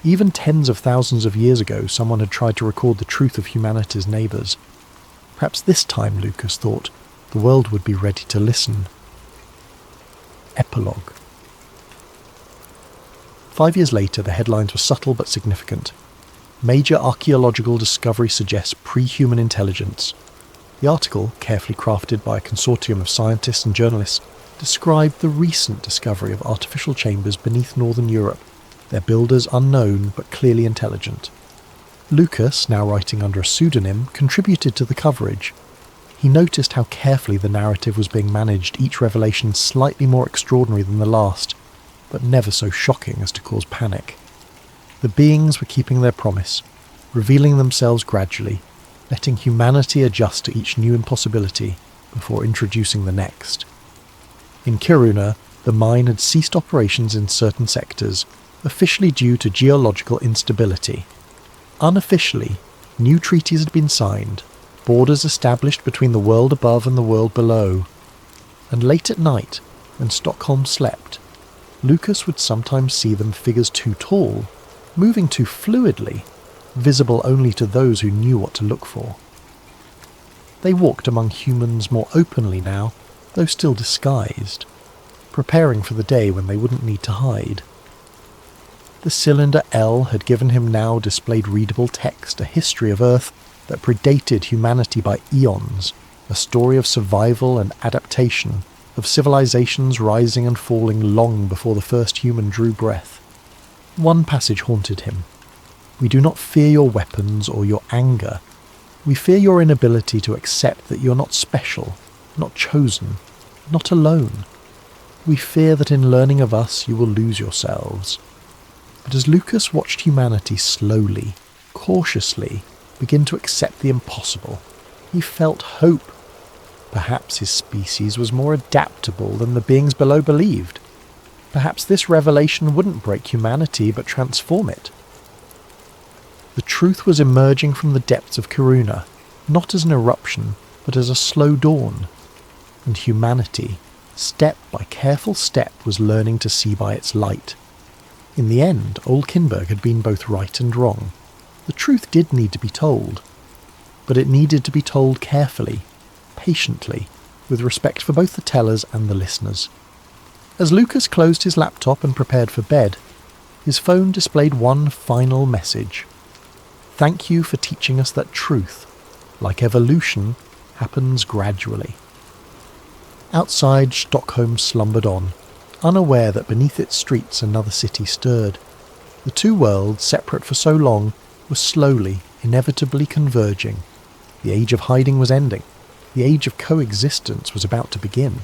Even tens of thousands of years ago, someone had tried to record the truth of humanity's neighbours. Perhaps this time, Lucas thought, the world would be ready to listen. Epilogue. 5 years later, the headlines were subtle but significant. Major archaeological discovery suggests pre-human intelligence. The article, carefully crafted by a consortium of scientists and journalists, described the recent discovery of artificial chambers beneath northern Europe, their builders unknown but clearly intelligent. Lucas, now writing under a pseudonym, contributed to the coverage. He noticed how carefully the narrative was being managed, each revelation slightly more extraordinary than the last, but never so shocking as to cause panic. The beings were keeping their promise, revealing themselves gradually, letting humanity adjust to each new impossibility before introducing the next. In Kiruna, the mine had ceased operations in certain sectors, officially due to geological instability. Unofficially, new treaties had been signed, borders established between the world above and the world below. And late at night, when Stockholm slept, Lucas would sometimes see them figures too tall, moving too fluidly, visible only to those who knew what to look for. They walked among humans more openly now, though still disguised, preparing for the day when they wouldn't need to hide. The cylinder L had given him now displayed readable text, a history of Earth that predated humanity by eons, a story of survival and adaptation, of civilizations rising and falling long before the first human drew breath. One passage haunted him. "We do not fear your weapons or your anger. We fear your inability to accept that you're not special, not chosen, not alone. We fear that in learning of us you will lose yourselves." But as Lucas watched humanity slowly, cautiously, begin to accept the impossible, he felt hope. Perhaps his species was more adaptable than the beings below believed. Perhaps this revelation wouldn't break humanity but transform it. The truth was emerging from the depths of Kiruna, not as an eruption, but as a slow dawn, and humanity, step by careful step, was learning to see by its light. In the end, old Kinberg had been both right and wrong. The truth did need to be told, but it needed to be told carefully, patiently, with respect for both the tellers and the listeners. As Lucas closed his laptop and prepared for bed, his phone displayed one final message. Thank you for teaching us that truth, like evolution, happens gradually. Outside, Stockholm slumbered on, unaware that beneath its streets another city stirred. The two worlds, separate for so long, were slowly, inevitably converging. The age of hiding was ending. The age of coexistence was about to begin.